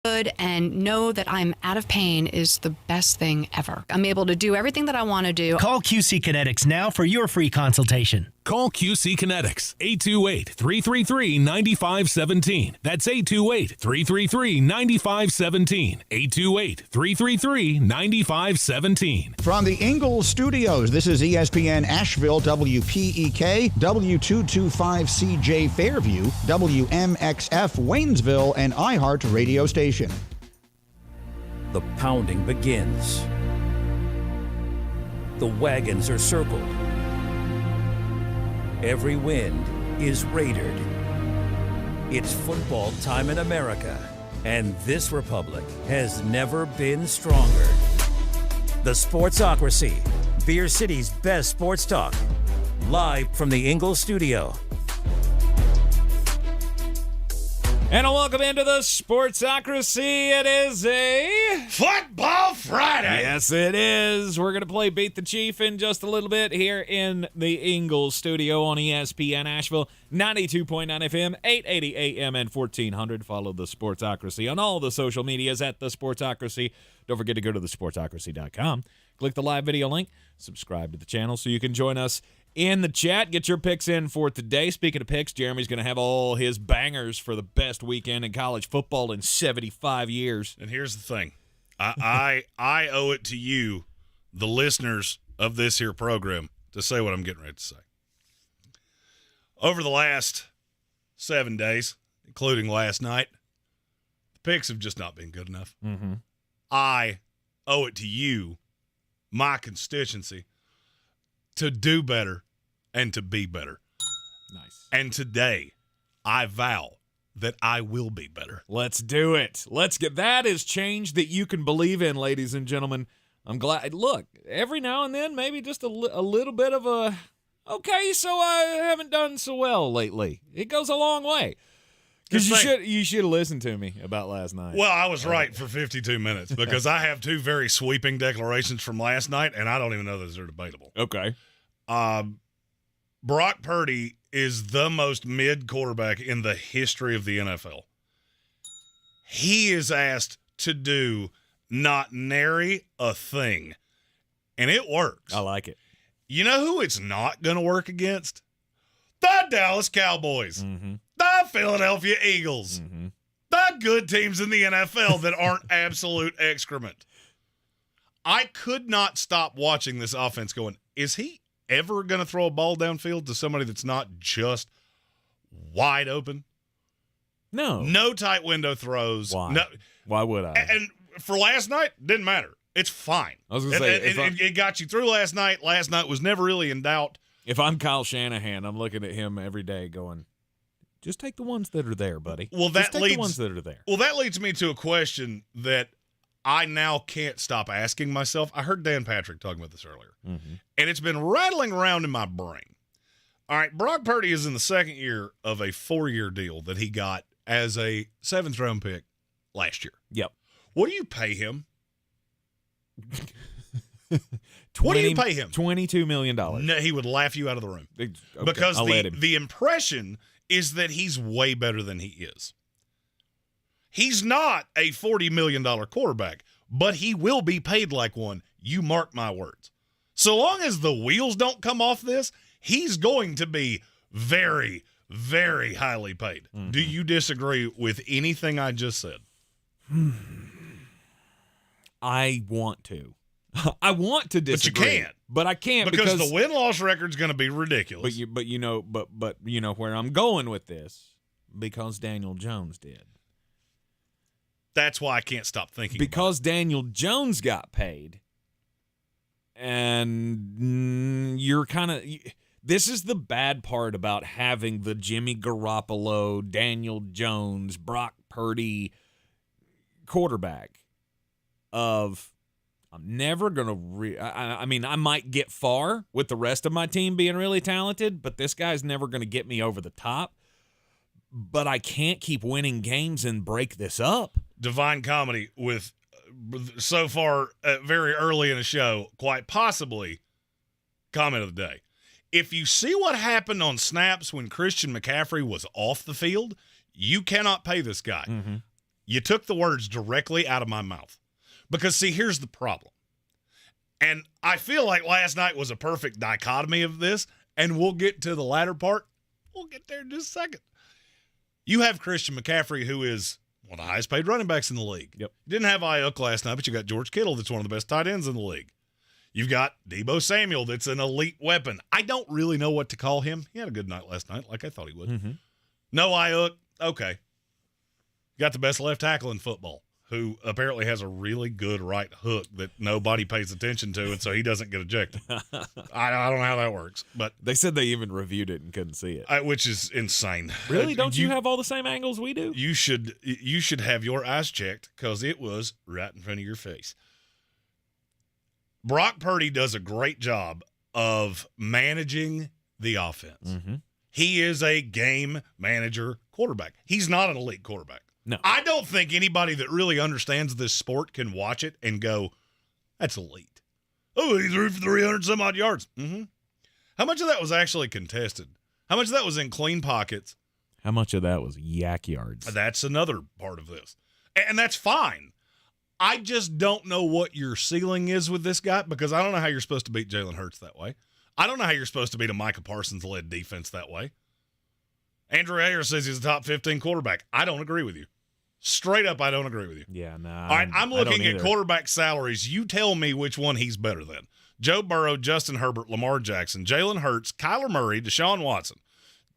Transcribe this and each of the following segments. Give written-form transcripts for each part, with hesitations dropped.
good and know that I'm out of pain is the best thing ever. I'm able to do everything that I want to do. Call QC Kinetics now for your free consultation. Call QC Kinetics, 828-333-9517. That's 828-333-9517. 828-333-9517. From the Ingalls Studios, this is ESPN Asheville, WPEK, W225CJ Fairview, WMXF Waynesville, and iHeart radio station. The pounding begins. The wagons are circled. Every wind is raidered. It's football time in America, and this republic has never been stronger. The Sportsocracy, Beer City's best sports talk, live from the Ingalls studio. And welcome into the Sportsocracy. It is a Football Friday. Yes, it is. We're going to play Beat the Chief in just a little bit here in the Ingalls studio on ESPN Asheville, 92.9 FM, 880 AM, and 1400. Follow the Sportsocracy on all the social medias at the Sportsocracy. Don't forget to go to thesportsocracy.com. Click the live video link. Subscribe to the channel so you can join us in the chat. Get your picks in for today. Speaking of picks, Jeremy's going to have all his bangers for the best weekend in college football in 75 years. And here's the thing. I owe it to you, the listeners of this here program, to say what I'm getting ready to say. Over the last 7 days, including last night, the picks have just not been good enough. Mm-hmm. I owe it to you, my constituency, to do better and to be better. Nice. And today, I vow that I will be better. Let's do it. Let's get that is change that you can believe in, ladies and gentlemen. I'm glad. Look, every now and then, maybe just a little bit of a, okay, so I haven't done so well lately. It goes a long way. Because you should have listened to me about last night. Well, I was right for 52 minutes because I have two very sweeping declarations from last night, and I don't even know those are debatable. Okay. Brock Purdy is the most mid quarterback in the history of the NFL. He is asked to do not nary a thing, and it works. I like it. You know who it's not going to work against? The Dallas Cowboys. Mm-hmm. The Philadelphia Eagles. Mm-hmm. The good teams in the NFL that aren't absolute excrement. I could not stop watching this offense going, is he ever going to throw a ball downfield to somebody that's not just wide open? No. No tight window throws. Why? No. Why would I? And for last night, didn't matter. It's fine. I was going to say, it got you through last night. Last night was never really in doubt. If I'm Kyle Shanahan, I'm looking at him every day going, just take the ones that are there, buddy. Well, just take the ones that are there. Well, that leads me to a question that I now can't stop asking myself. I heard Dan Patrick talking about this earlier, Mm-hmm. and it's been rattling around in my brain. All right, Brock Purdy is in the second year of a 4-year deal that he got as a 7th-round pick last year. Yep. What do you pay him? What do you pay him? $22 million. No, he would laugh you out of the room. Okay, Because I'll let him. the impression is that he's way better than he is. He's not a $40 million quarterback, but he will be paid like one. You mark my words. So long as the wheels don't come off this, he's going to be very, very highly paid. Mm-hmm. Do you disagree with anything I just said? I want to. I want to disagree. But you can't. But I can't because the win-loss record's going to be ridiculous. But you know where I'm going with this, because Daniel Jones did. That's why I can't stop thinking because Daniel Jones got paid, and you're kind of this is the bad part about having the Jimmy Garoppolo, Daniel Jones, Brock Purdy quarterback of I'm never going to I mean, I might get far with the rest of my team being really talented, but this guy's never going to get me over the top. But I can't keep winning games and break this up. Divine Comedy with so far very early in the show, quite possibly comment of the day. If you see what happened on snaps when Christian McCaffrey was off the field, you cannot pay this guy. Mm-hmm. You took the words directly out of my mouth. Because, see, here's the problem. And I feel like last night was a perfect dichotomy of this, and we'll get to the latter part. We'll get there in just a second. You have Christian McCaffrey, who is one of the highest paid running backs in the league. Yep. You didn't have Ayuk last night, but you got George Kittle, that's one of the best tight ends in the league. You've got Deebo Samuel, that's an elite weapon. I don't really know what to call him. He had a good night last night, like I thought he would. Mm-hmm. No Ayuk, okay. Got the best left tackle in football, who apparently has a really good right hook that nobody pays attention to, and so he doesn't get ejected. I don't know how that works, but They said they even reviewed it and couldn't see it. which is insane. Really? Don't you have all the same angles we do? You should have your eyes checked because it was right in front of your face. Brock Purdy does a great job of managing the offense. Mm-hmm. He is a game manager quarterback. He's not an elite quarterback. No. I don't think anybody that really understands this sport can watch it and go, that's elite. Oh, he threw for 300 some odd yards. Mm-hmm. How much of that was actually contested? How much of that was in clean pockets? How much of that was yak yards? That's another part of this. And that's fine. I just don't know what your ceiling is with this guy because I don't know how you're supposed to beat Jalen Hurts that way. I don't know how you're supposed to beat a Micah Parsons-led defense that way. Andrew Ayers says he's a top 15 quarterback. I don't agree with you. Straight up, I don't agree with you. Yeah, nah. All right, I'm looking at quarterback salaries. You tell me which one he's better than. Joe Burrow, Justin Herbert, Lamar Jackson, Jalen Hurts, Kyler Murray, Deshaun Watson,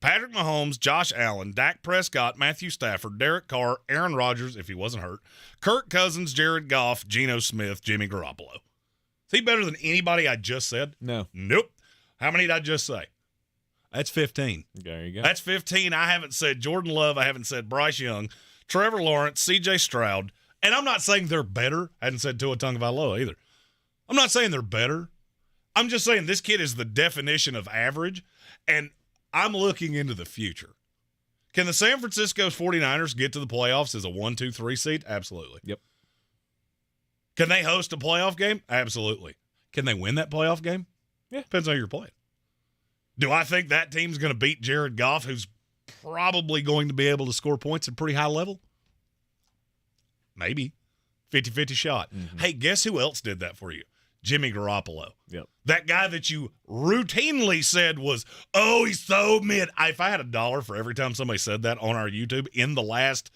Patrick Mahomes, Josh Allen, Dak Prescott, Matthew Stafford, Derek Carr, Aaron Rodgers, if he wasn't hurt, Kirk Cousins, Jared Goff, Geno Smith, Jimmy Garoppolo. Is he better than anybody I just said? No. Nope. How many did I just say? That's 15. There you go. That's 15. I haven't said Jordan Love. I haven't said Bryce Young, Trevor Lawrence, C.J. Stroud. And I'm not saying they're better. I hadn't said Tua Tagovailoa either. I'm not saying they're better. I'm just saying this kid is the definition of average, and I'm looking into the future. Can the San Francisco 49ers get to the playoffs as a 1, 2, 3 seed? Absolutely. Yep. Can they host a playoff game? Absolutely. Can they win that playoff game? Yeah. Depends on who you're playing. Do I think that team's going to beat Jared Goff, who's probably going to be able to score points at a pretty high level? Maybe. 50-50 shot. Mm-hmm. Hey, guess who else did that for you? Jimmy Garoppolo. Yep. That guy that you routinely said was, oh, he's so mid. If I had $1 for every time somebody said that on our YouTube in the last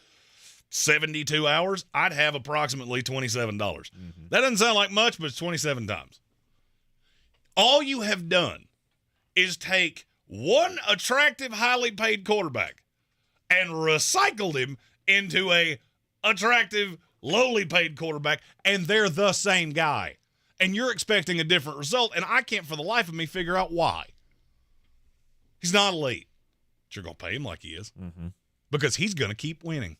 72 hours, I'd have approximately $27. Mm-hmm. That doesn't sound like much, but it's 27 times. All you have done is take one attractive, highly paid quarterback and recycled him into a attractive, lowly paid quarterback, and they're the same guy. And you're expecting a different result, and I can't for the life of me figure out why. He's not elite. But you're going to pay him like he is because he's going to keep winning.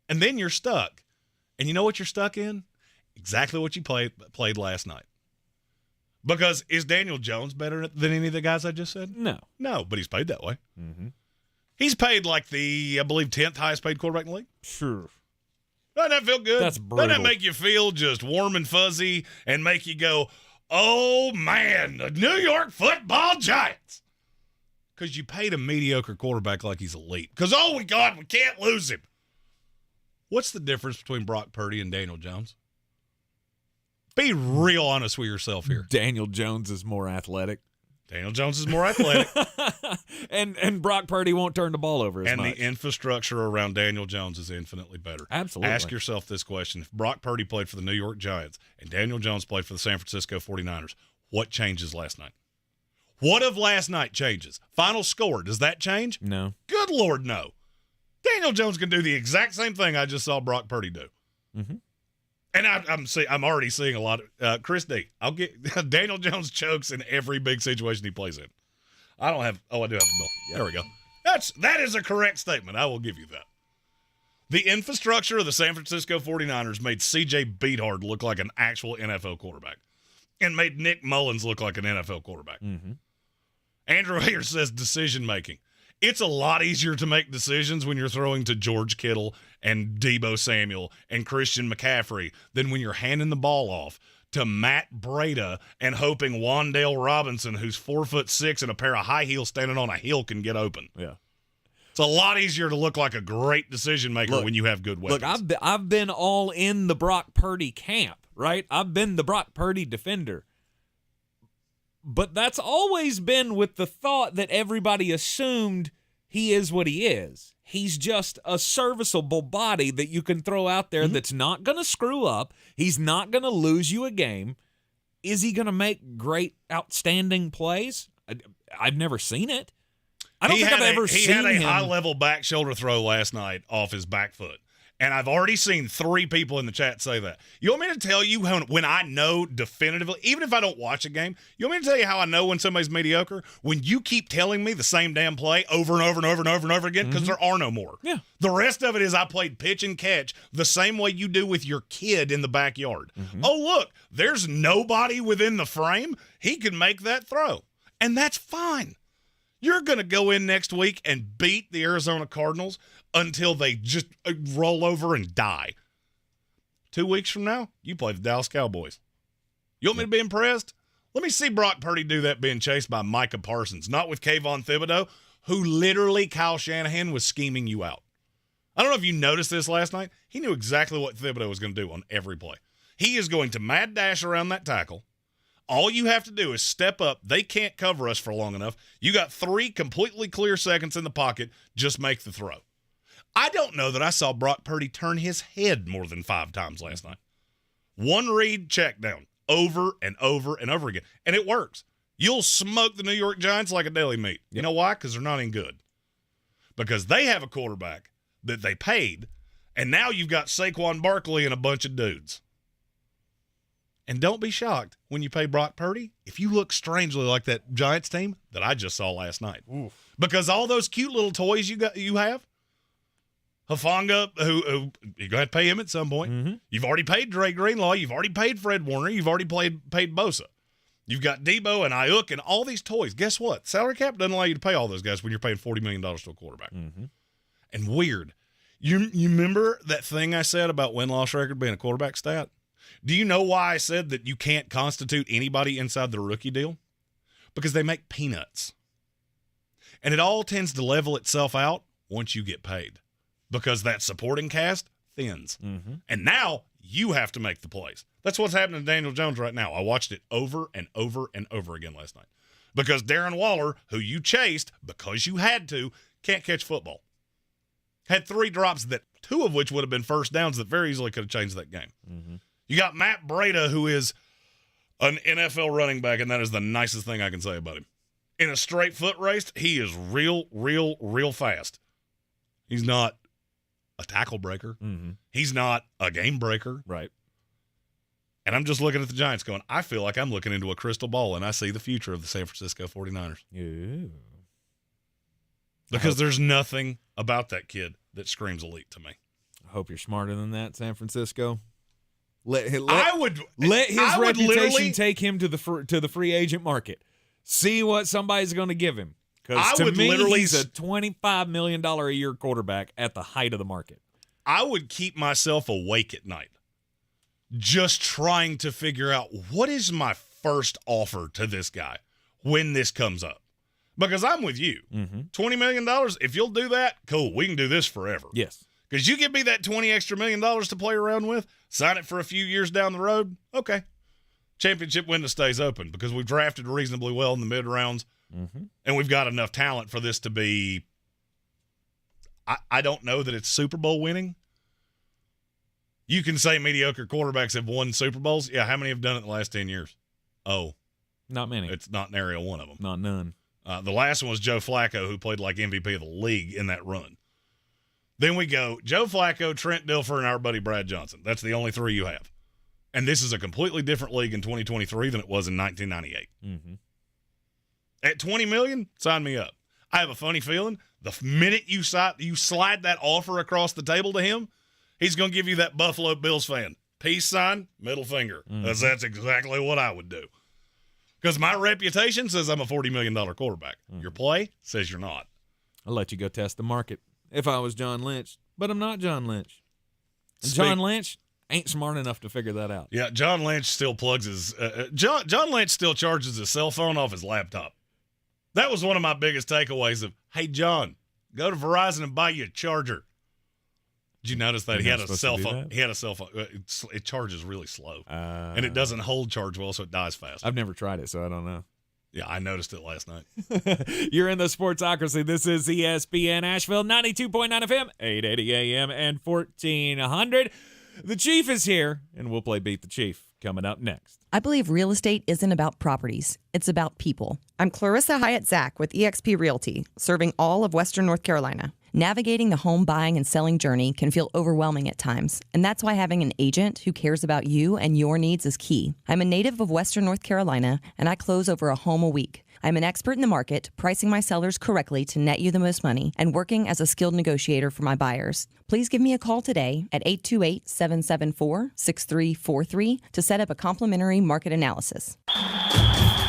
And then you're stuck. And you know what you're stuck in? Exactly what you played last night. Because is Daniel Jones better than any of the guys I just said? No. No, but he's paid that way. Mm-hmm. He's paid like the, I believe, 10th highest paid quarterback in the league. Sure. Doesn't that feel good? That's brutal. Doesn't that make you feel just warm and fuzzy and make you go, oh, man, the New York Football Giants? Because you paid a mediocre quarterback like he's elite. Because, oh, God, we can't lose him. What's the difference between Brock Purdy and Daniel Jones? Be real honest with yourself here. Daniel Jones is more athletic. Daniel Jones is more athletic. and Brock Purdy won't turn the ball over as and much. the infrastructure around Daniel Jones is infinitely better. Absolutely. Ask yourself this question. If Brock Purdy played for the New York Giants and Daniel Jones played for the San Francisco 49ers, what changes last night? What of last night changes? Final score, does that change? No. Good Lord, no. Daniel Jones can do the exact same thing I just saw Brock Purdy do. Mm-hmm. And I'm already seeing a lot of Chris D. I'll get Daniel Jones chokes in every big situation he plays in. I do have the bill. There we go. That is a correct statement. I will give you that. The infrastructure of the San Francisco 49ers made C.J. Beathard look like an actual NFL quarterback and made Nick Mullins look like an NFL quarterback. Mm-hmm. Andrew Ayers says decision-making. It's a lot easier to make decisions when you're throwing to George Kittle and Deebo Samuel and Christian McCaffrey than when you're handing the ball off to Matt Breida and hoping Wan'Dale Robinson, who's 4'6" and a pair of high heels standing on a hill, can get open. Yeah. It's a lot easier to look like a great decision maker when you have good weapons. Look, I've been all in the Brock Purdy camp, right? I've been the Brock Purdy defender. But that's always been with the thought that everybody assumed he is what he is. He's just a serviceable body that you can throw out there that's not going to screw up. He's not going to lose you a game. Is he going to make great, outstanding plays? I've never seen it. I don't think I've ever seen him. He had a high-level back shoulder throw last night off his back foot, and I've already seen 3 people in the chat say that. You want me to tell you when I know definitively, even if I don't watch a game, you want me to tell you how I know when somebody's mediocre? When you keep telling me the same damn play over and over and over and over and over again, because there are no more. Yeah. The rest of it is I played pitch and catch the same way you do with your kid in the backyard. Oh, look, there's nobody within the frame. He can make that throw, and that's fine. You're going to go in next week and beat the Arizona Cardinals until they just roll over and die. 2 weeks from now, you play the Dallas Cowboys. You want me to be impressed? Let me see Brock Purdy do that being chased by Micah Parsons, not with Kayvon Thibodeau, who literally Kyle Shanahan was scheming you out. I don't know if you noticed this last night. He knew exactly what Thibodeau was going to do on every play. He is going to mad dash around that tackle. All you have to do is step up. They can't cover us for long enough. You got 3 completely clear seconds in the pocket. Just make the throw. I don't know that I saw Brock Purdy turn his head more than 5 times last night. 1 read, check down, over and over and over again. And it works. You'll smoke the New York Giants like a deli meat. You know why? Because they're not any good. Because they have a quarterback that they paid, and now you've got Saquon Barkley and a bunch of dudes. And don't be shocked when you pay Brock Purdy if you look strangely like that Giants team that I just saw last night. Oof. Because all those cute little toys you have, Hufanga, who you're going to have to pay him at some point. You've already paid Dre Greenlaw. You've already paid Fred Warner. You've already paid Bosa. You've got Debo and Ayuk and all these toys. Guess what? Salary cap doesn't allow you to pay all those guys when you're paying $40 million to a quarterback. And weird. You remember that thing I said about win-loss record being a quarterback stat? Do you know why I said that you can't constitute anybody inside the rookie deal? Because they make peanuts. And it all tends to level itself out once you get paid. Because that supporting cast thins. And now you have to make the plays. That's what's happening to Daniel Jones right now. I watched it over and over and over again last night. Because Darren Waller, who you chased because you had to, can't catch football. Had 3 drops, that 2 of which would have been first downs that very easily could have changed that game. You got Matt Breida, who is an NFL running back, and that is the nicest thing I can say about him. In a straight foot race, he is real fast. He's not a tackle breaker. He's not a game breaker. Right. And I'm just looking at the Giants going, I feel like I'm looking into a crystal ball, and I see the future of the San Francisco 49ers. Ew. Because there's nothing about that kid that screams elite to me. I hope you're smarter than that, San Francisco. Let his reputation take him to the free agent market. See what somebody's going to give him. Because to me, he's a $25 million a year quarterback at the height of the market. I would keep myself awake at night just trying to figure out what is my first offer to this guy when this comes up. Because I'm with you. $20 million, if you'll do that, cool. We can do this forever. Yes. Because you give me that $20 extra million to play around with, sign it for a few years down the road, okay. Championship window stays open because we've drafted reasonably well in the mid rounds, and we've got enough talent for this to be I don't know that it's Super Bowl winning. You can say mediocre quarterbacks have won Super Bowls. Yeah, how many have done it in the last 10 years? Oh. Not many. It's not nary one of them. Not none. The last one was Joe Flacco, who played like MVP of the league in that run. Then we go Joe Flacco, Trent Dilfer, and our buddy Brad Johnson. That's the only 3 you have. And this is a completely different league in 2023 than it was in 1998. At $20 million, sign me up. I have a funny feeling the minute you slide that offer across the table to him, he's going to give you that Buffalo Bills fan. Peace sign, middle finger. Because that's exactly what I would do. Because my reputation says I'm a $40 million quarterback. Your play says you're not. I'll let you go test the market if I was John Lynch. But I'm not John Lynch. And John Lynch ain't smart enough to figure that out. Yeah, John Lynch still plugs his John Lynch still charges his cell phone off his laptop. That was one of my biggest takeaways of, hey, John, Go to Verizon and buy you a charger. Did you notice that he had a supposed cell to do phone? that? He had a cell phone. It charges really slow, and it doesn't hold charge well, so it dies fast. I've never tried it, so I don't know. Yeah, I noticed it last night. You're in the Sportsocracy. This is ESPN Asheville, 92.9 FM, 880 AM, and 1400. The Chief is here, and we'll play Beat the Chief coming up next. I believe real estate isn't about properties. It's about people. I'm Clarissa Hyatt Zack with eXp Realty, serving all of Western North Carolina. Navigating the home buying and selling journey can feel overwhelming at times, and that's why having an agent who cares about you and your needs is key. I'm a native of Western North Carolina, and I close over a home a week. I'm an expert in the market, pricing my sellers correctly to net you the most money, and working as a skilled negotiator for my buyers. Please give me a call today at 828-774-6343 to set up a complimentary market analysis.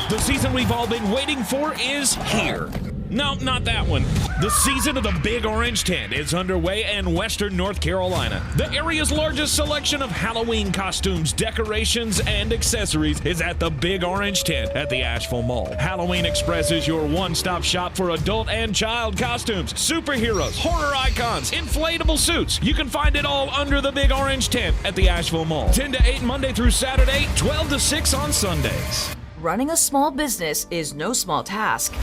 The season we've all been waiting for is here. No, not that one. The season of the Big Orange Tent is underway in Western North Carolina. The area's largest selection of Halloween costumes, decorations, and accessories is at the Big Orange Tent at the Asheville Mall. Halloween Express is your one-stop shop for adult and child costumes, superheroes, horror icons, inflatable suits. You can find it all under the Big Orange Tent at the Asheville Mall. 10 to 8 Monday through Saturday, 12 to 6 on Sundays. Running a small business is no small task.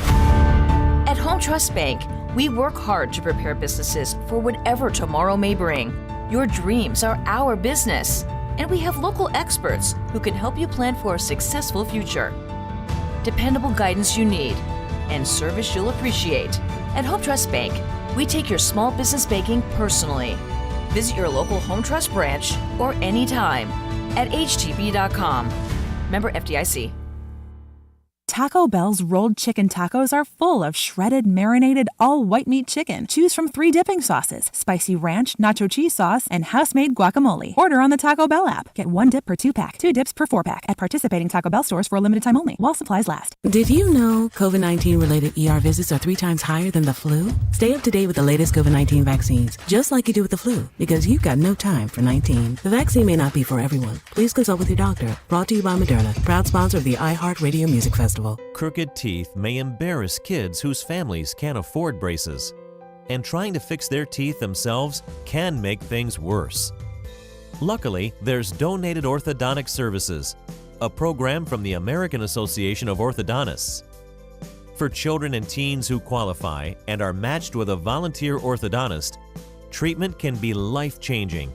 At Home Trust Bank, we work hard to prepare businesses for whatever tomorrow may bring. Your dreams are our business, and we have local experts who can help you plan for a successful future. Dependable guidance you need, and service you'll appreciate. At Home Trust Bank, we take your small business banking personally. Visit your local Home Trust branch or anytime at htb.com. Member FDIC. Taco Bell's rolled chicken tacos are full of shredded, marinated, all white meat chicken. Choose from 3 dipping sauces: spicy ranch, nacho cheese sauce, and house-made guacamole. Order on the Taco Bell app. Get 1 dip per 2-pack, 2 dips per 4-pack at participating Taco Bell stores for a limited time only, while supplies last. Did you know COVID-19 related ER visits are 3 times higher than the flu? Stay up to date with the latest COVID-19 vaccines, just like you do with the flu, because you've got no time for 19. The vaccine may not be for everyone. Please consult with your doctor. Brought to you by Moderna, proud sponsor of the iHeartRadio Music Festival. Crooked teeth may embarrass kids whose families can't afford braces, and trying to fix their teeth themselves can make things worse. Luckily, there's Donated Orthodontic Services, a program from the American Association of Orthodontists. For children and teens who qualify and are matched with a volunteer orthodontist, treatment can be life-changing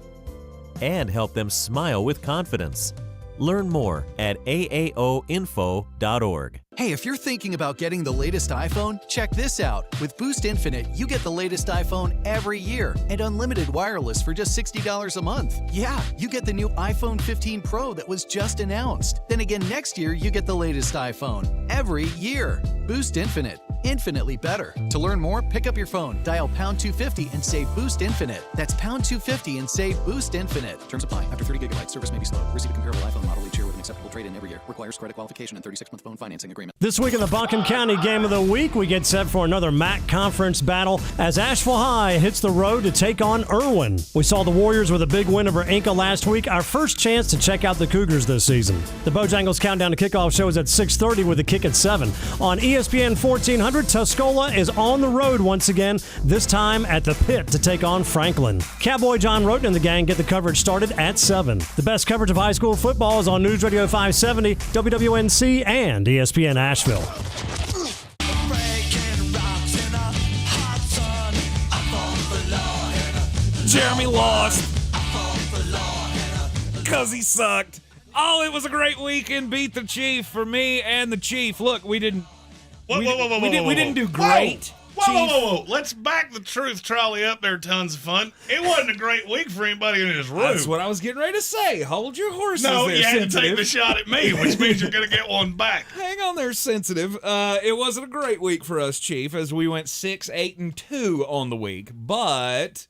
and help them smile with confidence. Learn more at aaoinfo.org. Hey, if you're thinking about getting the latest iPhone, check this out. With Boost Infinite, you get the latest iPhone every year and unlimited wireless for just $60 a month. Yeah, you get the new iPhone 15 Pro that was just announced. Then again, next year, you get the latest iPhone every year. Boost Infinite. Infinitely better. To learn more, pick up your phone, dial pound 250 and say Boost Infinite. That's pound 250 and say Boost Infinite. Terms apply. After 30 gigabytes, service may be slow. Receive a comparable iPhone model each year with an acceptable trade-in every year. Requires credit qualification and 36-month phone financing agreement. This week in the Buncombe County Game of the Week, we get set for another MAC Conference battle as Asheville High hits the road to take on Irwin. We saw the Warriors with a big win over Inca last week, our first chance to check out the Cougars this season. The Bojangles Countdown to Kickoff show is at 6:30 with a kick at 7. On ESPN 1400, Tuscola is on the road once again, this time at the Pit to take on Franklin. Cowboy John Roten and the gang get the coverage started at 7. The best coverage of high school football is on News Radio 570, WWNC, and ESPN Asheville. Jeremy lost because he sucked. Oh, it was a great week in Beat the Chief for me and the Chief. Look, we didn't do great. Whoa. Let's back the truth trolley up there. Tons of fun. It wasn't a great week for anybody in his room. That's what I was getting ready to say. Hold your horses. No, there, you had sensitive. to take the shot at me, which means you're going to get one back. Hang on there, sensitive. It wasn't a great week for us, Chief, as we went 6-8-2 on the week, but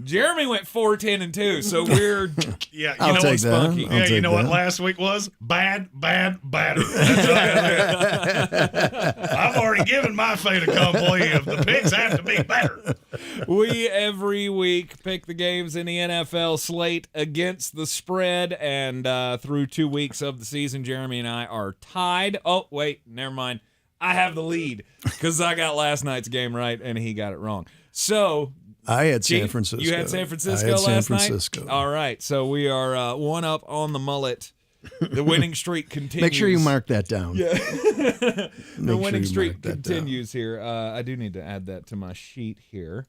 Jeremy went 4-10-2, so we're yeah. you know what's funky. Yeah, you know what last week was? Bad, batter. I've already given my fait accompli of the picks have to be better. We every week pick the games in the NFL slate against the spread, and through 2 weeks of the season, Jeremy and I are tied. Oh, wait, never mind. I have the lead because I got last night's game right and he got it wrong. So I had Chief, San Francisco. You had San Francisco I had last San Francisco. night? All right. So we are one up on the mullet. The winning streak continues. Make sure you mark that down. Yeah. The winning you streak mark that continues here. I do need to add that to my sheet here.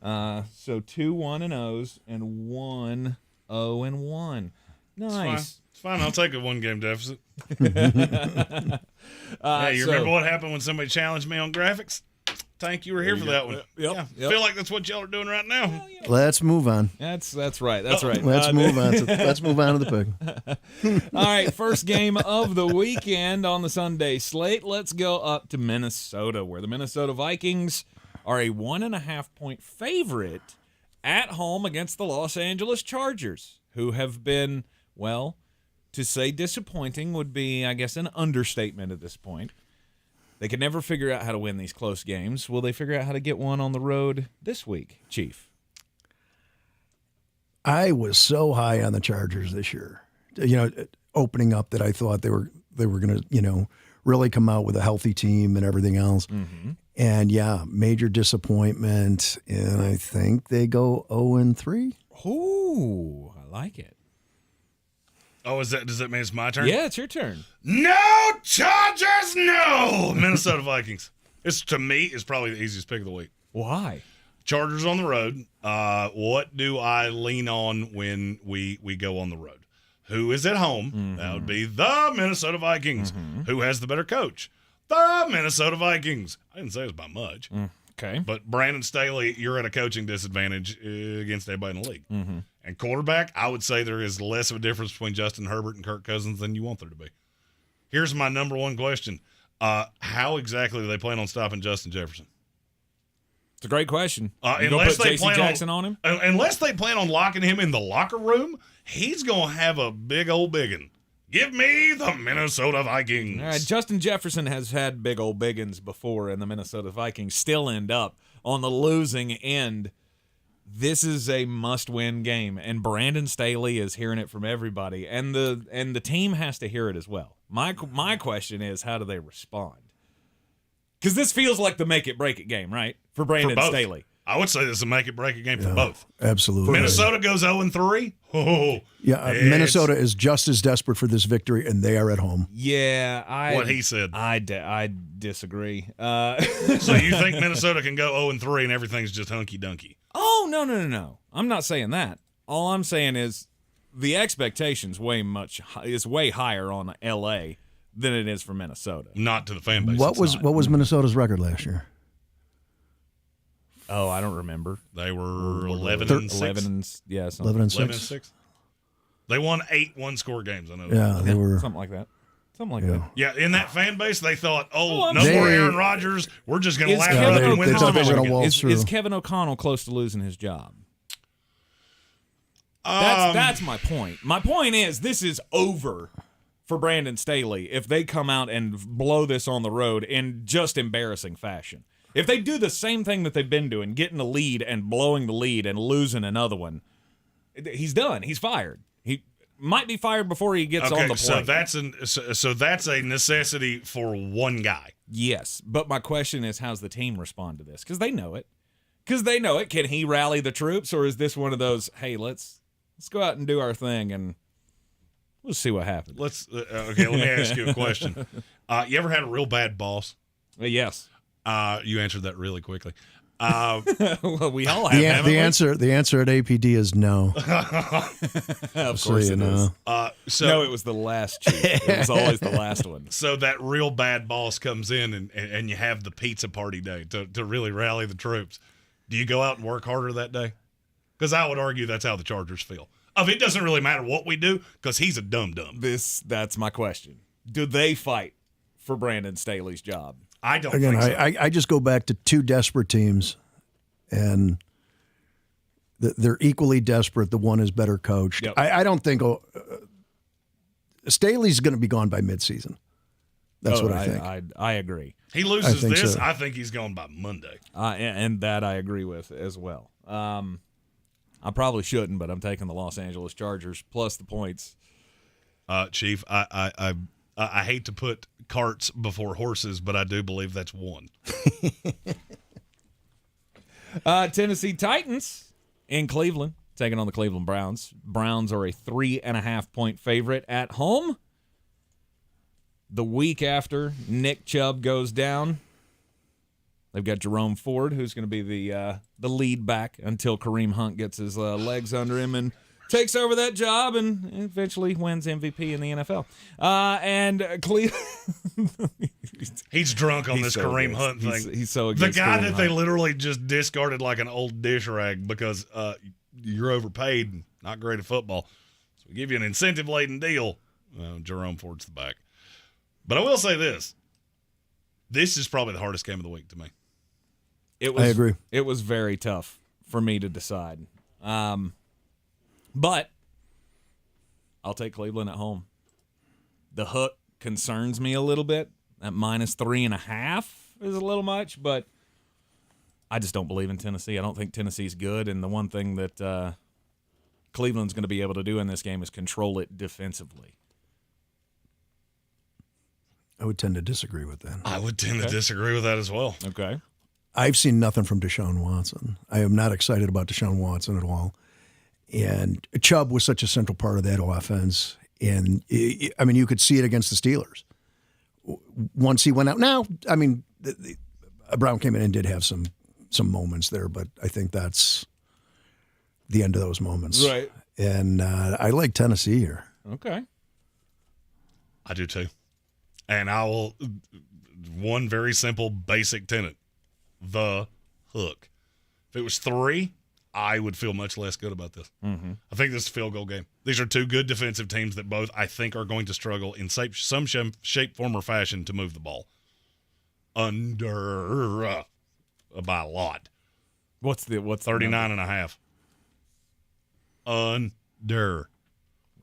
So 2 1-0s and 1 0-1. Nice. It's fine. I'll take a 1-game deficit. Hey, you so- remember what happened when somebody challenged me on graphics? Tank, you were here for that one. Yep. I feel like that's what y'all are doing right now. Let's move on. That's right. That's right. Let's move on. Let's move on to the pick. All right, first game of the weekend on the Sunday slate. Let's go up to Minnesota, where the Minnesota Vikings are a 1.5-point favorite at home against the Los Angeles Chargers, who have been, well, to say disappointing would be, I guess, an understatement at this point. They could never figure out how to win these close games. Will they figure out how to get one on the road this week, Chief? I was so high on the Chargers this year. Opening up that I thought they were going to, really come out with a healthy team and everything else. Mm-hmm. And yeah, major disappointment. And I think they go 0-3. Ooh, I like it. Oh, does that mean it's my turn? Yeah, it's your turn. No Chargers, no Minnesota Vikings. To me, it's probably the easiest pick of the week. Why? Chargers on the road. What do I lean on when we go on the road? Who is at home? Mm-hmm. That would be the Minnesota Vikings. Mm-hmm. Who has the better coach? The Minnesota Vikings. I didn't say it was by much. Okay. But Brandon Staley, you're at a coaching disadvantage against everybody in the league. Mm-hmm. And quarterback, I would say there is less of a difference between Justin Herbert and Kirk Cousins than you want there to be. Here's my number one question. How exactly do they plan on stopping Justin Jefferson? It's a great question. Unless put they J.C. plan Jackson on him? Unless they plan on locking him in the locker room, he's going to have a big old biggin. Give me the Minnesota Vikings. All right, Justin Jefferson has had big old biggins before, and the Minnesota Vikings still end up on the losing end. This is a must-win game, and Brandon Staley is hearing it from everybody, and the team has to hear it as well. My question is, how do they respond? Because this feels like the make-it-break-it game, right, for Brandon Staley? I would say this is a make-it-break-it game for both. Absolutely. Minnesota goes 0-3. Minnesota is just as desperate for this victory, and they are at home. Yeah, what he said. I disagree. So you think Minnesota can go 0-3 and everything's just hunky-dunky? Oh, no. I'm not saying that. All I'm saying is the expectations is way higher on L.A. than it is for Minnesota. Not to the fan base. What was Minnesota's record last year? Oh, I don't remember. They were 11-6. 11-6. They won 8 one-score games. I know. Yeah, they were something like that. that. Yeah, in that fan base, they thought, no more Aaron Rodgers. We're just going to laugh up and win this Is Kevin O'Connell close to losing his job? That's my point. My point is this is over for Brandon Staley if they come out and blow this on the road in just embarrassing fashion. If they do the same thing that they've been doing, getting the lead and blowing the lead and losing another one, he's done. He's fired. He might be fired before he gets on the plane. So that's a necessity for one guy. Yes, but my question is, how's the team respond to this? Because they know it. Can he rally the troops, or is this one of those, hey, let's go out and do our thing and we'll see what happens? Let me ask you a question. You ever had a real bad boss? Yes. You answered that really quickly. Well, we all have. The answer at APD is no. Of course it is. No, it was the last chief. It was always the last one. So that real bad boss comes in and you have the pizza party day to really rally the troops. Do you go out and work harder that day? Because I would argue that's how the Chargers feel. It doesn't really matter what we do because he's a dum-dum. That's my question. Do they fight for Brandon Staley's job? I don't think so. I just go back to two desperate teams, and they're equally desperate. The one is better coached. Yep. I don't think Staley's going to be gone by midseason. That's what I think. I agree. He loses this, so. I think he's gone by Monday. And that I agree with as well. I probably shouldn't, but I'm taking the Los Angeles Chargers plus the points. Chief, I hate to put carts before horses, but I do believe that's one. Tennessee Titans in Cleveland, taking on the Cleveland Browns. Browns are a 3.5-point favorite at home. The week after Nick Chubb goes down, they've got Jerome Ford, who's going to be the lead back until Kareem Hunt gets his legs under him and takes over that job and eventually wins MVP in the NFL. And Cleveland. He's drunk on this so Kareem good. Hunt thing. He's so the against guy Kareem that they Hunt. literally just discarded like an old dish rag because you're overpaid and not great at football. So we give you an incentive-laden deal. Jerome Ford's the back. But I will say this. This is probably the hardest game of the week to me. I agree. It was very tough for me to decide. But I'll take Cleveland at home. The hook concerns me a little bit. That -3.5 is a little much, but I just don't believe in Tennessee. I don't think Tennessee's good, and the one thing that Cleveland's going to be able to do in this game is control it defensively. I would tend to disagree with that. I would tend to disagree with that as well. Okay. I've seen nothing from Deshaun Watson. I am not excited about Deshaun Watson at all. And Chubb was such a central part of that offense. And, I mean, you could see it against the Steelers. Once he went out. Now, I mean, Brown came in and did have some moments there, but I think that's the end of those moments. Right. And I like Tennessee here. Okay. I do too. And I will, one very simple, basic tenet, the hook. If it was 3, I would feel much less good about this. Mm-hmm. I think this is a field goal game. These are two good defensive teams that both, I think, are going to struggle in some shape, form, or fashion to move the ball. Under by a lot. What's 39.5. Under.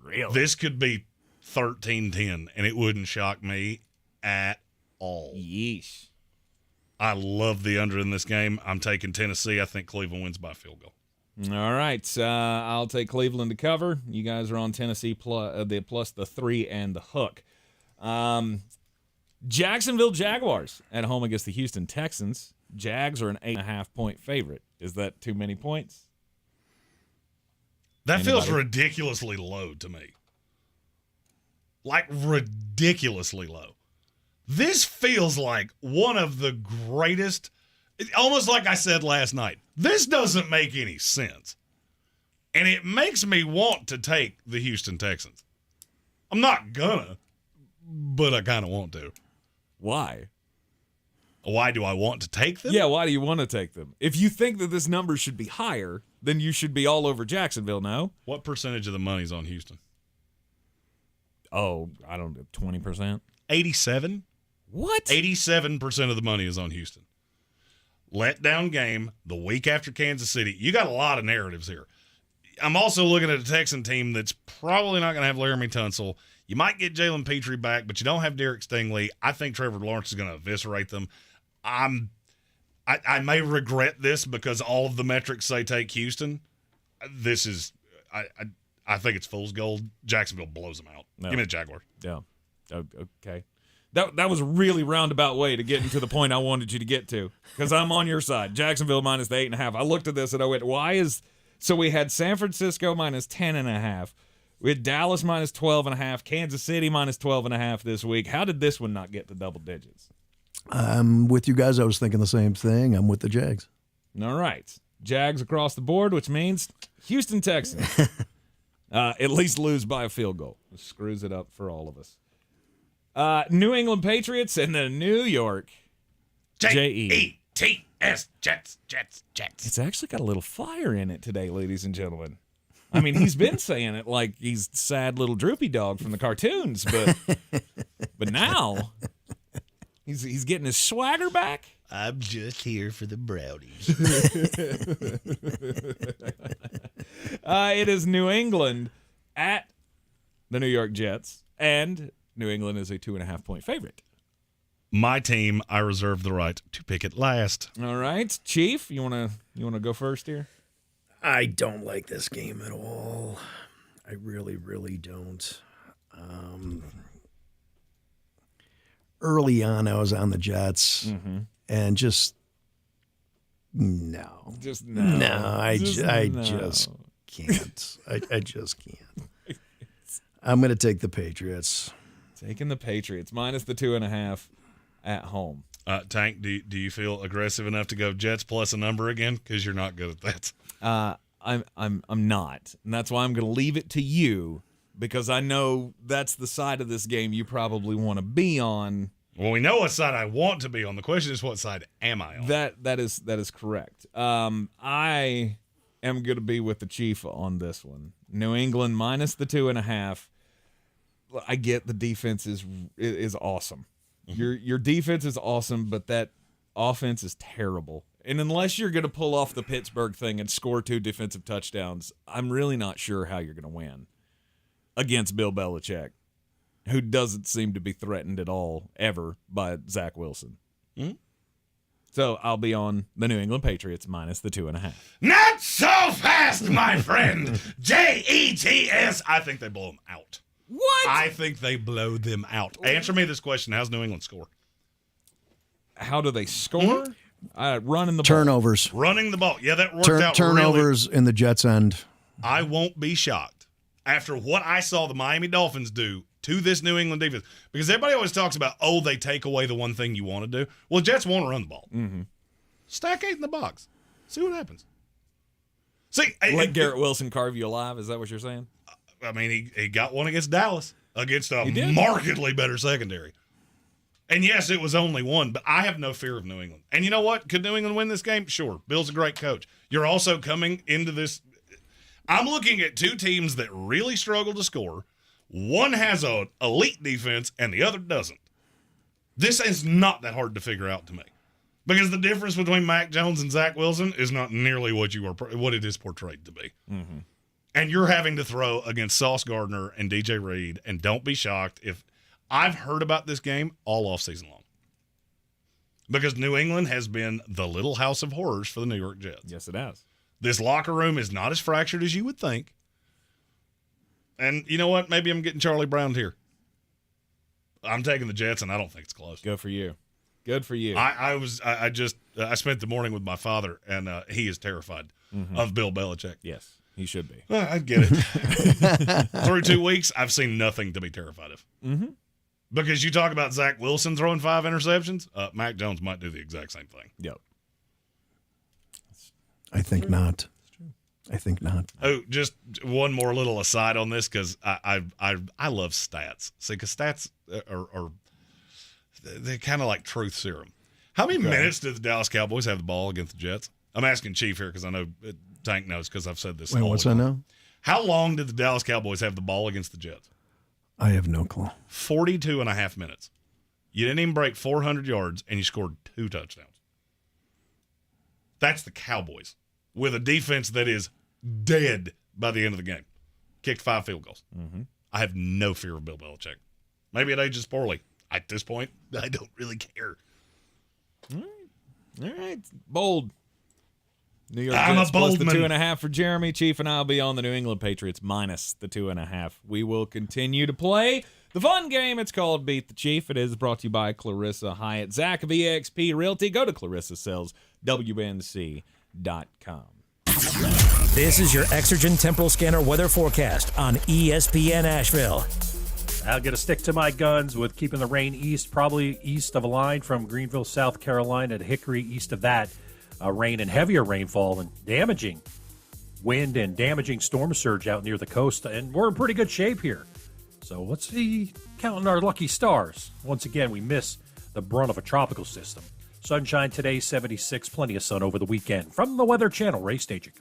Really? This could be 13-10, and it wouldn't shock me at all. Yeesh. I love the under in this game. I'm taking Tennessee. I think Cleveland wins by a field goal. All right. I'll take Cleveland to cover. You guys are on Tennessee plus the 3 and the hook. Jacksonville Jaguars at home against the Houston Texans. Jags are an 8.5-point favorite. Is that too many points? That Anybody? feels ridiculously low to me. Like ridiculously low. This feels like one of the greatest, almost like I said last night, this doesn't make any sense. And it makes me want to take the Houston Texans. I'm not gonna, but I kind of want to. Why? Why do I want to take them? Yeah, why do you want to take them? If you think that this number should be higher, then you should be all over Jacksonville, no? What percentage of the money's on Houston? Oh, I don't know, 20%? 87? What? 87% of the money is on Houston. Letdown game the week after Kansas City. You got a lot of narratives here. I'm also looking at a Texan team that's probably not going to have Laramie Tunsil. You might get Jalen Petrie back, but you don't have Derek Stingley. I think Trevor Lawrence is going to eviscerate them. I may regret this because all of the metrics say take Houston. This is I think it's fool's gold. Jacksonville blows them out. No. Give me the Jaguars. Yeah. Okay. That was a really roundabout way to getting to the point I wanted you to get to because I'm on your side. Jacksonville minus the 8.5. I looked at this and I went, so we had San Francisco minus 10.5. We had Dallas minus 12.5. Kansas City minus 12.5 this week. How did this one not get to double digits? With you guys, I was thinking the same thing. I'm with the Jags. All right. Jags across the board, which means Houston Texans at least lose by a field goal. It screws it up for all of us. New England Patriots and the New York J-E-T-S, Jets. It's actually got a little fire in it today, ladies and gentlemen. I mean, he's been saying it like he's sad little droopy dog from the cartoons, but now he's getting his swagger back. I'm just here for the brownies. It is New England at the New York Jets, and New England is a 2.5-point favorite. My team, I reserve the right to pick it last. All right, Chief, you wanna go first here? I don't like this game at all. I really, really don't. Early on, I was on the Jets, and just No. Just no. No, I just can't. I just can't. I'm going to take the Patriots. Taking the Patriots minus the 2.5 at home. Tank, do you feel aggressive enough to go Jets plus a number again? Because you're not good at that. I'm not, and that's why I'm going to leave it to you, because I know that's the side of this game you probably want to be on. Well, we know what side I want to be on. The question is, what side am I on? That is correct. I am going to be with the Chief on this one. New England minus the 2.5. I get the defense is awesome. Mm-hmm. Your defense is awesome, but that offense is terrible. And unless you're going to pull off the Pittsburgh thing and score 2 defensive touchdowns, I'm really not sure how you're going to win against Bill Belichick, who doesn't seem to be threatened at all, ever, by Zach Wilson. Mm-hmm. So I'll be on the New England Patriots minus the 2.5. Not so fast, my friend. Jets. I think they blow them out. What? I think they blow them out. Answer me this question. How's New England score? How do they score? Running the Turnovers. ball. Running the ball. Yeah, that worked out Turnovers in the Jets' end. I won't be shocked after what I saw the Miami Dolphins do to this New England defense. Because everybody always talks about, they take away the one thing you want to do. Well, Jets want to run the ball. Mm-hmm. Stack 8 in the box. See what happens. See, let Garrett Wilson carve you alive. Is that what you're saying? I mean, he got one against Dallas, against a markedly better secondary. And yes, it was only one, but I have no fear of New England. And you know what? Could New England win this game? Sure. Bill's a great coach. You're also coming into this. I'm looking at 2 teams that really struggle to score. One has an elite defense and the other doesn't. This is not that hard to figure out to me. Because the difference between Mac Jones and Zach Wilson is not nearly what it is portrayed to be. Mm-hmm. And you're having to throw against Sauce Gardner and DJ Reed, and don't be shocked if I've heard about this game all offseason long. Because New England has been the little house of horrors for the New York Jets. Yes, it has. This locker room is not as fractured as you would think. And you know what? Maybe I'm getting Charlie Brown here. I'm taking the Jets, and I don't think it's close. Good for you. Good for you. I spent the morning with my father, and he is terrified of Bill Belichick. Yes. He should be. I get it. Through 2 weeks, I've seen nothing to be terrified of. Mm-hmm. Because you talk about Zach Wilson throwing 5 interceptions, Mac Jones might do the exact same thing. Yep. I think not. I think not. Oh, just one more little aside on this, because I love stats. See, because stats are they're kind of like truth serum. How many minutes did the Dallas Cowboys have the ball against the Jets? I'm asking Chief here because I know Tank knows because I've said this. Wait, what's that now? How long did the Dallas Cowboys have the ball against the Jets? I have no clue. 42.5 minutes. You didn't even break 400 yards, and you scored 2 touchdowns. That's the Cowboys with a defense that is dead by the end of the game. Kicked 5 field goals. Mm-hmm. I have no fear of Bill Belichick. Maybe it ages poorly. At this point, I don't really care. All right. Bold. New York I'm Jets a bold plus the man. 2.5 for Jeremy. Chief and I will be on the New England Patriots minus the 2.5. We will continue to play the fun game. It's called Beat the Chief. It is brought to you by Clarissa Hyatt. Zack of EXP Realty. Go to ClarissaSellsWNC.com. This is your Exergen Temporal Scanner weather forecast on ESPN Asheville. I'll get a stick to my guns with keeping the rain east, probably east of a line from Greenville, South Carolina to Hickory, east of that. Rain and heavier rainfall and damaging wind and damaging storm surge out near the coast. And we're in pretty good shape here. So let's see, counting our lucky stars. Once again, we miss the brunt of a tropical system. Sunshine today, 76, plenty of sun over the weekend. From the Weather Channel, Ray Stagik.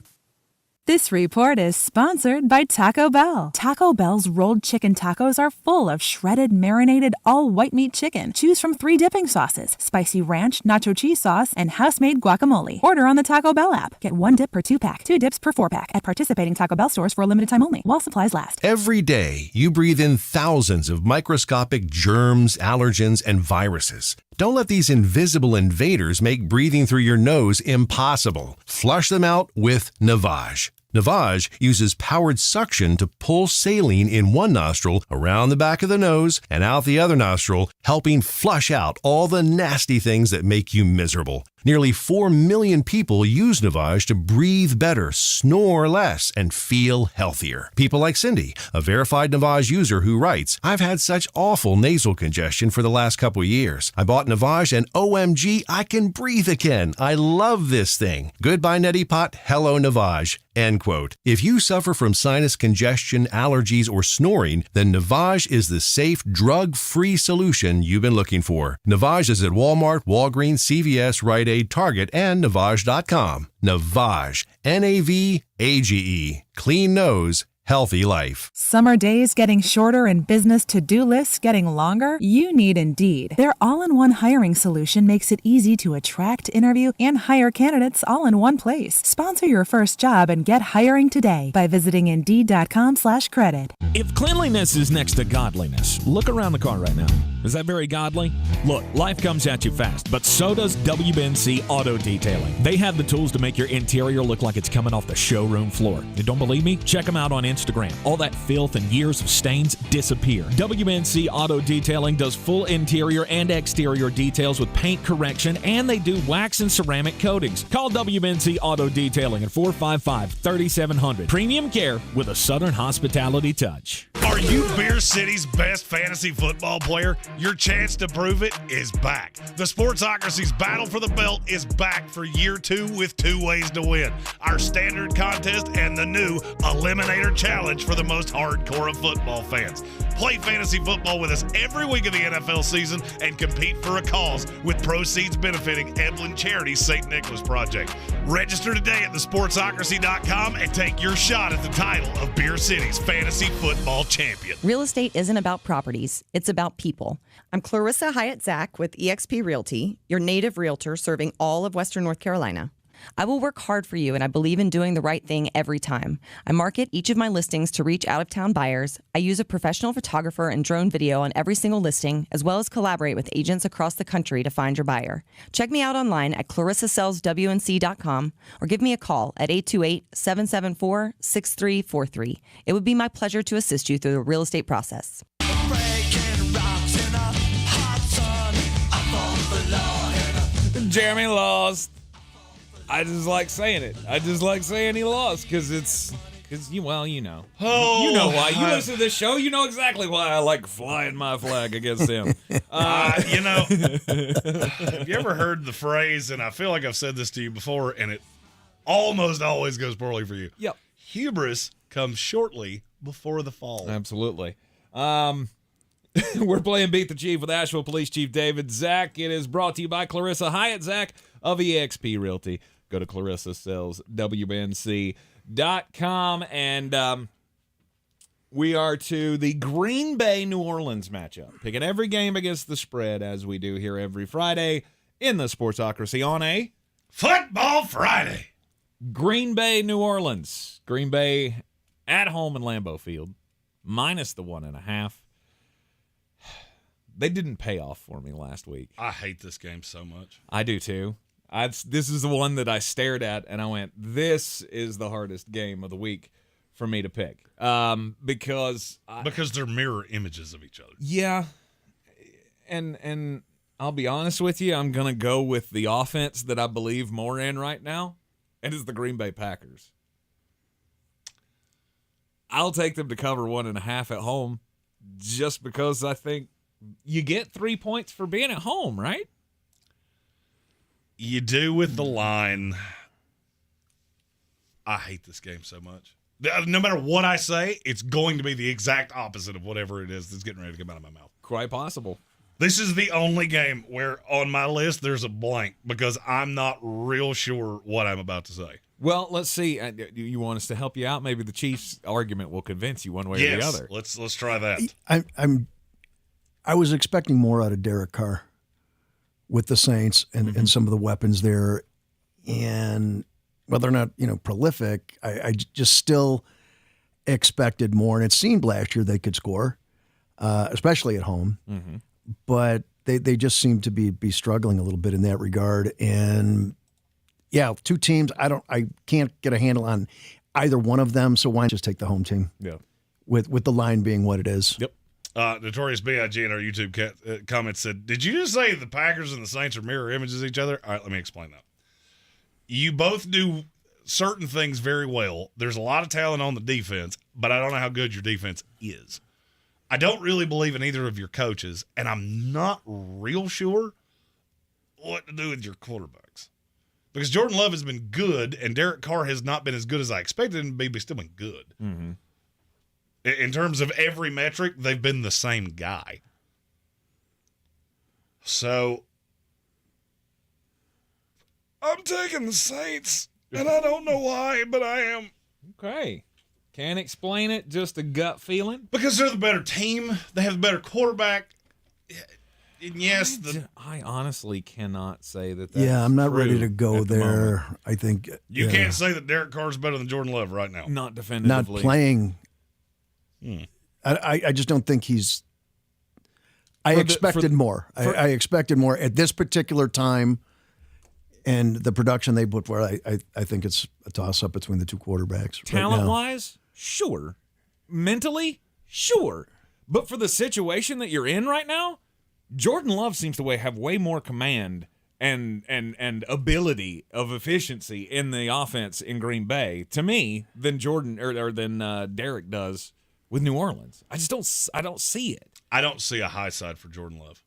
This report is sponsored by Taco Bell. Taco Bell's rolled chicken tacos are full of shredded, marinated, all white meat chicken. Choose from 3 dipping sauces: spicy ranch, nacho cheese sauce, and house-made guacamole. Order on the Taco Bell app. Get 1 dip per 2-pack, 2 dips per 4-pack at participating Taco Bell stores for a limited time only, while supplies last. Every day, you breathe in thousands of microscopic germs, allergens, and viruses. Don't let these invisible invaders make breathing through your nose impossible. Flush them out with Navage. Navage uses powered suction to pull saline in one nostril around the back of the nose and out the other nostril, helping flush out all the nasty things that make you miserable. Nearly 4 million people use Navage to breathe better, snore less, and feel healthier. People like Cindy, a verified Navage user who writes, I've had such awful nasal congestion for the last couple years. I bought Navage and OMG, I can breathe again. I love this thing. Goodbye, Neti Pot. Hello, Navage. End quote. If you suffer from sinus congestion, allergies, or snoring, then Navage is the safe, drug-free solution you've been looking for. Navage is at Walmart, Walgreens, CVS, Rite Aid, Target, and Navage.com. Navage. Navage. Clean nose. Healthy life. Summer days getting shorter and business to-do lists getting longer? You need Indeed. Their all-in-one hiring solution makes it easy to attract, interview, and hire candidates all in one place. Sponsor your first job and get hiring today by visiting Indeed.com/credit. If cleanliness is next to godliness, look around the car right now. Is that very godly? Look, life comes at you fast, but so does WNC Auto Detailing. They have the tools to make your interior look like it's coming off the showroom floor. You don't believe me? Check them out on Instagram. All that filth and years of stains disappear. WNC Auto Detailing does full interior and exterior details with paint correction, and they do wax and ceramic coatings. Call WNC Auto Detailing at 455-3700. Premium care with a Southern hospitality touch. Are you Beer City's best fantasy football player? Your chance to prove it is back. The Sportsocracy's Battle for the Belt is back for year 2 with 2 ways to win. Our standard contest and the new Eliminator Challenge for the most hardcore of football fans. Play fantasy football with us every week of the NFL season and compete for a cause with proceeds benefiting Evelyn Charity's St. Nicholas Project. Register today at thesportsocracy.com and take your shot at the title of Beer City's fantasy football champion. Real estate isn't about properties, it's about people. I'm Clarissa Hyatt Zack with eXp Realty, your native realtor serving all of Western North Carolina. I will work hard for you, and I believe in doing the right thing every time. I market each of my listings to reach out-of-town buyers. I use a professional photographer and drone video on every single listing, as well as collaborate with agents across the country to find your buyer. Check me out online at clarissasellswnc.com or give me a call at 828-774-6343. It would be my pleasure to assist you through the real estate process. Jeremy lost. I just like saying it. I just like saying he lost because you know. Oh, you know why. You listen to this show, you know exactly why I like flying my flag against him. Have you ever heard the phrase, and I feel like I've said this to you before, and it almost always goes poorly for you. Yep. Hubris comes shortly before the fall. Absolutely. We're playing Beat the Chief with Asheville Police Chief David Zack. It is brought to you by Clarissa Hyatt Zack of eXp Realty. Go to clarissasellswnc.com, and we are to the Green Bay New Orleans matchup. Picking every game against the spread as we do here every Friday in the Sportsocracy on a Football Friday. Green Bay, New Orleans. Green Bay at home in Lambeau Field, minus the 1.5. They didn't pay off for me last week. I hate this game so much. I do too. This is the one that I stared at and I went, this is the hardest game of the week for me to pick. Because they're mirror images of each other. Yeah. And I'll be honest with you, I'm going to go with the offense that I believe more in right now, and it's the Green Bay Packers. I'll take them to cover 1.5 at home just because I think you get 3 points for being at home, right? You do with the line. I hate this game so much. No matter what I say, it's going to be the exact opposite of whatever it is that's getting ready to come out of my mouth. Quite possible. This is the only game where on my list there's a blank because I'm not real sure what I'm about to say. Well, let's see. You want us to help you out? Maybe the Chiefs' argument will convince you one way or the other. Let's try that. I was expecting more out of Derek Carr with the Saints and some of the weapons there, and whether or not prolific, I just still expected more. And it seemed last year they could score, especially at home, but they just seem to be struggling a little bit in that regard. And yeah, two teams. I can't get a handle on either one of them. So why not just take the home team? Yeah, with the line being what it is. Yep. Notorious B.I.G. in our YouTube comments said, did you just say the Packers and the Saints are mirror images of each other? All right, let me explain that. You both do certain things very well. There's a lot of talent on the defense, but I don't know how good your defense is. I don't really believe in either of your coaches, and I'm not real sure what to do with your quarterbacks. Because Jordan Love has been good, and Derek Carr has not been as good as I expected him to be, but still been good. Mm-hmm. In terms of every metric, they've been the same guy. So, I'm taking the Saints, and I don't know why, but I am. Okay. Can't explain it, just a gut feeling? Because they're the better team. They have the better quarterback. And yes, I honestly cannot say that. Yeah, I'm not ready to go there. I think you can't say that Derek Carr's better than Jordan Love right now. Not definitively. Not playing. I just don't think he's. I expected more. I expected more at this particular time, and the production they put forward. I think it's a toss-up between the two quarterbacks. Talent-wise, sure. Mentally, sure. But for the situation that you're in right now, Jordan Love seems to have way more command and ability of efficiency in the offense in Green Bay, to me, than Jordan or than Derek does with New Orleans. I don't see it. I don't see a high side for Jordan Love.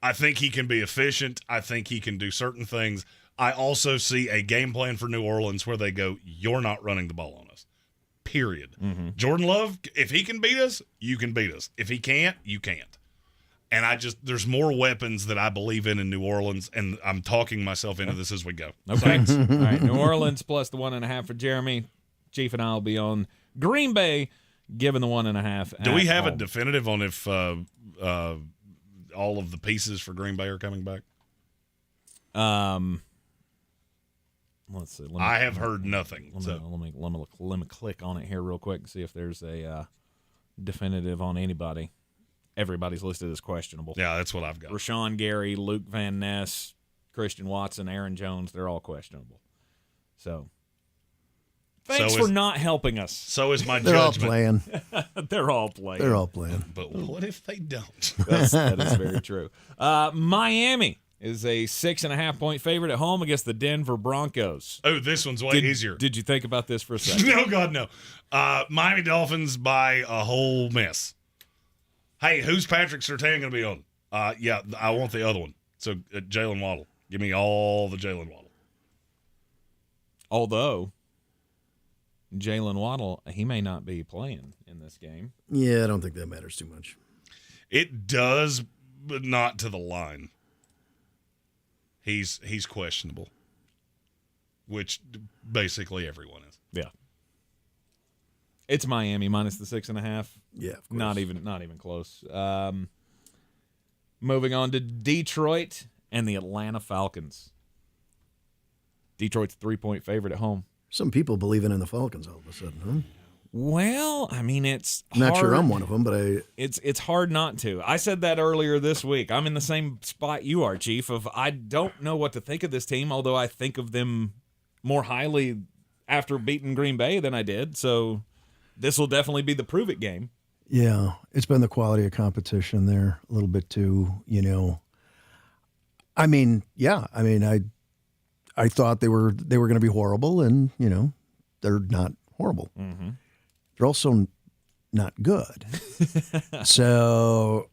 I think he can be efficient. I think he can do certain things. I also see a game plan for New Orleans where they go, you're not running the ball on us, period. Mm-hmm. Jordan Love, if he can beat us, you can beat us. If he can't, you can't. And there's more weapons that I believe in New Orleans, and I'm talking myself into this as we go. Okay. All right, New Orleans plus the 1.5 for Jeremy. Chief and I will be on Green Bay, given the 1.5. Do we have a definitive on if all of the pieces for Green Bay are coming back? Let's see. I have heard nothing. Let me click on it here real quick and see if there's a definitive on anybody. Everybody's listed as questionable. Yeah, that's what I've got. Rashawn Gary, Luke Van Ness, Christian Watson, Aaron Jones, they're all questionable. So, thanks for not helping us. So is my They're judgment. all playing. They're all playing. They're all playing. But what if they don't? That is very true. Miami is a 6.5-point favorite at home against the Denver Broncos. Oh, this one's way easier. Did you think about this for a second? No, God, no. Miami Dolphins by a whole mess. Hey, who's Patrick Surtain going to be on? Yeah, I want the other one. So, Jalen Waddle. Give me all the Jalen Waddle. Although, Jalen Waddle, he may not be playing in this game. Yeah, I don't think that matters too much. It does, but not to the line. He's questionable, which basically everyone is. Yeah. It's Miami minus the 6.5. Yeah, of course. Not even close. Moving on to Detroit and the Atlanta Falcons. Detroit's 3-point favorite at home. Some people believing in the Falcons all of a sudden, huh? Well, I mean, it's I'm not hard. sure I'm one of them, but it's hard not to. I said that earlier this week. I'm in the same spot you are, Chief, of I don't know what to think of this team, although I think of them more highly after beating Green Bay than I did. So this will definitely be the prove-it game. Yeah, it's been the quality of competition there a little bit too, I mean, I thought they were going to be horrible, and, they're not horrible. Mm-hmm. They're also not good. So,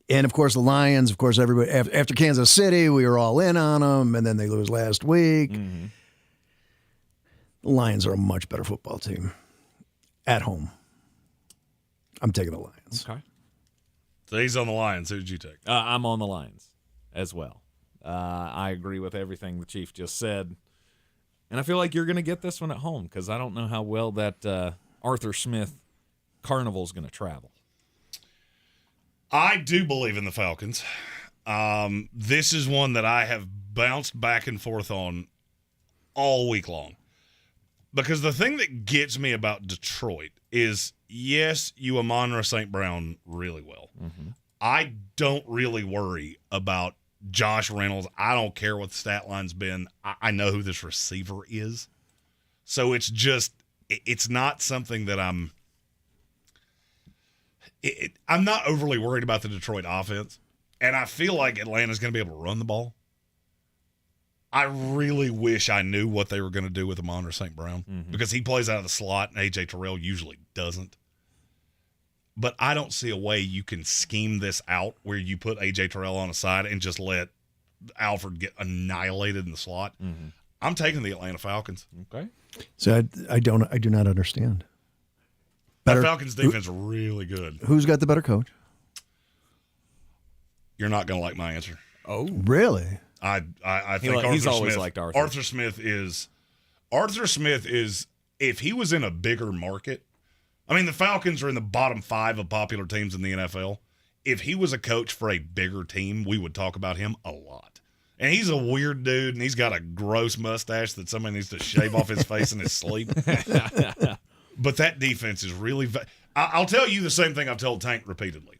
and of course the Lions, everybody, after Kansas City, we were all in on them, and then they lose last week. Mm-hmm. The Lions are a much better football team at home. I'm taking the Lions. Okay. So he's on the Lions. Who did you take? I'm on the Lions as well. I agree with everything the Chief just said. And I feel like you're going to get this one at home because I don't know how well that Arthur Smith Carnival is going to travel. I do believe in the Falcons. This is one that I have bounced back and forth on all week long. Because the thing that gets me about Detroit is, yes, you Amon-Ra St. Brown really well. Mm-hmm. I don't really worry about Josh Reynolds. I don't care what the stat line's been. I know who this receiver is. So it's not something that I'm not overly worried about the Detroit offense, and I feel like Atlanta's going to be able to run the ball. I really wish I knew what they were going to do with Amon-Ra St. Brown because he plays out of the slot, and A.J. Terrell usually doesn't. But I don't see a way you can scheme this out where you put A.J. Terrell on a side and just let Alford get annihilated in the slot. I'm taking the Atlanta Falcons. Okay. So I do not understand. That Falcons defense is really good. Who's got the better coach? You're not going to like my answer. Oh, really? I think he's always Smith, liked Arthur. Arthur Smith is, if he was in a bigger market, I mean, the Falcons are in the bottom 5 of popular teams in the NFL. If he was a coach for a bigger team, we would talk about him a lot. And he's a weird dude, and he's got a gross mustache that somebody needs to shave off his face in his sleep. But that defense is really I'll tell you the same thing I've told Tank repeatedly.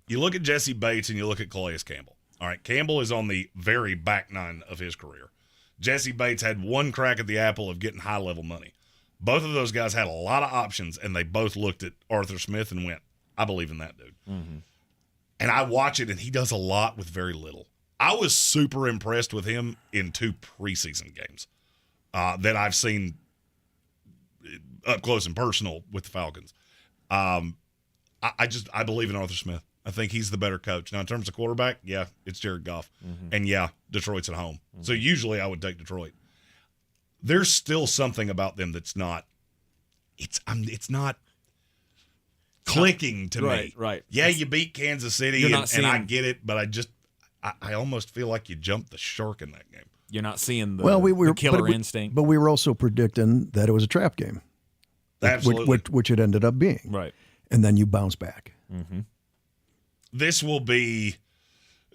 You look at Jesse Bates and you look at Calais Campbell. All right, Campbell is on the very back nine of his career. Jesse Bates had one crack at the apple of getting high-level money. Both of those guys had a lot of options, and they both looked at Arthur Smith and went, I believe in that dude. And I watch it, and he does a lot with very little. I was super impressed with him in 2 preseason games that I've seen up close and personal with the Falcons. I believe in Arthur Smith. I think he's the better coach. Now, in terms of quarterback, yeah, it's Jared Goff. And, yeah, Detroit's at home. So, usually I would take Detroit. There's still something about them that's not – it's not clicking to me. Right. Yeah, you beat Kansas City, and I get it, but I almost feel like you jumped the shark in that game. You're not seeing the killer instinct. But we were also predicting that it was a trap game. Absolutely. Which it ended up being. Right. And then you bounce back. This will be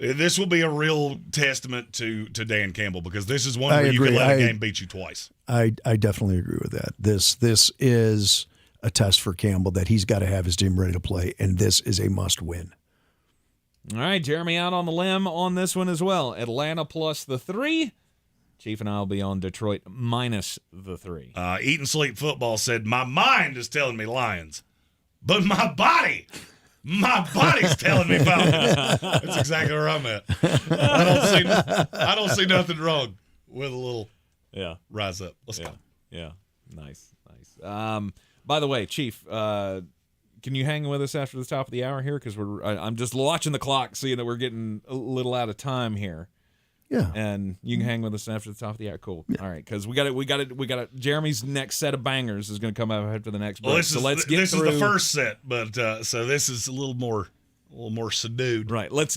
a real testament to Dan Campbell because this is one where you can let a game beat you twice. I definitely agree with that. This is a test for Campbell that he's got to have his team ready to play, and this is a must-win. All right, Jeremy out on the limb on this one as well. Atlanta plus the 3. Chief and I will be on Detroit minus the 3. Eat and Sleep Football said, my mind is telling me Lions, but my body's telling me Falcons. That's exactly where I'm at. I don't see nothing wrong with a little rise up. Let's go. Yeah, nice. By the way, Chief, can you hang with us after the top of the hour here? Because I'm just watching the clock, seeing that we're getting a little out of time here. Yeah, and you can hang with us after the top of the hour. Cool. Yeah. All right, because we got it. Jeremy's next set of bangers is going to come out after the next break. Well, let's get through. This is the first set, but so this is a little more subdued. Right. Let's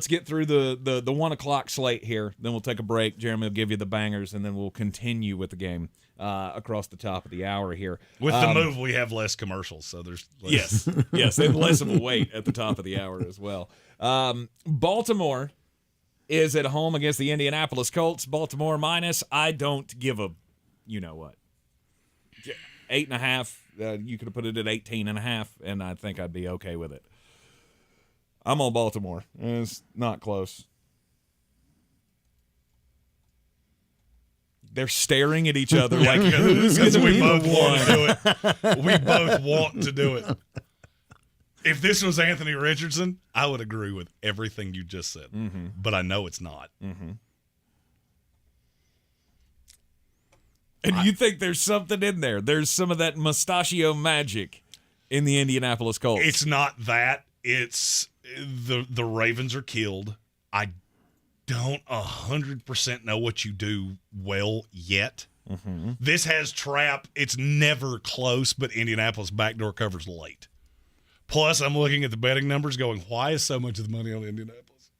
get through the 1 o'clock slate here. Then we'll take a break. Jeremy will give you the bangers, and then we'll continue with the game across the top of the hour here. With the move, we have less commercials, so there's less. yes, and less of a wait at the top of the hour as well. Baltimore is at home against the Indianapolis Colts. Baltimore minus. I don't give a, you know what, 8.5. You could have put it at 18.5, and I think I'd be okay with it. I'm on Baltimore. It's not close. They're staring at each other like, who's going to be the one? We both want to do it. If this was Anthony Richardson, I would agree with everything you just said. But I know it's not. And you think there's something in there. There's some of that mustachio magic in the Indianapolis Colts. It's not that. It's the Ravens are killed. I don't 100% know what you do well yet. This has trap. It's never close, but Indianapolis backdoor covers late. Plus, I'm looking at the betting numbers going, why is so much of the money on Indianapolis?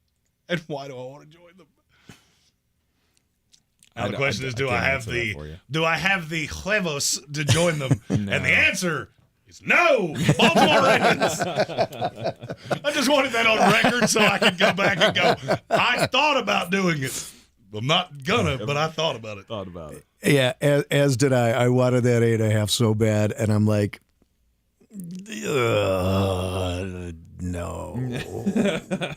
And why do I want to join them? Now the question is, do I have the huevos to join them? No. And the answer is no. Baltimore Ravens. I just wanted that on record so I could go back and go, I thought about doing it. I'm not gonna, but I thought about it. Yeah, as did I. I wanted that 8.5 so bad, and I'm like, no.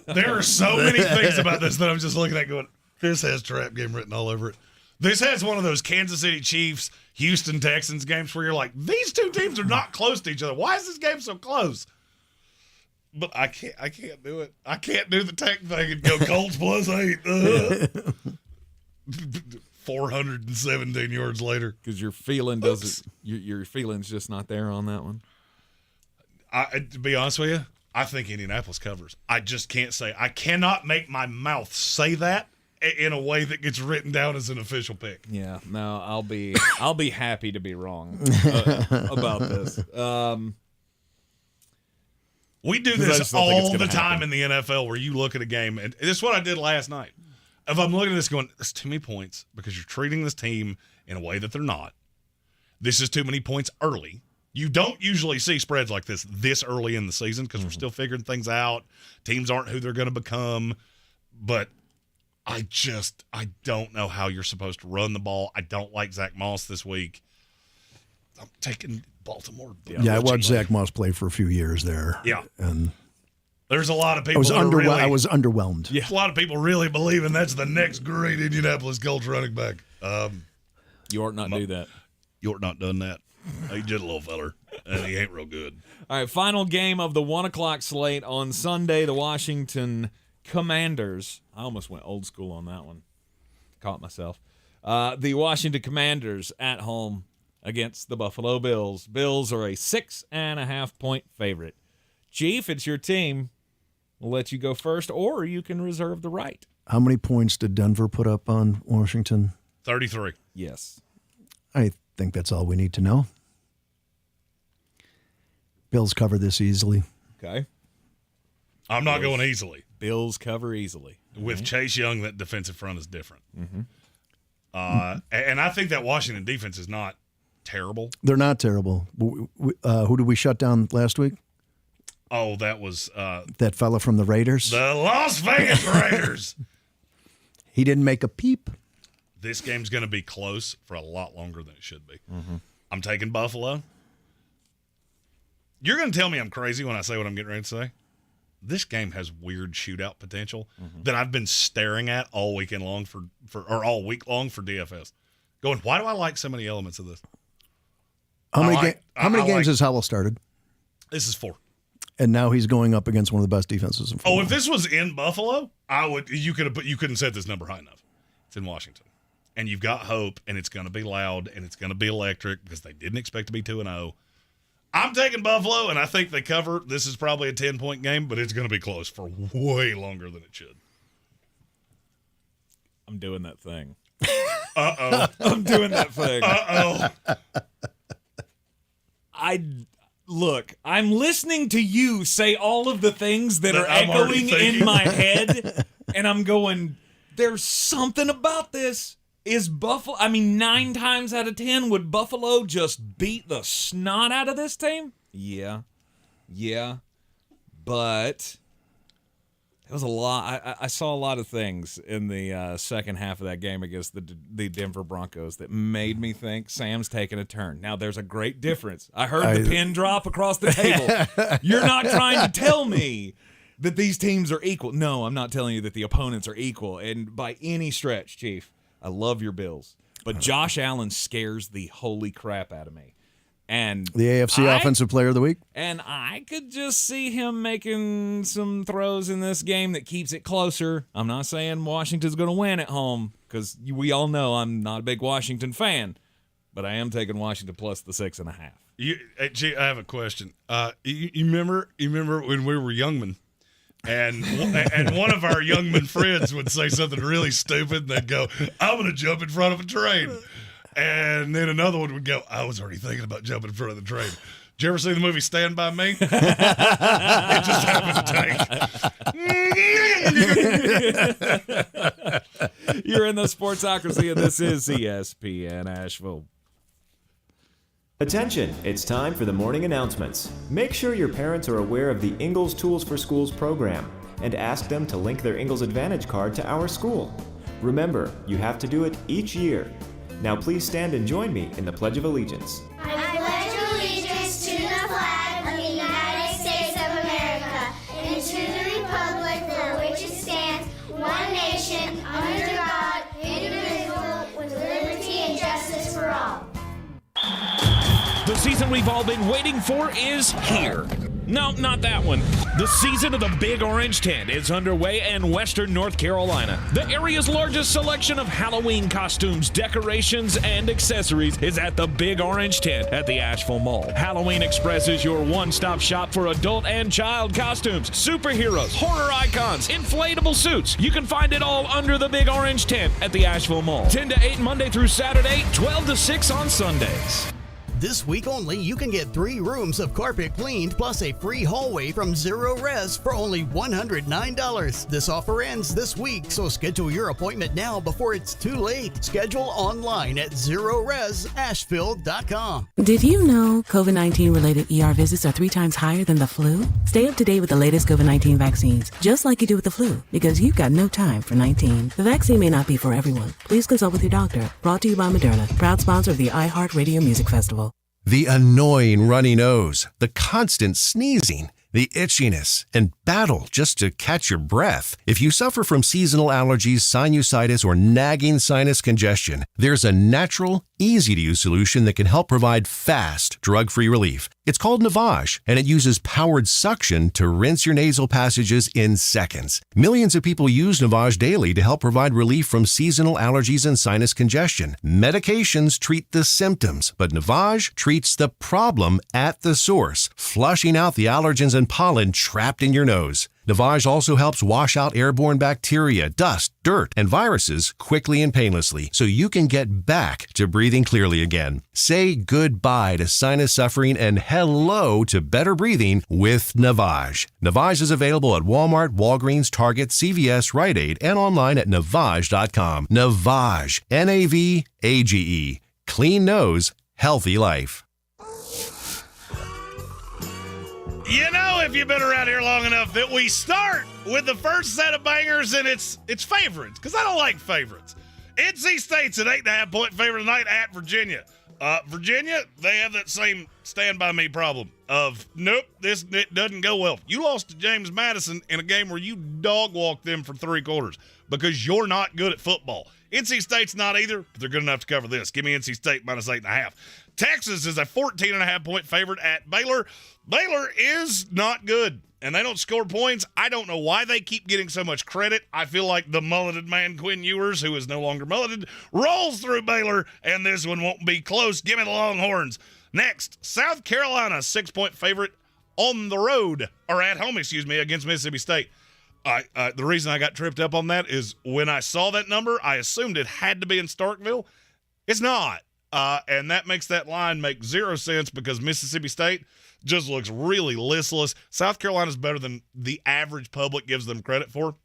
There are so many things about this that I'm just looking at going, this has trap game written all over it. This has one of those Kansas City Chiefs, Houston Texans games where you're like, these two teams are not close to each other. Why is this game so close? But I can't do it. I can't do the tech thing and go Colts +8. 417 yards later. Because your feeling doesn't. Your feeling's just not there on that one. To be honest with you, I think Indianapolis covers. I just can't say. I cannot make my mouth say that in a way that gets written down as an official pick. Yeah, no, I'll be happy to be wrong about this. We do this all the time in the NFL where you look at a game, and this is what I did last night. If I'm looking at this going, that's too many points because you're treating this team in a way that they're not. This is too many points early. You don't usually see spreads like this early in the season because we're still figuring things out. Teams aren't who they're going to become. But I don't know how you're supposed to run the ball. I don't like Zach Moss this week. I'm taking Baltimore. Yeah, I watched Zach Moss play for a few years there. Yeah. And there's a lot of people I was underwhelmed. Yeah. A lot of people really believing that's the next great Indianapolis Colts running back. You ought not do that. You ought not done that. He's just a little feller, and he ain't real good. All right, final game of the 1 o'clock slate on Sunday, the Washington Commanders. I almost went old school on that one. Caught myself. The Washington Commanders at home against the Buffalo Bills. Bills are a 6.5-point favorite. Chief, it's your team. We'll let you go first, or you can reserve the right. How many points did Denver put up on Washington? 33. Yes. I think that's all we need to know. Bills cover this easily. Okay. I'm not going easily. Bills cover easily. With Chase Young, that defensive front is different. Mm-hmm. And I think that Washington defense is not terrible. They're not terrible. Who did we shut down last week? Oh, that was that fella from the Raiders. The Las Vegas Raiders. He didn't make a peep. This game's going to be close for a lot longer than it should be. Mm-hmm. I'm taking Buffalo. You're going to tell me I'm crazy when I say what I'm getting ready to say. This game has weird shootout potential that I've been staring at all weekend long or all week long for DFS. Going, why do I like so many elements of this? How many games has Howell started? This is 4. And now he's going up against one of the best defenses in football. Oh, if this was in Buffalo, you couldn't set this number high enough. It's in Washington. And you've got hope, and it's going to be loud, and it's going to be electric because they didn't expect to be 2-0. I'm taking Buffalo, and I think they cover. This is probably a 10-point game, but it's going to be close for way longer than it should. I'm doing that thing. Uh-oh. I'm doing that thing. Uh-oh. Look, I'm listening to you say all of the things that are echoing in my head, and I'm going, there's something about this. Is Buffalo, 9 times out of 10, would Buffalo just beat the snot out of this team? Yeah. But it was a lot. I saw a lot of things in the second half of that game against the Denver Broncos that made me think Sam's taking a turn. Now, there's a great difference. I heard the pin drop across the table. You're not trying to tell me that these teams are equal. No, I'm not telling you that the opponents are equal. And by any stretch, Chief, I love your Bills. But Josh Allen scares the holy crap out of me. And the AFC Offensive Player of the Week. And I could just see him making some throws in this game that keeps it closer. I'm not saying Washington's going to win at home because we all know I'm not a big Washington fan. But I am taking Washington plus the 6.5. Gee, I have a question. You remember when we were youngmen? And one of our youngman friends would say something really stupid, and they'd go, I'm going to jump in front of a train. And then another one would go, I was already thinking about jumping in front of the train. Did you ever see the movie Stand By Me? It just happened to tank. You're in the Sportsocracy, and this is ESPN Asheville. Attention, it's time for the morning announcements. Make sure your parents are aware of the Ingalls Tools for Schools program and ask them to link their Ingalls Advantage card to our school. Remember, you have to do it each year. Now please stand and join me in the Pledge of Allegiance. I pledge allegiance to the flag of the United States of America and to the republic for which it stands, one nation, under God, indivisible, with liberty and justice for all. The season we've all been waiting for is here. No, not that one. The season of the Big Orange Tent is underway in Western North Carolina. The area's largest selection of Halloween costumes, decorations, and accessories is at the Big Orange Tent at the Asheville Mall. Halloween Express is your one-stop shop for adult and child costumes, superheroes, horror icons, inflatable suits. You can find it all under the Big Orange Tent at the Asheville Mall. 10 to 8 Monday through Saturday, 12 to 6 on Sundays. This week only, you can get 3 rooms of carpet cleaned plus a free hallway from Zero Res for only $109. This offer ends this week, so schedule your appointment now before it's too late. Schedule online at ZeroResAsheville.com. Did you know COVID-19 related ER visits are 3 times higher than the flu? Stay up to date with the latest COVID-19 vaccines, just like you do with the flu, because you've got no time for 19. The vaccine may not be for everyone. Please consult with your doctor. Brought to you by Moderna, proud sponsor of the iHeartRadio Music Festival. The annoying runny nose, the constant sneezing, the itchiness, and battle just to catch your breath. If you suffer from seasonal allergies, sinusitis, or nagging sinus congestion, there's a natural, easy-to-use solution that can help provide fast, drug-free relief. It's called Navage, and it uses powered suction to rinse your nasal passages in seconds. Millions of people use Navage daily to help provide relief from seasonal allergies and sinus congestion. Medications treat the symptoms, but Navage treats the problem at the source, flushing out the allergens and pollen trapped in your nose. Navage also helps wash out airborne bacteria, dust, dirt, and viruses quickly and painlessly, so you can get back to breathing clearly again. Say goodbye to sinus suffering and hello to better breathing with Navage. Navage is available at Walmart, Walgreens, Target, CVS, Rite Aid, and online at Navage.com. Navage, Navage. Clean nose, healthy life. You know, if you've been around here long enough, that we start with the first set of bangers, and it's favorites, because I don't like favorites. NC State's an 8.5-point favorite tonight at Virginia. Virginia, they have that same stand-by-me problem of, nope, it doesn't go well. You lost to James Madison in a game where you dog-walked them for 3 quarters because you're not good at football. NC State's not either, but they're good enough to cover this. Give me NC State minus 8.5. Texas is a 14.5-point favorite at Baylor. Baylor is not good, and they don't score points. I don't know why they keep getting so much credit. I feel like the mulleted man, Quinn Ewers, who is no longer mulleted, rolls through Baylor, and this one won't be close. Give me the Longhorns. Next, South Carolina, 6-point favorite on the road, or at home, against Mississippi State. The reason I got tripped up on that is when I saw that number, I assumed it had to be in Starkville. It's not. And that makes that line make 0 sense because Mississippi State just looks really listless. South Carolina's better than the average public gives them credit for.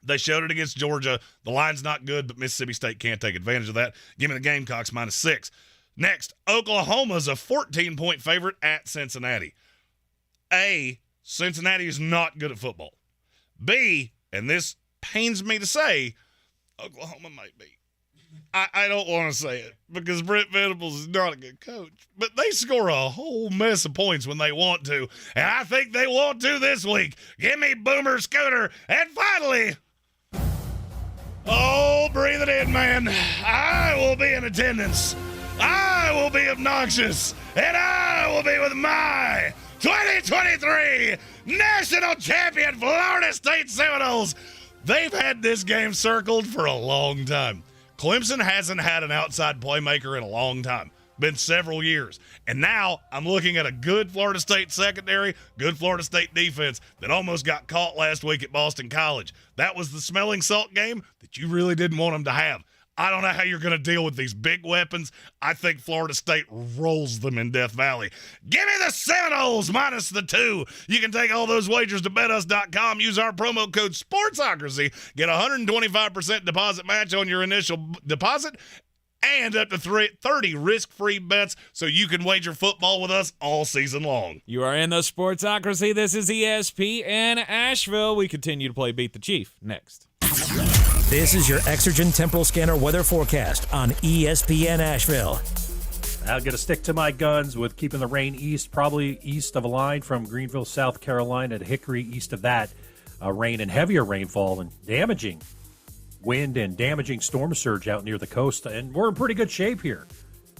They showed it against Georgia. The line's not good, but Mississippi State can't take advantage of that. Give me the Gamecocks minus 6. Next, Oklahoma's a 14-point favorite at Cincinnati. A, Cincinnati is not good at football. B, and this pains me to say, Oklahoma might be. I don't want to say it because Brent Venables is not a good coach, but they score a whole mess of points when they want to, and I think they want to this week. Give me Boomer Scooter. And finally, oh, breathe it in, man. I will be in attendance. I will be obnoxious, and I will be with my 2023 national champion Florida State Seminoles. They've had this game circled for a long time. Clemson hasn't had an outside playmaker in a long time. Been several years. And now I'm looking at a good Florida State secondary, good Florida State defense that almost got caught last week at Boston College. That was the smelling salt game that you really didn't want them to have. I don't know how you're going to deal with these big weapons. I think Florida State rolls them in Death Valley. Give me the Seminoles minus the 2. You can take all those wagers to betus.com. Use our promo code Sportsocracy. Get a 125% deposit match on your initial deposit and up to 30 risk-free bets so you can wager football with us all season long. You are in the Sportsocracy. This is ESPN Asheville. We continue to play Beat the Chief next. This is your Exergen Temporal Scanner weather forecast on ESPN Asheville. I'll get to stick to my guns with keeping the rain east, probably east of a line from Greenville, South Carolina to Hickory. East of that, rain and heavier rainfall and damaging wind and damaging storm surge out near the coast. And we're in pretty good shape here.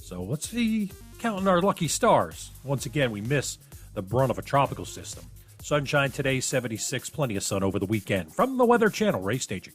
So let's see, counting our lucky stars. Once again, we miss the brunt of a tropical system. Sunshine today, 76, plenty of sun over the weekend. From the Weather Channel, Ray Stajic.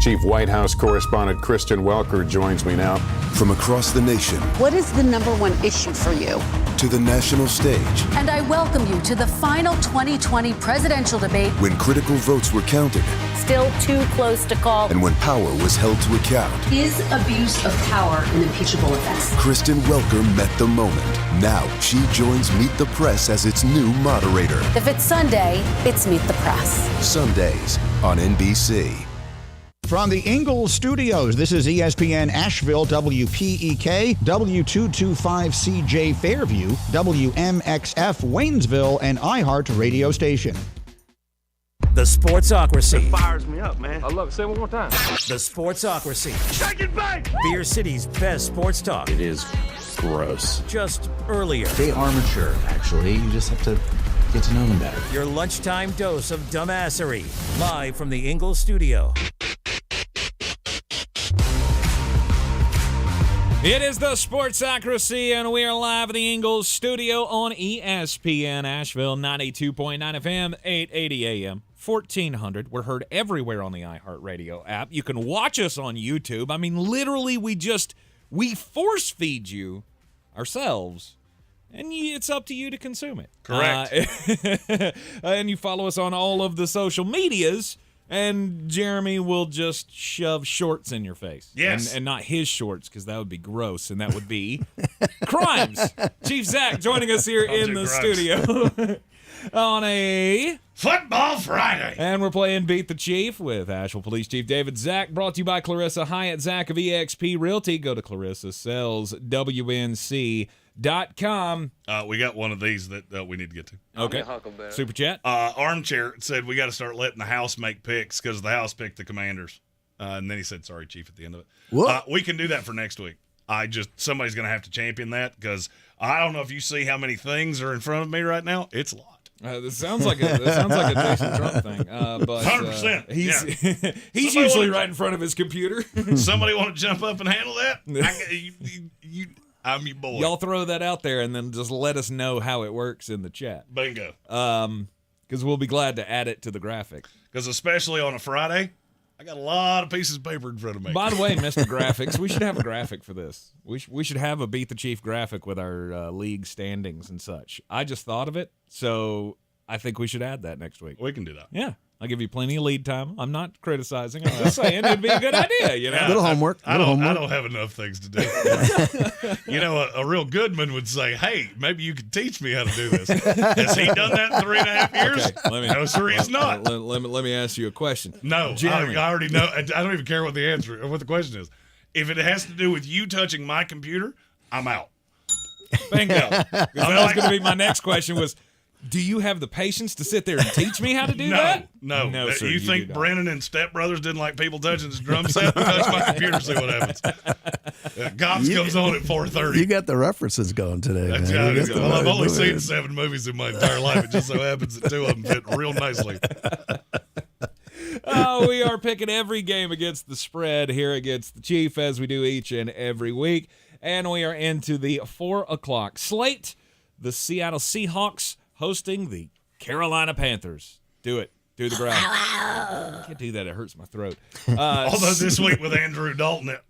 Chief White House correspondent Kristen Welker joins me now. From across the nation. What is the #1 issue for you? To the national stage. And I welcome you to the final 2020 presidential debate. When critical votes were counted. Still too close to call. And when power was held to account. Is abuse of power an impeachable offense? Kristen Welker met the moment. Now she joins Meet the Press as its new moderator. If it's Sunday, it's Meet the Press. Sundays on NBC. From the Ingalls Studios, this is ESPN Asheville, WPEK, W225CJ Fairview, WMXF Waynesville, and iHeart radio station. The Sportsocracy. It fires me up, man. I love it. Say it one more time. The Sportsocracy. Shake it back! Beer City's best sports talk. It is gross. Just earlier. They are mature, actually. You just have to get to know them better. Your lunchtime dose of dumbassery. Live from the Ingalls Studio. It is the Sportsocracy, and we are live at the Ingalls Studio on ESPN Asheville, 92.9 FM, 880 AM, 1400. We're heard everywhere on the iHeartRadio app. You can watch us on YouTube. I mean, literally, we force feed you ourselves, and it's up to you to consume it. Correct. And you follow us on all of the social medias. And Jeremy will just shove shorts in your face. Yes. And not his shorts, because that would be gross, and that would be crimes. Chief Zack joining us here in the studio on a Football Friday. And we're playing Beat the Chief with Asheville Police Chief David Zack, brought to you by Clarissa Hyatt Zack of eXp Realty. Go to ClarissaSellsWNC.com. We got one of these that we need to get to. Okay. Super chat. Armchair said we got to start letting the house make picks because the house picked the Commanders. And then he said, sorry, Chief, at the end of it. We can do that for next week. Somebody's going to have to champion that because I don't know if you see how many things are in front of me right now. It's a lot. This sounds like a Jason Trump thing. But 100%. He's usually right in front of his computer. Somebody want to jump up and handle that? I'm your boy. Y'all throw that out there and then just let us know how it works in the chat. Bingo. Because we'll be glad to add it to the graphic. Because especially on a Friday, I got a lot of pieces of paper in front of me. By the way, Mr. Graphics, we should have a graphic for this. We should have a Beat the Chief graphic with our league standings and such. I just thought of it, so I think we should add that next week. We can do that. Yeah. I'll give you plenty of lead time. I'm not criticizing. I'm just saying it'd be a good idea. You know, little homework. I don't have enough things to do. A real good man would say, "Hey, maybe you could teach me how to do this." Has he done that in 3.5 years? Okay, no, sir, he's not. Let me ask you a question. No, Jeremy. I already know. I don't even care what the answer or what the question is. If it has to do with you touching my computer, I'm out. Bingo. That was going to be my next question. Was, do you have the patience to sit there and teach me how to do that? No, sir. You think Brennan and Step Brothers didn't like people touching his drum set? Touch my computer, see what happens. Gops comes on at 4:30. You got the references going today, man. Well, I've only seen 7 movies in my entire life. It just so happens that 2 of them fit real nicely. We are picking every game against the spread here against the Chief, as we do each and every week. And we are into the 4 o'clock slate. The Seattle Seahawks hosting the Carolina Panthers. Do it. Do the growl. I can't do that. It hurts my throat. Although this week with Andrew Dalton, it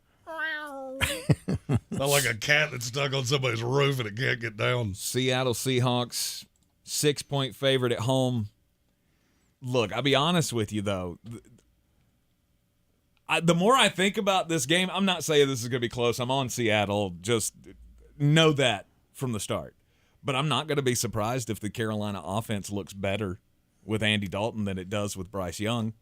not like a cat that's stuck on somebody's roof and it can't get down. Seattle Seahawks, 6-point favorite at home. Look, I'll be honest with you, though. The more I think about this game, I'm not saying this is going to be close. I'm on Seattle. Just know that from the start. But I'm not going to be surprised if the Carolina offense looks better with Andy Dalton than it does with Bryce Young.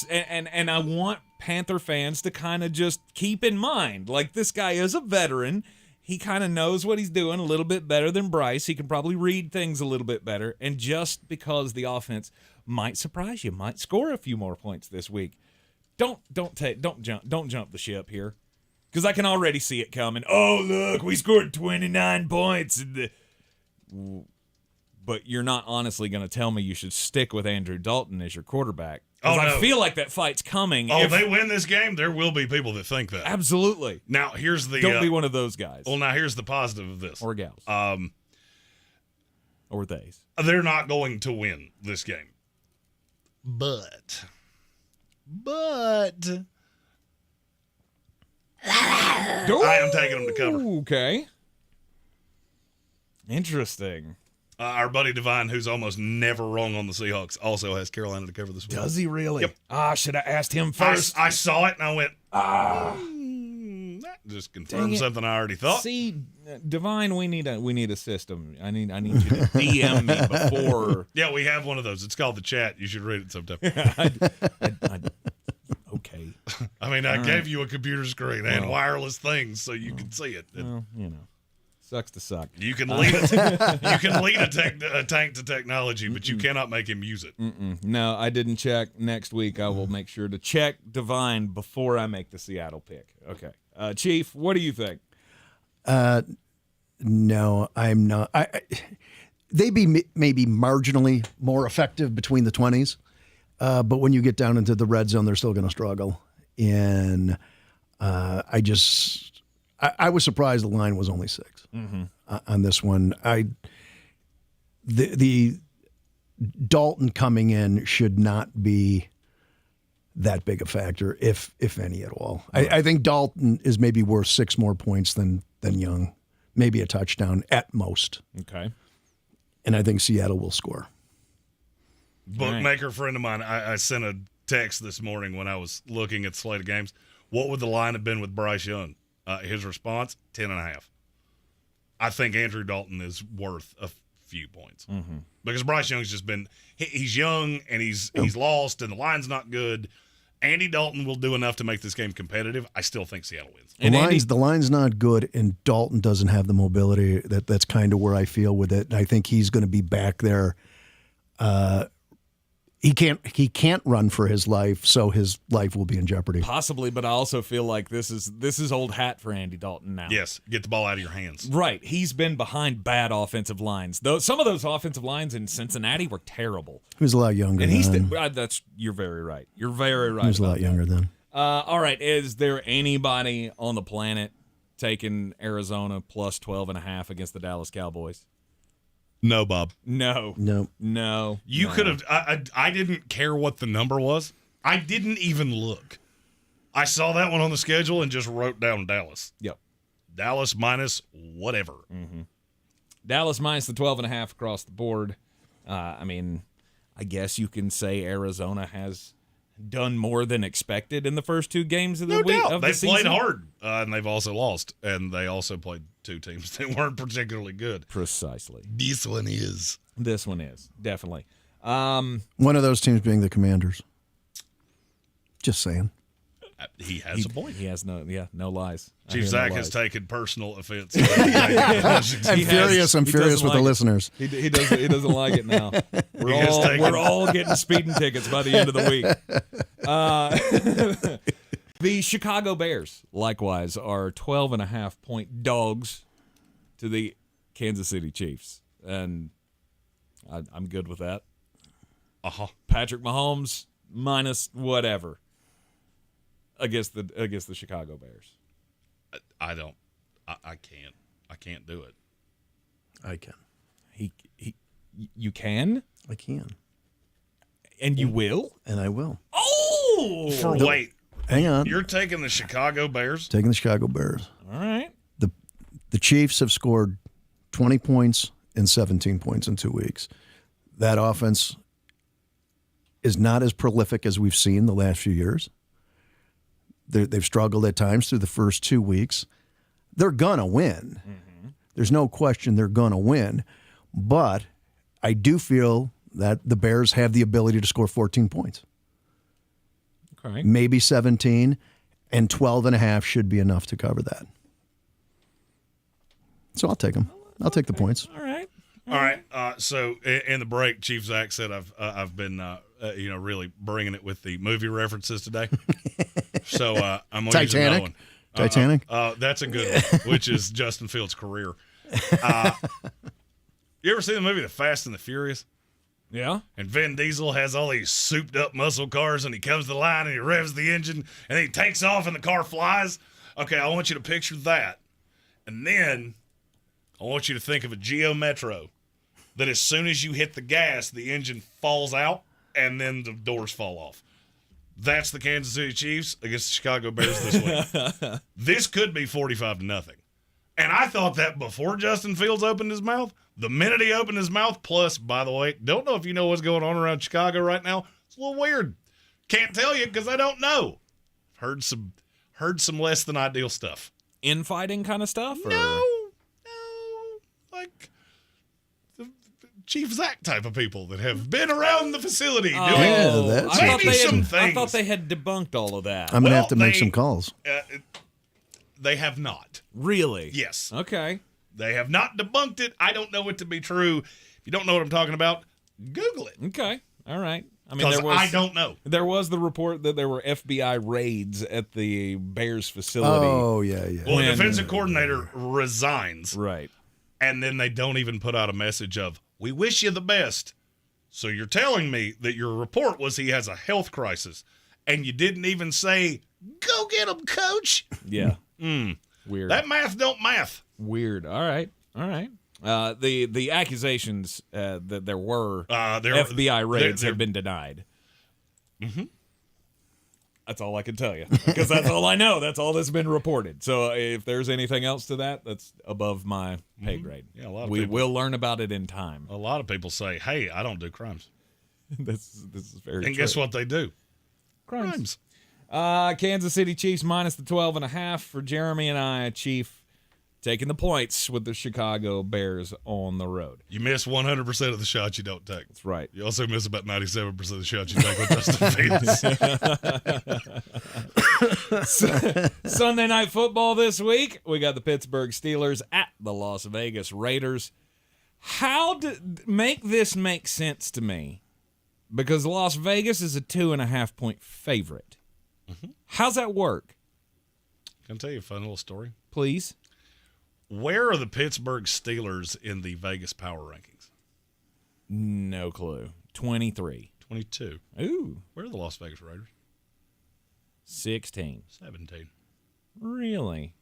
And I want Panther fans to kind of just keep in mind, like, this guy is a veteran. He kind of knows what he's doing a little bit better than Bryce. He can probably read things a little bit better. And just because the offense might surprise you, might score a few more points this week, don't jump the ship here. Because I can already see it coming. Oh, look, we scored 29 points. But you're not honestly going to tell me you should stick with Andrew Dalton as your quarterback. Because I feel like that fight's coming. If they win this game, there will be people that think that. Absolutely. Now, here's the... Don't be one of those guys. Well, now, here's the positive of this. Or gals. Or theys. They're not going to win this game. But I am taking them to cover. Okay. Interesting. Our buddy Divine, who's almost never wrong on the Seahawks, also has Carolina to cover this week. Does he really? Yep. Should have asked him first. I saw it and I went, that just confirmed something I already thought. See, Divine, we need a system. I need you to DM me before. Yeah, we have one of those. It's called the chat. You should read it sometime. Okay. I mean, I gave you a computer screen and wireless things so you can see it. Well, sucks to suck. You can lead a tank to technology, but you cannot make him use it. No, I didn't check. Next week, I will make sure to check Divine before I make the Seattle pick. Okay. Chief, what do you think? No, I'm not. They'd be maybe marginally more effective between the 20s, but when you get down into the red zone, they're still going to struggle. And I was surprised the line was only 6 on this one. The Dalton coming in should not be that big a factor, if any at all. I think Dalton is maybe worth 6 more points than Young, maybe a touchdown at most. Okay. And I think Seattle will score. Bookmaker friend of mine, I sent a text this morning when I was looking at the slate of games. What would the line have been with Bryce Young? His response, 10.5. I think Andrew Dalton is worth a few points because Bryce Young's just been he's young and he's lost and the line's not good. Andy Dalton will do enough to make this game competitive. I still think Seattle wins. The line's not good, and Dalton doesn't have the mobility. That's kind of where I feel with it. And I think he's going to be back there. He can't run for his life, so his life will be in jeopardy. Possibly, but I also feel like this is old hat for Andy Dalton now. Yes, get the ball out of your hands. Right. He's been behind bad offensive lines. Though some of those offensive lines in Cincinnati were terrible. He was a lot younger then. You're very right. You're very right. He was a lot younger then. All right. Is there anybody on the planet taking Arizona plus 12.5 against the Dallas Cowboys? No, Bob. No. You could have. I didn't care what the number was. I didn't even look. I saw that one on the schedule and just wrote down Dallas. Yep. Dallas minus whatever. Dallas minus the 12.5 across the board. I mean, I guess you can say Arizona has done more than expected in the first 2 games of the week. They played hard, and they've also lost, and they also played 2 teams that weren't particularly good. Precisely. This one is definitely. One of those teams being the Commanders. Just saying. He has a point. He has no lies. Chief Zack has taken personal offense. I'm furious with the listeners. He doesn't like it now. We're all getting speeding tickets by the end of the week. The Chicago Bears, likewise, are 12.5-point dogs to the Kansas City Chiefs, and I'm good with that. Patrick Mahomes minus whatever against the Chicago Bears. I don't. I can't. I can't do it. I can. You can? I can. And you will? And I will. Oh! Wait. Hang on. You're taking the Chicago Bears? Taking the Chicago Bears. All right. The Chiefs have scored 20 points and 17 points in 2 weeks. That offense is not as prolific as we've seen the last few years. They've struggled at times through the first 2 weeks. They're going to win. There's no question they're going to win. But I do feel that the Bears have the ability to score 14 points. Okay. Maybe 17, and 12.5 should be enough to cover that. So I'll take them. I'll take the points. All right. All right. So in the break, Chief Zack said I've been really bringing it with the movie references today. So I'm going to use another one. Titanic. That's a good one, which is Justin Fields' career. You ever see the movie The Fast and the Furious? Yeah. And Vin Diesel has all these souped up muscle cars, and he comes to the line and he revs the engine, and then he takes off and the car flies. Okay, I want you to picture that. And then I want you to think of a Geo Metro that as soon as you hit the gas, the engine falls out and then the doors fall off. That's the Kansas City Chiefs against the Chicago Bears this week. This could be 45-0. And I thought that before Justin Fields opened his mouth. The minute he opened his mouth, plus, by the way, don't know if you know what's going on around Chicago right now. It's a little weird. Can't tell you because I don't know. Heard some less than ideal stuff. Infighting kind of stuff? Or? No. Like the Chief Zack type of people that have been around the facility doing maybe some things. I thought they had debunked all of that. I'm going to have to make some calls. They have not. Really? Yes. Okay. They have not debunked it. I don't know it to be true. If you don't know what I'm talking about, Google it. Okay. All right. I mean, I don't know. There was the report that there were FBI raids at the Bears facility. Oh, yeah. Well, the defensive coordinator resigns. Right. And then they don't even put out a message of, we wish you the best. So you're telling me that your report was he has a health crisis, and you didn't even say, go get him, coach? Yeah. Weird. That math don't math. Weird. All right. The accusations that there were FBI raids have been denied. Mm-hmm. That's all I can tell you because that's all I know. That's all that's been reported. So if there's anything else to that, that's above my pay grade. Yeah, a lot of we people, will learn about it in time. A lot of people say, "Hey, I don't do crimes." This is very. And true. guess what they do? Crimes. Kansas City Chiefs minus the 12.5 for Jeremy and I. Chief taking the points with the Chicago Bears on the road. You miss 100% of the shots you don't take. That's right. You also miss about 97% of the shots you take with Justin Fields. Sunday Night Football this week. We got the Pittsburgh Steelers at the Las Vegas Raiders. How make this make sense to me? Because Las Vegas is a 2.5-point favorite. Mm-hmm. How's that work? Can I tell you a fun little story? Please. Where are the Pittsburgh Steelers in the Vegas power rankings? No clue. 23. 22. Ooh. Where are the Las Vegas Raiders? 16. 17. Really?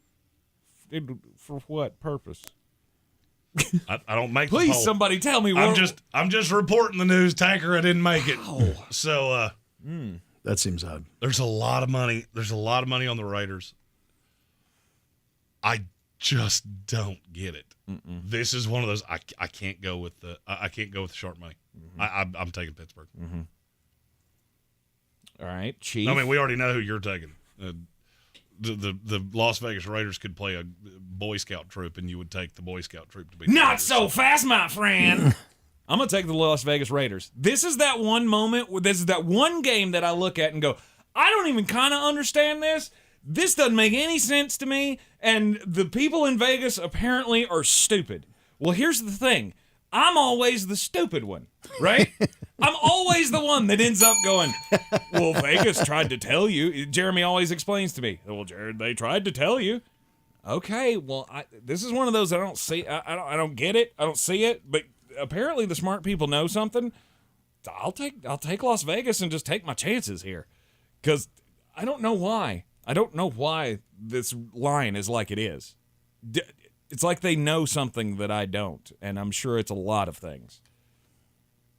For what purpose? I don't make Please, the poll. somebody tell me. I'm just reporting the news. Tanker, I didn't make it. So that seems odd. There's a lot of money. There's a lot of money on the Raiders. I just don't get it. Mm-mm. This is one of those I can't go with the sharp money. Mm-hmm. I'm taking Pittsburgh. Mm-hmm. All right, Chief. I mean, we already know who you're taking. The Las Vegas Raiders could play a Boy Scout troop, and you would take the Boy Scout troop to be Not Raiders. so fast, my friend. I'm gonna take the Las Vegas Raiders. This is that one moment. This is that one game that I look at and go, I don't even kind of understand this. This doesn't make any sense to me, and the people in Vegas apparently are stupid. Well, here's the thing. I'm always the stupid one, right? I'm always the one that ends up going, well, Vegas tried to tell you. Jeremy always explains to me, well, Jared, they tried to tell you. Okay, well, this is one of those I don't see. I don't get it. I don't see it, but apparently the smart people know something. I'll take Las Vegas and just take my chances here because I don't know why. I don't know why this line is like it is. It's like they know something that I don't, and I'm sure it's a lot of things.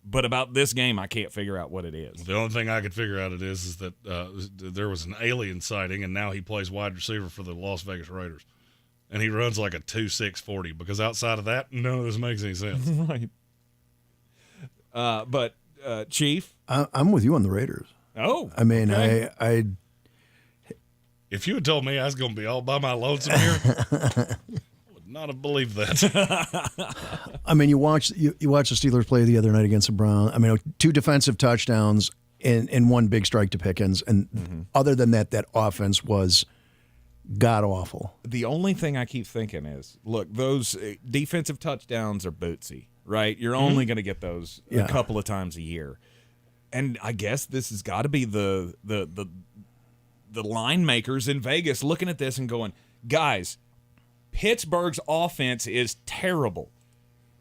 But about this game, I can't figure out what it is. The only thing I could figure out is that there was an alien sighting, and now he plays wide receiver for the Las Vegas Raiders. And he runs like a 2.6 40, because outside of that, none of this makes any sense. Right. But Chief? I'm with you on the Raiders. Oh. I mean, okay. If you had told me I was going to be all by my lonesome here, I would not have believed that. I mean, you watch the Steelers play the other night against the Browns. I mean, 2 defensive touchdowns and 1 big strike to Pickens. And other than that, that offense was god-awful. The only thing I keep thinking is, look, those defensive touchdowns are bootsy, right? You're only going to get those a couple of times a year. And I guess this has got to be the line makers in Vegas looking at this and going, guys, Pittsburgh's offense is terrible.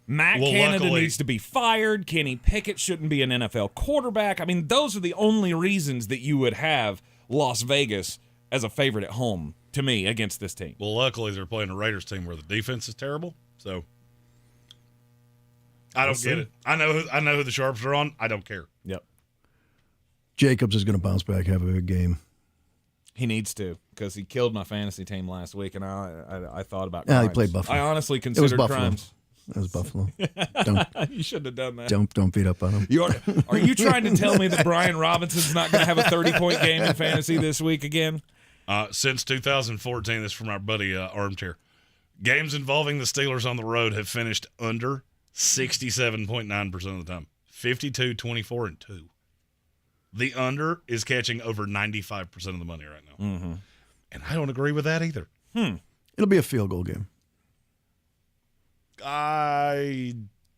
Matt Canada needs to be fired. Kenny Pickett shouldn't be an NFL quarterback. I mean, those are the only reasons that you would have Las Vegas as a favorite at home, to me, against this team. Well, luckily they're playing a Raiders team where the defense is terrible. So I don't get it. I know who the Sharps are on. I don't care. Yep. Jacobs is going to bounce back, have a good game. He needs to, because he killed my fantasy team last week, and I thought about Yeah, crimes. he played Buffalo. I honestly It was considered Buffalo. crimes. It was Buffalo. You shouldn't have done that. Don't beat up on him. Are you trying to tell me that Brian Robinson's not going to have a 30-point game in fantasy this week again? Since 2014, this is from our buddy Armchair. Games involving the Steelers on the road have finished under 67.9% of the time. 52, 24, and 2. The under is catching over 95% of the money right now. Mm-hmm. And I don't agree with that either. It'll be a field goal game.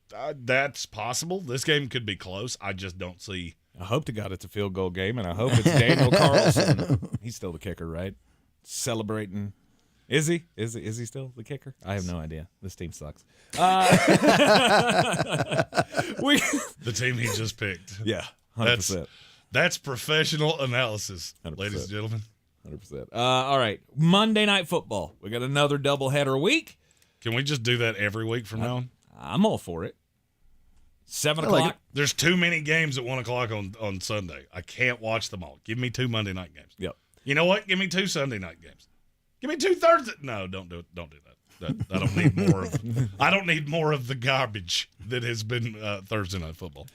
That's possible. This game could be close. I just don't see. I hope to God it's a field goal game, and I hope it's Daniel Carlson. He's still the kicker, right? Celebrating. Is he? Is he still the kicker? I have no idea. This team sucks. The team he just picked. Yeah, 100%. That's professional analysis, 100%. ladies and gentlemen. 100%. All right, Monday Night Football. We got another doubleheader week. Can we just do that every week from now on? I'm all for it. 7 I like o'clock. it. There's too many games at 1 o'clock on Sunday. I can't watch them all. Give me 2 Monday night games. Yep. You know what? Give me 2 Sunday night games. Give me 2 Thursday. No, don't do it. Don't do that. I don't need more of. I don't need more of the garbage that has been Thursday Night Football.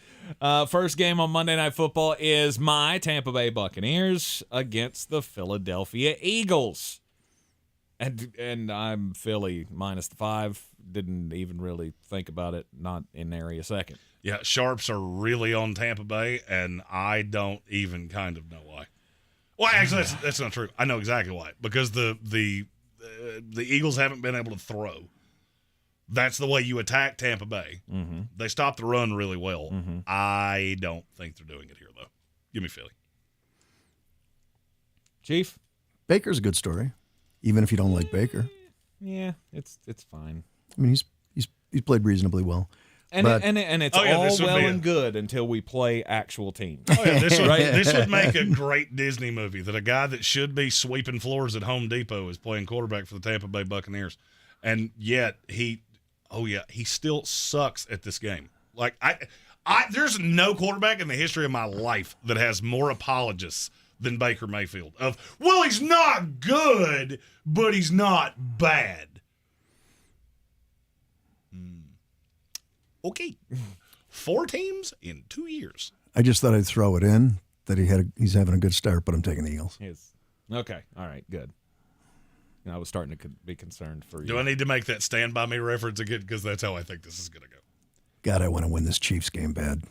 First game on Monday Night Football is my Tampa Bay Buccaneers against the Philadelphia Eagles. And I'm Philly minus the 5. Didn't even really think about it. Not in area second. Yeah, Sharps are really on Tampa Bay, and I don't even kind of know why. Well, actually, that's not true. I know exactly why. Because the Eagles haven't been able to throw. That's the way you attack Tampa Bay. Mm-hmm. They stop the run really well. Mm-hmm. I don't think they're doing it here, though. Give me Philly. Chief? Baker's a good story, even if you don't like Baker. Yeah, it's fine. I mean, he's played reasonably well. And it's all well and good until we play actual teams. Oh, yeah, this would make a great Disney movie, that a guy that should be sweeping floors at Home Depot is playing quarterback for the Tampa Bay Buccaneers. And yet he still sucks at this game. Like there's no quarterback in the history of my life that has more apologists than Baker Mayfield. Well, he's not good, but he's not bad. Okay. 4 teams in 2 years. I just thought I'd throw it in that he's having a good start, but I'm taking the Eagles. Okay. All right. Good. I was starting to be concerned for you. Do I need to make that Stand By Me reference again? Because that's how I think this is going to go. God, I want to win this Chiefs game bad.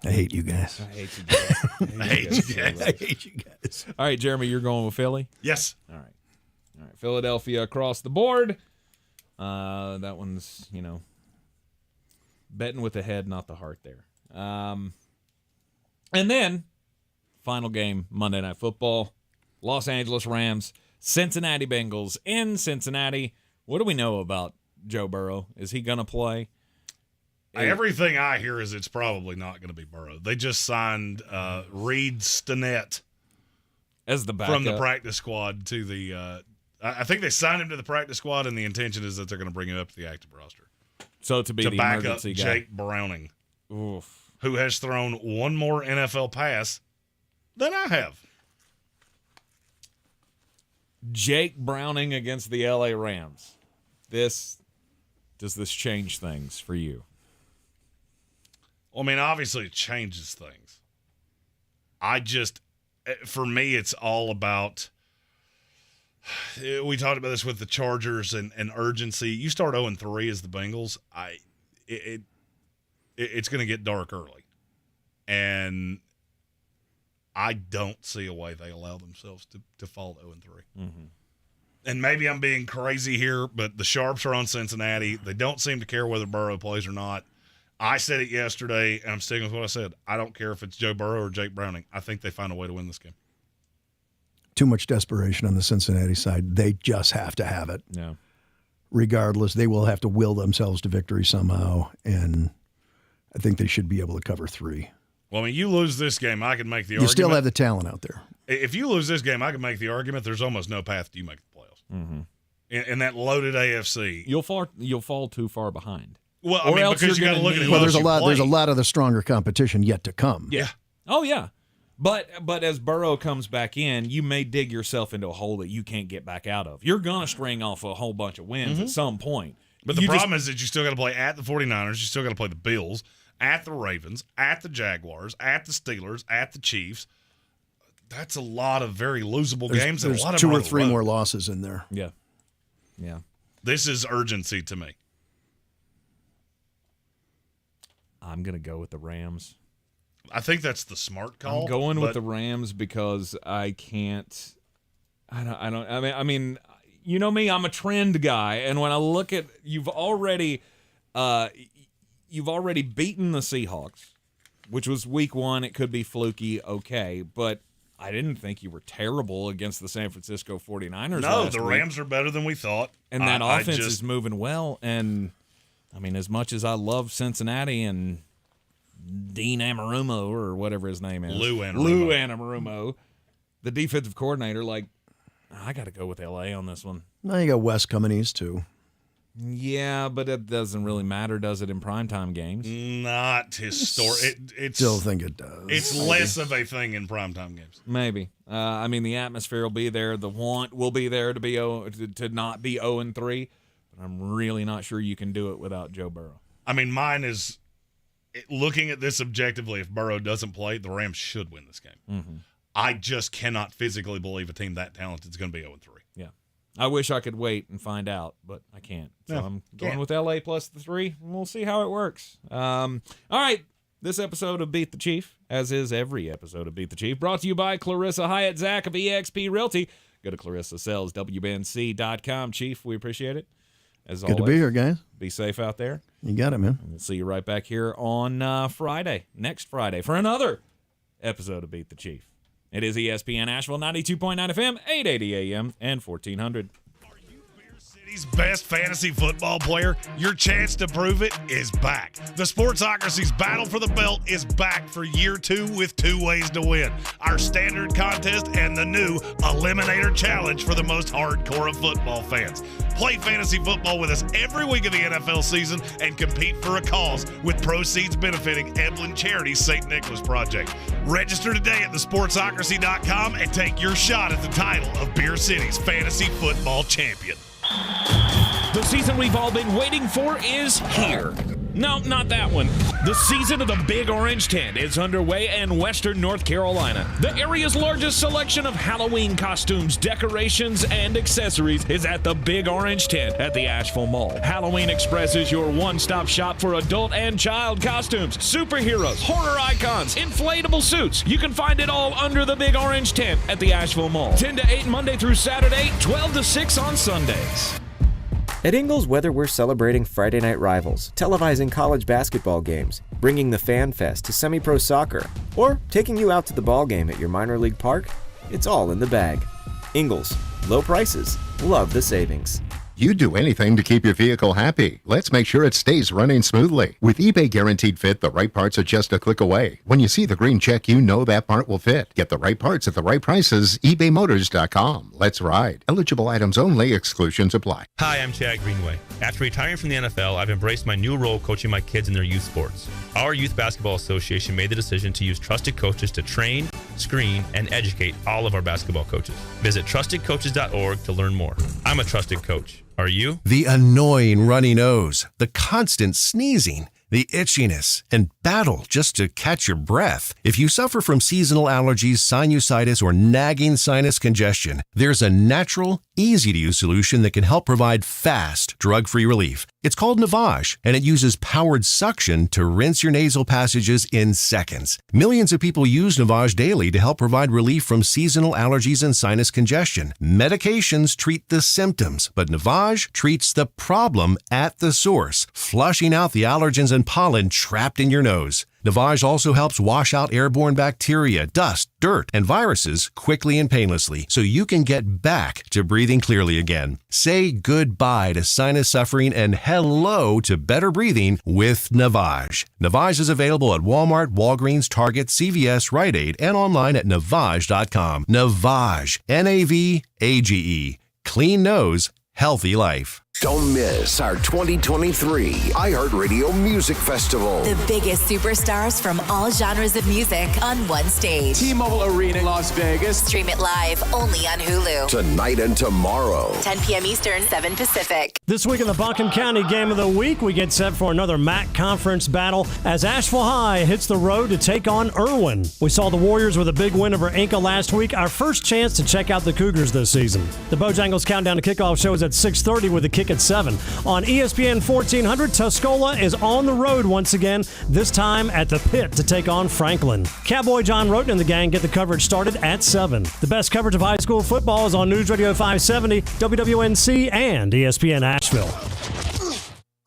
I hate you guys. I hate you guys. I hate you guys. I hate you guys. All right, Jeremy, you're going with Philly? Yes. All right. Philadelphia across the board. That one's, betting with the head, not the heart there. And then, final game, Monday Night Football. Los Angeles Rams, Cincinnati Bengals in Cincinnati. What do we know about Joe Burrow? Is he going to play? Everything I hear is it's probably not going to be Burrow. They just signed Reed Stinnett as the backup from the practice squad to the I think they signed him to the practice squad, and the intention is that they're going to bring him up to the active roster. So to be the back up emergency guy. Jake Browning, Oof. who has thrown one more NFL pass than I have. Jake Browning against the LA Rams. Does this change things for you? Well, I mean, obviously it changes things. For me, it's all about, we talked about this with the Chargers and urgency. You start 0-3 as the Bengals, it's going to get dark early. And I don't see a way they allow themselves to fall 0-3. Mm-hmm. And maybe I'm being crazy here, but the Sharps are on Cincinnati. They don't seem to care whether Burrow plays or not. I said it yesterday, and I'm sticking with what I said. I don't care if it's Joe Burrow or Jake Browning. I think they find a way to win this game. Too much desperation on the Cincinnati side. They just have to have it. Yeah. Regardless, they will have to will themselves to victory somehow, and I think they should be able to cover 3. Well, I mean, you lose this game, I can make the You argument. still have the talent out there. If you lose this game, I can make the argument there's almost no path to you make the playoffs. Mm-hmm. in that loaded AFC. You'll fall too far behind. Well, I mean, because you got to look at who there's else a lot of the stronger competition yet to come. Yeah. Oh yeah. But as Burrow comes back in, you may dig yourself into a hole that you can't get back out of. You're gonna string off a whole bunch of wins at some point. But the problem is that you still got to play at the 49ers. You still got to play the Bills, at the Ravens, at the Jaguars, at the Steelers, at the Chiefs. That's a lot of very losable games. There's and a lot of 2 or 3 more losses in there. Yeah. Yeah. This is urgency to me. I'm going to go with the Rams. I think that's the smart call. I'm going with the Rams because I can't. I mean, you know me. I'm a trend guy, and when I look at you've already beaten the Seahawks, which was week 1. It could be fluky, okay, but I didn't think you were terrible against the San Francisco 49ers. No, the Rams are better than we thought, and that offense is moving well. And I mean, as much as I love Cincinnati and Dean Anarumo or whatever his name is, Lou Anarumo, the defensive coordinator, I got to go with LA on this one. Now you got West coming east too. Yeah, but it doesn't really matter, does it, in primetime games? Not historic. Still think it does. It's less of a thing in primetime games. Maybe. I mean, the atmosphere will be there. The want will be there to not be 0-3. But I'm really not sure you can do it without Joe Burrow. I mean, mine is looking at this objectively. If Burrow doesn't play, the Rams should win this game. Mm-hmm. I just cannot physically believe a team that talented is going to be 0-3. Yeah. I wish I could wait and find out, but I can't. So I'm going with LA plus the 3, and we'll see how it works. All right. This episode of Beat the Chief, as is every episode of Beat the Chief, brought to you by Clarissa Hyatt Zack of eXp Realty. Go to ClarissaSellsWNC.com. Chief, we appreciate it. As Good to be here, guys. Be safe out there. You got it, man. And we'll see you right back here on next Friday, for another episode of Beat the Chief. It is ESPN Asheville, 92.9 FM, 880 AM, and 1400. City's best fantasy football player, your chance to prove it is back. The Sportsocracy's battle for the belt is back for year 2 with 2 ways to win. Our standard contest and the new Eliminator Challenge for the most hardcore of football fans. Play fantasy football with us every week of the NFL season and compete for a cause with proceeds benefiting Evelyn Charity's St. Nicholas Project. Register today at thesportsocracy.com and take your shot at the title of Beer City's fantasy football champion. The season we've all been waiting for is here. No, not that one. The season of the Big Orange Tent is underway in Western North Carolina. The area's largest selection of Halloween costumes, decorations, and accessories is at the Big Orange Tent at the Asheville Mall. Halloween Express is your one-stop shop for adult and child costumes, superheroes, horror icons, inflatable suits. You can find it all under the Big Orange Tent at the Asheville Mall. 10 to 8 Monday through Saturday, 12 to 6 on Sundays. At Ingles, whether we're celebrating Friday night rivals, televising college basketball games, bringing the Fan Fest to semi-pro soccer, or taking you out to the ball game at your minor league park, it's all in the bag. Ingles, low prices, love the savings. You'd do anything to keep your vehicle happy. Let's make sure it stays running smoothly. With eBay Guaranteed Fit, the right parts are just a click away. When you see the green check, you know that part will fit. Get the right parts at the right prices. ebaymotors.com. Let's ride. Eligible items only. Exclusions apply. Hi, I'm Chad Greenway. After retiring from the NFL, I've embraced my new role coaching my kids in their youth sports. Our Youth Basketball Association made the decision to use trusted coaches to train, screen, and educate all of our basketball coaches. Visit trustedcoaches.org to learn more. I'm a trusted coach. Are you? The annoying runny nose, the constant sneezing, the itchiness, and battle just to catch your breath. If you suffer from seasonal allergies, sinusitis, or nagging sinus congestion, there's a natural, easy-to-use solution that can help provide fast, drug-free relief. It's called Navage, and it uses powered suction to rinse your nasal passages in seconds. Millions of people use Navage daily to help provide relief from seasonal allergies and sinus congestion. Medications treat the symptoms, but Navage treats the problem at the source, flushing out the allergens and pollen trapped in your nose. Navage also helps wash out airborne bacteria, dust, dirt, and viruses quickly and painlessly so you can get back to breathing clearly again. Say goodbye to sinus suffering and hello to better breathing with Navage. Navage is available at Walmart, Walgreens, Target, CVS, Rite Aid, and online at Navage.com. Navage, Navage. Clean nose, healthy life. Don't miss our 2023 iHeartRadio Music Festival. The biggest superstars from all genres of music on one stage. T-Mobile Arena, Las Vegas. Stream it live only on Hulu. Tonight and tomorrow. 10 p.m. Eastern, 7 Pacific. This week in the Buncombe County Game of the Week, we get set for another MAC Conference battle as Asheville High hits the road to take on Irwin. We saw the Warriors with a big win over Inca last week, our first chance to check out the Cougars this season. The Bojangles Countdown to Kickoff show is at 6:30 with a kick at 7. On ESPN 1400, Tuscola is on the road once again, this time at the Pit to take on Franklin. Cowboy John Roten and the gang get the coverage started at 7. The best coverage of high school football is on News Radio 570, WWNC, and ESPN Asheville.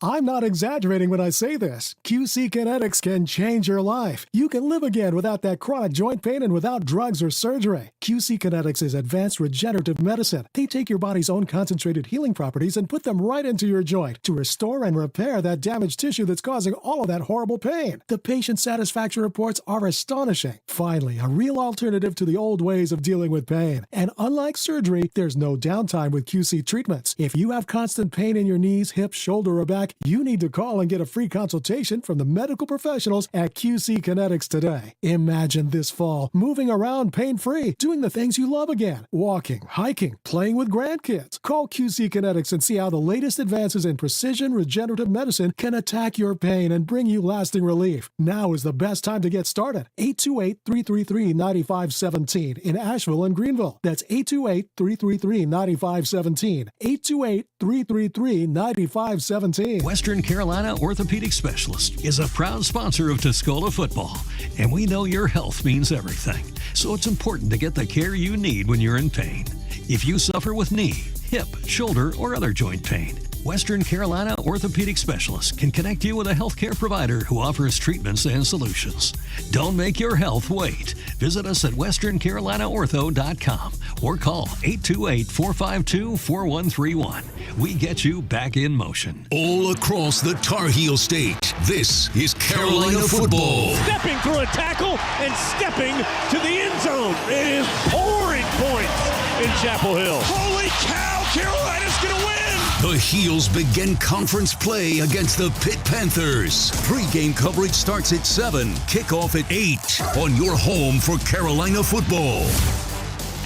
I'm not exaggerating when I say this. QC Kinetics can change your life. You can live again without that chronic joint pain and without drugs or surgery. QC Kinetics is advanced regenerative medicine. They take your body's own concentrated healing properties and put them right into your joint to restore and repair that damaged tissue that's causing all of that horrible pain. The patient satisfaction reports are astonishing. Finally, a real alternative to the old ways of dealing with pain. And unlike surgery, there's no downtime with QC treatments. If you have constant pain in your knees, hips, shoulder, or back, you need to call and get a free consultation from the medical professionals at QC Kinetics today. Imagine this fall moving around pain-free, doing the things you love again. Walking, hiking, playing with grandkids. Call QC Kinetics and see how the latest advances in precision regenerative medicine can attack your pain and bring you lasting relief. Now is the best time to get started. 828-333-9517 in Asheville and Greenville. That's 828-333-9517. 828-333-9517. Western Carolina Orthopedic Specialist is a proud sponsor of Tuscola football, and we know your health means everything, so it's important to get the care you need when you're in pain. If you suffer with knee, hip, shoulder, or other joint pain, Western Carolina Orthopedic Specialist can connect you with a healthcare provider who offers treatments and solutions. Don't make your health wait. Visit us at westerncarolinaortho.com or call 828-452-4131. We get you back in motion. All across the Tar Heel State, this is Carolina football. Stepping through a tackle and stepping to the end zone. It is pouring points in Chapel Hill. Holy cow, Carolina's going to win! The Heels begin conference play against the Pitt Panthers. Pre-game coverage starts at 7, kickoff at 8 on your home for Carolina football.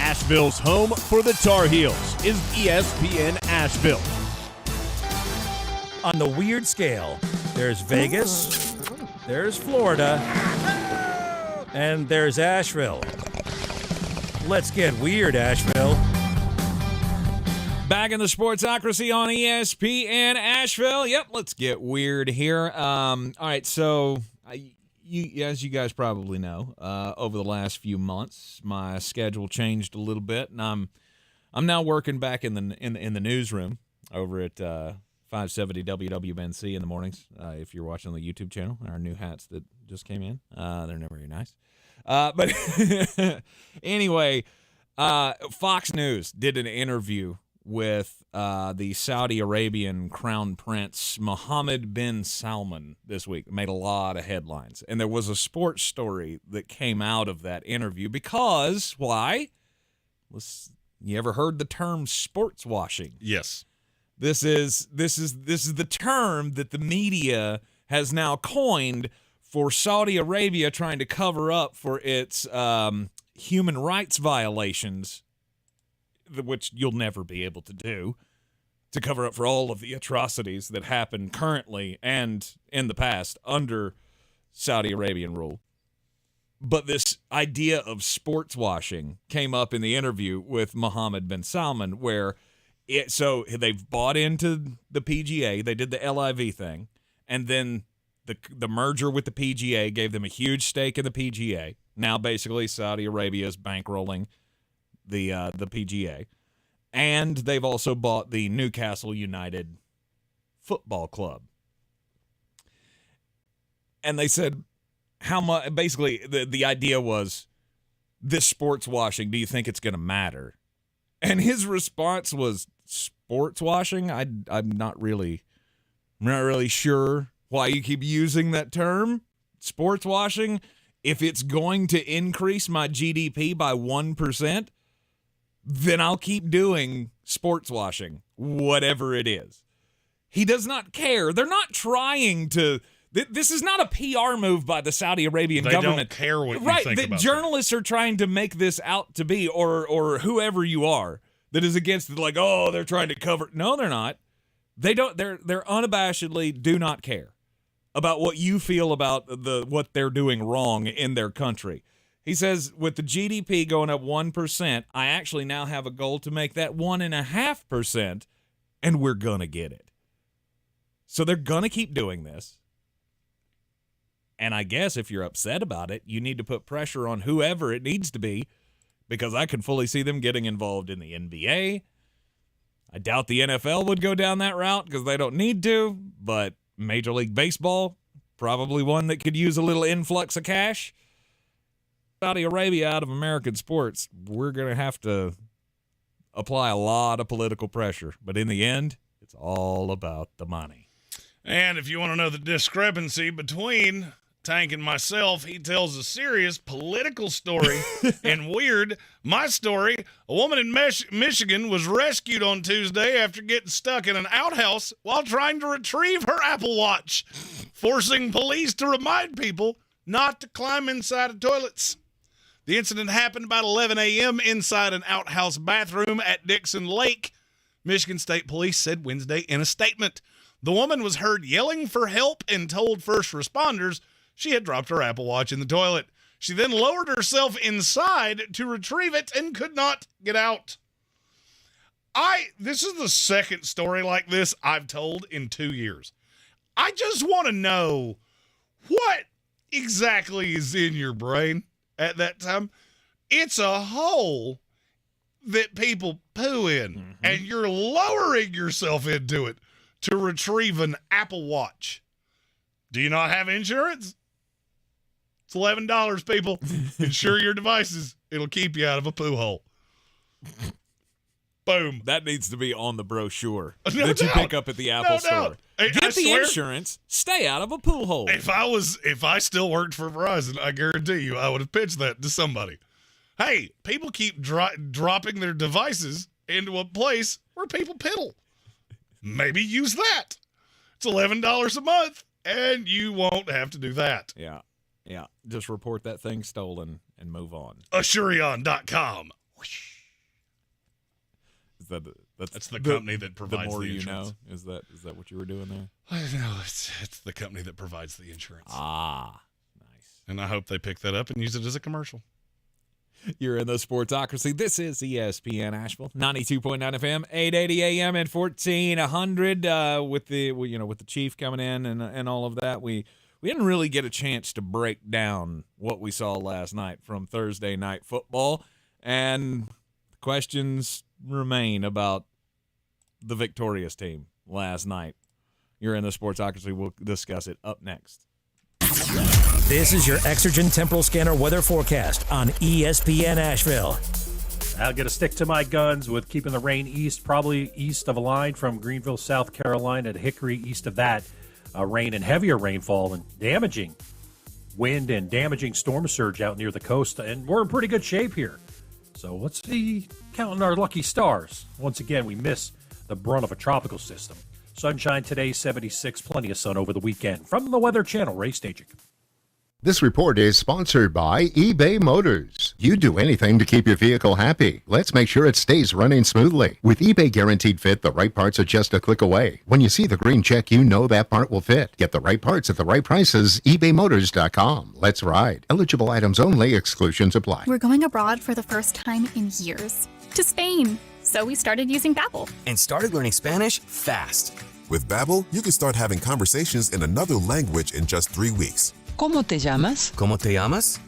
Asheville's home for the Tar Heels is ESPN Asheville. On the weird scale, there's Vegas, there's Florida, and there's Asheville. Let's get weird, Asheville. Back in the Sportsocracy on ESPN Asheville. Yep, let's get weird here. All right, so as you guys probably know, over the last few months, my schedule changed a little bit, and I'm now working back in the newsroom over at 570 WWNC in the mornings. If you're watching on the YouTube channel, our new hats that just came in, they're never very nice. But anyway, Fox News did an interview with the Saudi Arabian Crown Prince Mohammed bin Salman this week. It made a lot of headlines. And there was a sports story that came out of that interview because, why? You ever heard the term sports washing? Yes. This is the term that the media has now coined for Saudi Arabia trying to cover up for its human rights violations, which you'll never be able to do, to cover up for all of the atrocities that happen currently and in the past under Saudi Arabian rule. But this idea of sports washing came up in the interview with Mohammed bin Salman, where so they've bought into the PGA, they did the LIV thing, and then the merger with the PGA gave them a huge stake in the PGA. Now basically Saudi Arabia is bankrolling the PGA, and they've also bought the Newcastle United Football Club. And they said, how much? Basically, the idea was, this sports washing, do you think it's going to matter? And his response was, sports washing? I'm not really sure why you keep using that term, sports washing. If it's going to increase my GDP by 1%, then I'll keep doing sports washing. whatever it is. He does not care. They're not trying to. This is not a PR move by the Saudi Arabian government. They don't care what you think about journalists are trying to make this out to be, or whoever you are that is against it, like, oh, they're trying to cover. No, they're not. They don't. They're unabashedly do not care about what you feel about what they're doing wrong in their country. He says, with the GDP going up 1%, I actually now have a goal to make that 1.5%, and we're gonna get it. So they're gonna keep doing this. And I guess if you're upset about it, you need to put pressure on whoever it needs to be, because I can fully see them getting involved in the NBA. I doubt the NFL would go down that route because they don't need to, but Major League Baseball, probably one that could use a little influx of cash. Saudi Arabia out of American sports, we're going to have to apply a lot of political pressure. But in the end, it's all about the money. And if you want to know the discrepancy between Tank and myself, he tells a serious political story and weird. My story, a woman in Michigan was rescued on Tuesday after getting stuck in an outhouse while trying to retrieve her Apple Watch, forcing police to remind people not to climb inside of toilets. The incident happened about 11 a.m. inside an outhouse bathroom at Dixon Lake, Michigan State Police said Wednesday in a statement. The woman was heard yelling for help and told first responders she had dropped her Apple Watch in the toilet. She then lowered herself inside to retrieve it and could not get out. This is the second story like this I've told in 2 years. I just want to know what exactly is in your brain at that time. It's a hole that people poo in, and you're lowering yourself into it to retrieve an Apple Watch. Do you not have insurance? It's $11, people. Insure your devices. It'll keep you out of a poo hole. Boom. That needs to be on the brochure No that you doubt. pick up at the Apple store. Doubt. I Get the swear, insurance. Stay out of a pool hole. If I still worked for Verizon, I guarantee you I would have pitched that to somebody. Hey, people keep dropping their devices into a place where people piddle. Maybe use that. It's $11 a month, and you won't have to do that. Yeah. Just report that thing stolen and move on. Assurion.com. That's the company that provides the more the you insurance. know. Is that what you were doing there? No, it's the company that provides the insurance. Ah, nice. And I hope they pick that up and use it as a commercial. You're in the Sportsocracy. This is ESPN Asheville, 92.9 FM, 880 AM and 1400. With the Chief coming in and all of that, we didn't really get a chance to break down what we saw last night from Thursday night football, and questions remain about the victorious team last night. You're in the Sportsocracy. We'll discuss it up next. This is your Exergen Temporal Scanner weather forecast on ESPN Asheville. I'll get a stick to my guns with keeping the rain east, probably east of a line from Greenville, South Carolina to Hickory. East of that, rain and heavier rainfall and damaging wind and damaging storm surge out near the coast. And we're in pretty good shape here. So let's see, counting our lucky stars. Once again, we miss the brunt of a tropical system. Sunshine today, 76, plenty of sun over the weekend. From the Weather Channel, Ray Stajic. This report is sponsored by eBay Motors. You do anything to keep your vehicle happy. Let's make sure it stays running smoothly. With eBay Guaranteed Fit, the right parts are just a click away. When you see the green check, you know that part will fit. Get the right parts at the right prices. ebaymotors.com. Let's ride. Eligible items only. Exclusions apply. We're going abroad for the first time in years. To Spain. So we started using Babbel. And started learning Spanish fast. With Babbel, you can start having conversations in another language in just 3 weeks. ¿Cómo te llamas? ¿Cómo te llamas?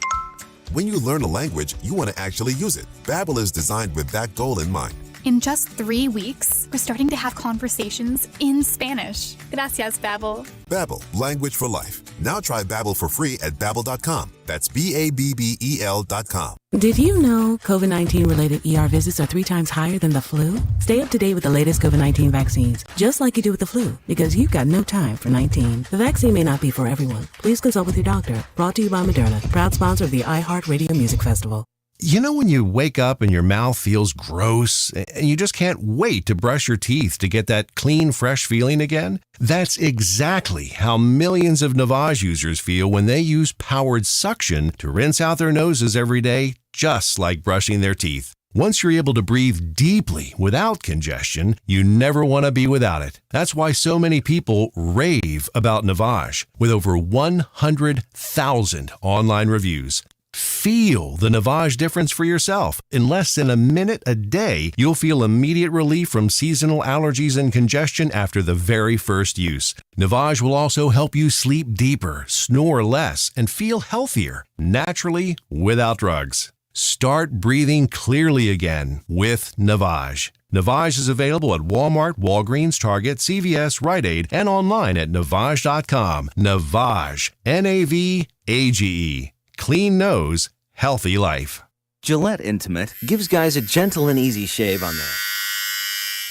When you learn a language, you want to actually use it. Babbel is designed with that goal in mind. In just 3 weeks, we're starting to have conversations in Spanish. Gracias, Babbel. Babbel, language for life. Now try Babbel for free at Babbel.com. That's Babbel.com. Did you know COVID-19 related ER visits are 3 times higher than the flu? Stay up to date with the latest COVID-19 vaccines, just like you do with the flu, because you've got no time for 19. The vaccine may not be for everyone. Please consult with your doctor. Brought to you by Moderna, proud sponsor of the iHeartRadio Music Festival. You know when you wake up and your mouth feels gross and you just can't wait to brush your teeth to get that clean, fresh feeling again? That's exactly how millions of Navage users feel when they use powered suction to rinse out their noses every day, just like brushing their teeth. Once you're able to breathe deeply without congestion, you never want to be without it. That's why so many people rave about Navage, with over 100,000 online reviews. Feel the Navage difference for yourself. In less than a minute a day, you'll feel immediate relief from seasonal allergies and congestion after the very first use. Navage will also help you sleep deeper, snore less, and feel healthier, naturally, without drugs. Start breathing clearly again with Navage. Navage is available at Walmart, Walgreens, Target, CVS, Rite Aid, and online at Navage.com. Navage. Navage. Clean nose, healthy life. Gillette Intimate gives guys a gentle and easy shave on there.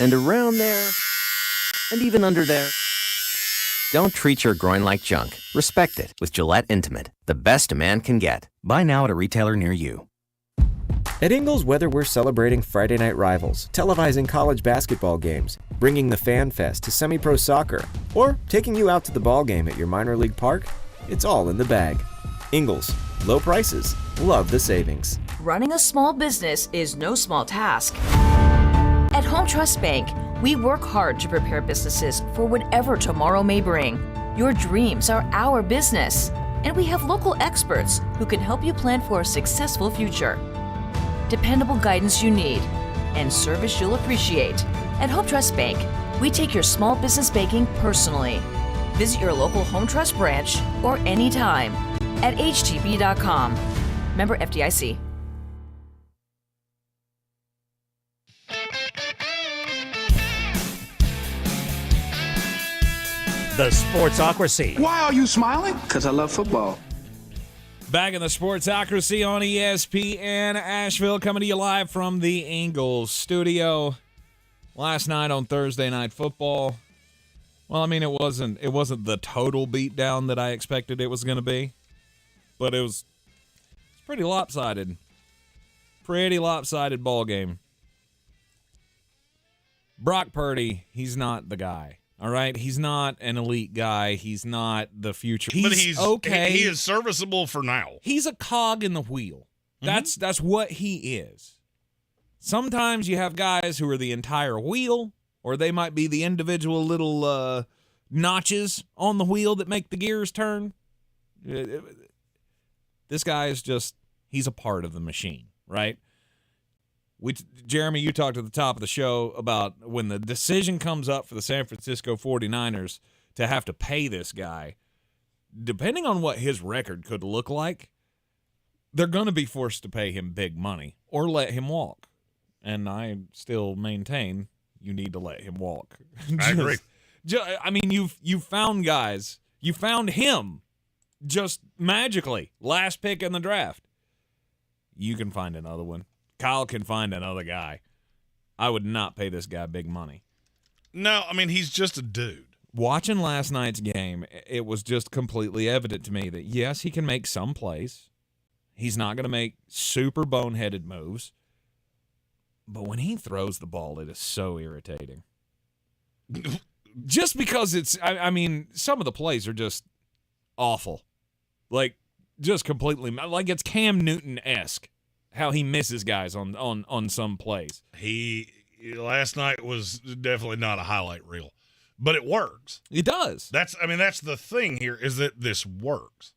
And around there. And even under there. Don't treat your groin like junk. Respect it with Gillette Intimate, the best a man can get. Buy now at a retailer near you. At Ingles, whether we're celebrating Friday night rivals, televising college basketball games, bringing the Fan Fest to semi-pro soccer, or taking you out to the ball game at your minor league park, it's all in the bag. Ingles, low prices, love the savings. Running a small business is no small task. At Home Trust Bank, we work hard to prepare businesses for whatever tomorrow may bring. Your dreams are our business, and we have local experts who can help you plan for a successful future. Dependable guidance you need, and service you'll appreciate. At Home Trust Bank, we take your small business banking personally. Visit your local Home Trust branch or anytime at htb.com. Member FDIC. The Sportsocracy. Why are you smiling? Because I love football. Back in the Sportsocracy on ESPN Asheville, coming to you live from the Ingles studio. Last night on Thursday Night Football, well, I mean, it wasn't the total beatdown that I expected it was going to be, but it's pretty lopsided. Pretty lopsided ball game. Brock Purdy, he's not the guy. All right, he's not an elite guy. He's not the future. He's okay. He is serviceable for now. He's a cog in the wheel. That's what he is. Sometimes you have guys who are the entire wheel, or they might be the individual little notches on the wheel that make the gears turn. This guy is he's a part of the machine, right? Jeremy, you talked at the top of the show about when the decision comes up for the San Francisco 49ers to have to pay this guy, depending on what his record could look like, they're going to be forced to pay him big money or let him walk. And I still maintain you need to let him walk. I agree. I mean, you've found guys. You found him just magically. Last pick in the draft. You can find another one. Kyle can find another guy. I would not pay this guy big money. No, I mean, he's just a dude. Watching last night's game, it was just completely evident to me that, yes, he can make some plays. He's not going to make super boneheaded moves. But when he throws the ball, it is so irritating. Just because I mean, some of the plays are just awful. Like, just completely, like it's Cam Newton-esque. How he misses guys on some plays. Last night was definitely not a highlight reel, but it works. It does. That's the thing here is that this works.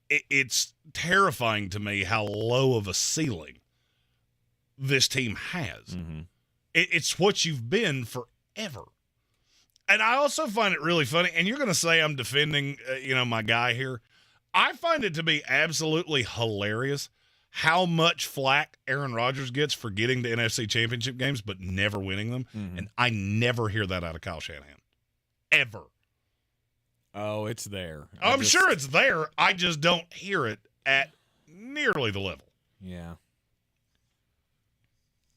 It's terrifying to me how low of a ceiling this team has. Mm-hmm. It's what you've been forever. And I also find it really funny, and you're going to say I'm defending, my guy here. I find it to be absolutely hilarious how much flack Aaron Rodgers gets for getting to NFC championship games but never winning them. Mm-hmm. And I never hear that out of Kyle Shanahan. Ever. Oh, it's there. I'm sure it's there. I just don't hear it at nearly the level. Yeah.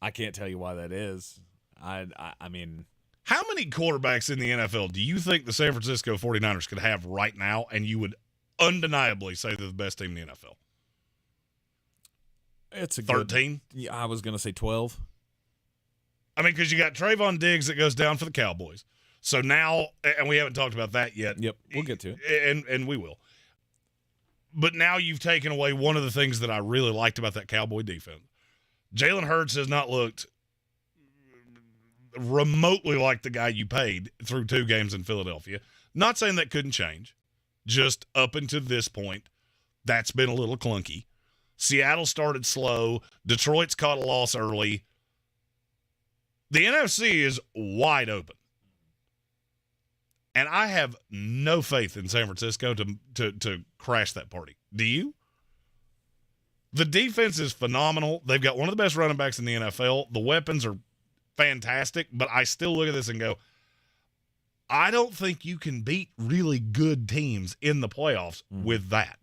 I can't tell you why that is. I mean, how many quarterbacks in the NFL do you think the San Francisco 49ers could have right now and you would undeniably say they're the best team in the NFL? It's a 13. Yeah, I was going to say 12. I mean, because you got Trayvon Diggs that goes down for the Cowboys. So now, and we haven't talked about that yet. Yep, we'll get to it. And we will. But now you've taken away one of the things that I really liked about that Cowboy defense. Jalen Hurts has not looked remotely like the guy you paid through 2 games in Philadelphia. Not saying that couldn't change. Just up until this point, that's been a little clunky. Seattle started slow. Detroit's caught a loss early. The NFC is wide open. And I have no faith in San Francisco to crash that party. Do you? The defense is phenomenal. They've got one of the best running backs in the NFL. The weapons are fantastic, but I still look at this and go, I don't think you can beat really good teams in the playoffs with that.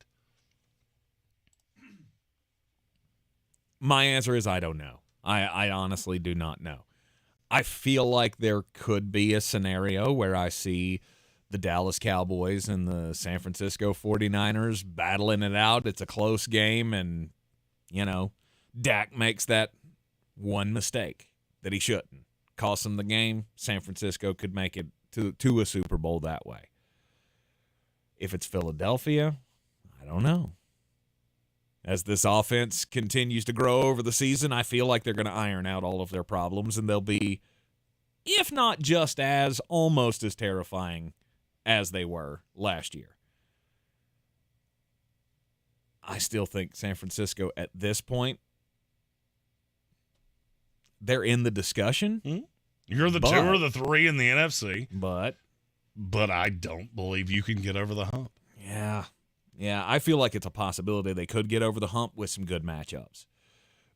My answer is I don't know. I honestly do not know. I feel like there could be a scenario where I see the Dallas Cowboys and the San Francisco 49ers battling it out. It's a close game, and, Dak makes that one mistake that he shouldn't. Cost him the game. San Francisco could make it to a Super Bowl that way. If it's Philadelphia, I don't know. As this offense continues to grow over the season, I feel like they're going to iron out all of their problems, and they'll be, if not just as, almost as terrifying as they were last year. I still think San Francisco at this point, they're in the discussion. Mm-hmm. You're the 2 or the 3 in the NFC. But I don't believe you can get over the hump. Yeah, I feel like it's a possibility they could get over the hump with some good matchups.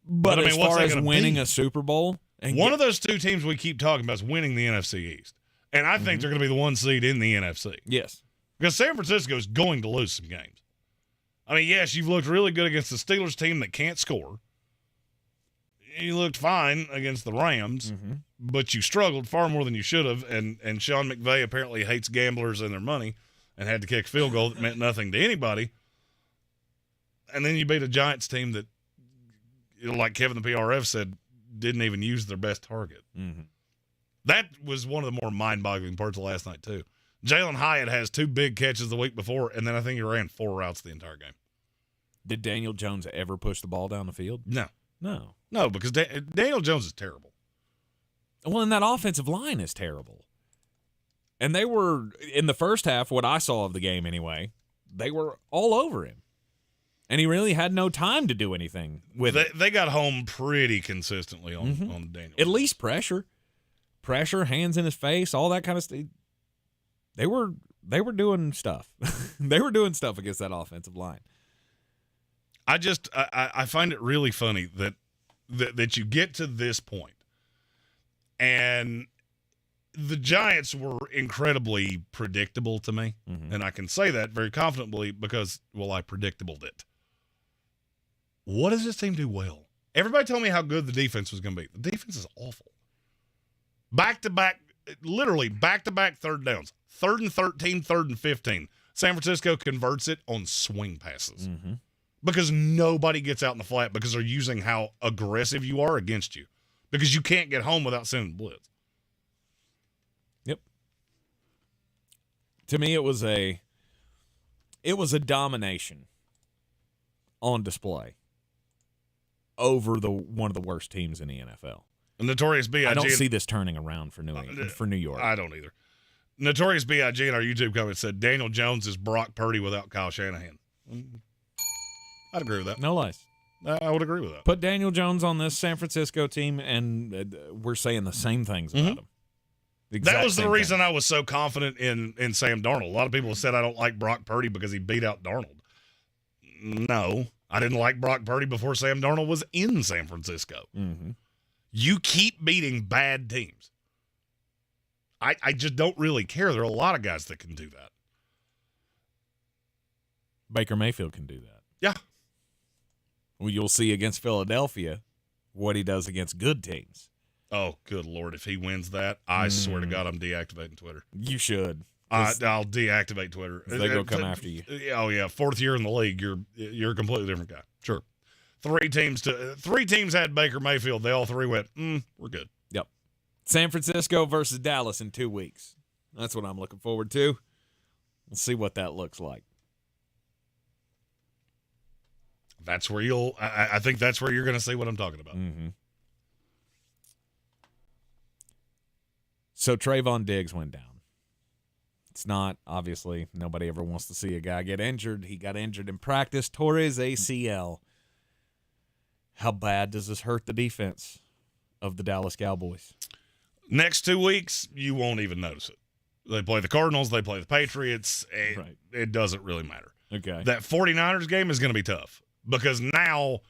But as far as winning a Super Bowl, one of those 2 teams we keep talking about is winning the NFC East. And I think they're going to be the 1 seed in the NFC. Yes. Because San Francisco is going to lose some games. I mean, yes, you've looked really good against the Steelers team that can't score. You looked fine against the Rams, but you struggled far more than you should have. And Sean McVay apparently hates gamblers and their money and had to kick a field goal that meant nothing to anybody. And then you beat a Giants team that, like Kevin the PRF said, didn't even use their best target. That was one of the more mind-boggling parts of last night, too. Jalen Hyatt has 2 big catches the week before, and then I think he ran 4 routes the entire game. Did Daniel Jones ever push the ball down the field? No, because Daniel Jones is terrible. Well, and that offensive line is terrible. And they were, in the first half, what I saw of the game anyway, they were all over him. And he really had no time to do anything with it. They got home pretty consistently on Daniel. At least pressure. Pressure, hands in his face, all that kind of stuff. They were doing stuff. They were doing stuff against that offensive line. I find it really funny that you get to this point, and the Giants were incredibly predictable to me, and I can say that very confidently because, I predictabled it. What does this team do well? Everybody told me how good the defense was going to be. The defense is awful. Back-to-back, literally back-to-back third downs. 3rd and 13, 3rd and 15. San Francisco converts it on swing passes. Because nobody gets out in the flat because they're using how aggressive you are against you. Because you can't get home without sending blitz. Yep. To me, it was a domination on display over one of the worst teams in the NFL. Notorious B.I.G. I don't see this turning around for New York. I don't either. Notorious B.I.G. in our YouTube comment said Daniel Jones is Brock Purdy without Kyle Shanahan. I'd agree with that. No lies. I would agree with that. Put Daniel Jones on this San Francisco team, and we're saying the same things about him. That was the reason I was so confident in Sam Darnold. A lot of people have said I don't like Brock Purdy because he beat out Darnold. No, I didn't like Brock Purdy before Sam Darnold was in San Francisco. You keep beating bad teams. I just don't really care. There are a lot of guys that can do that. Baker Mayfield can do that. Yeah. Well, you'll see against Philadelphia what he does against good teams. Oh, good Lord. If he wins that, I swear to God I'm deactivating Twitter. You should. I'll deactivate Twitter. They go come after you. Oh, yeah. 4th year in the league, you're a completely different guy. Sure. Three teams had Baker Mayfield. They all three went, we're good. Yep. San Francisco versus Dallas in 2 weeks. That's what I'm looking forward to. We'll see what that looks like. That's where I think that's where you're going to see what I'm talking about. Mm-hmm. So Trayvon Diggs went down. It's not, obviously, nobody ever wants to see a guy get injured. He got injured in practice, tore his ACL. How bad does this hurt the defense of the Dallas Cowboys? Next 2 weeks, you won't even notice it. They play the Cardinals, they play the Patriots. It doesn't really matter. Okay. That 49ers game is going to be tough because now,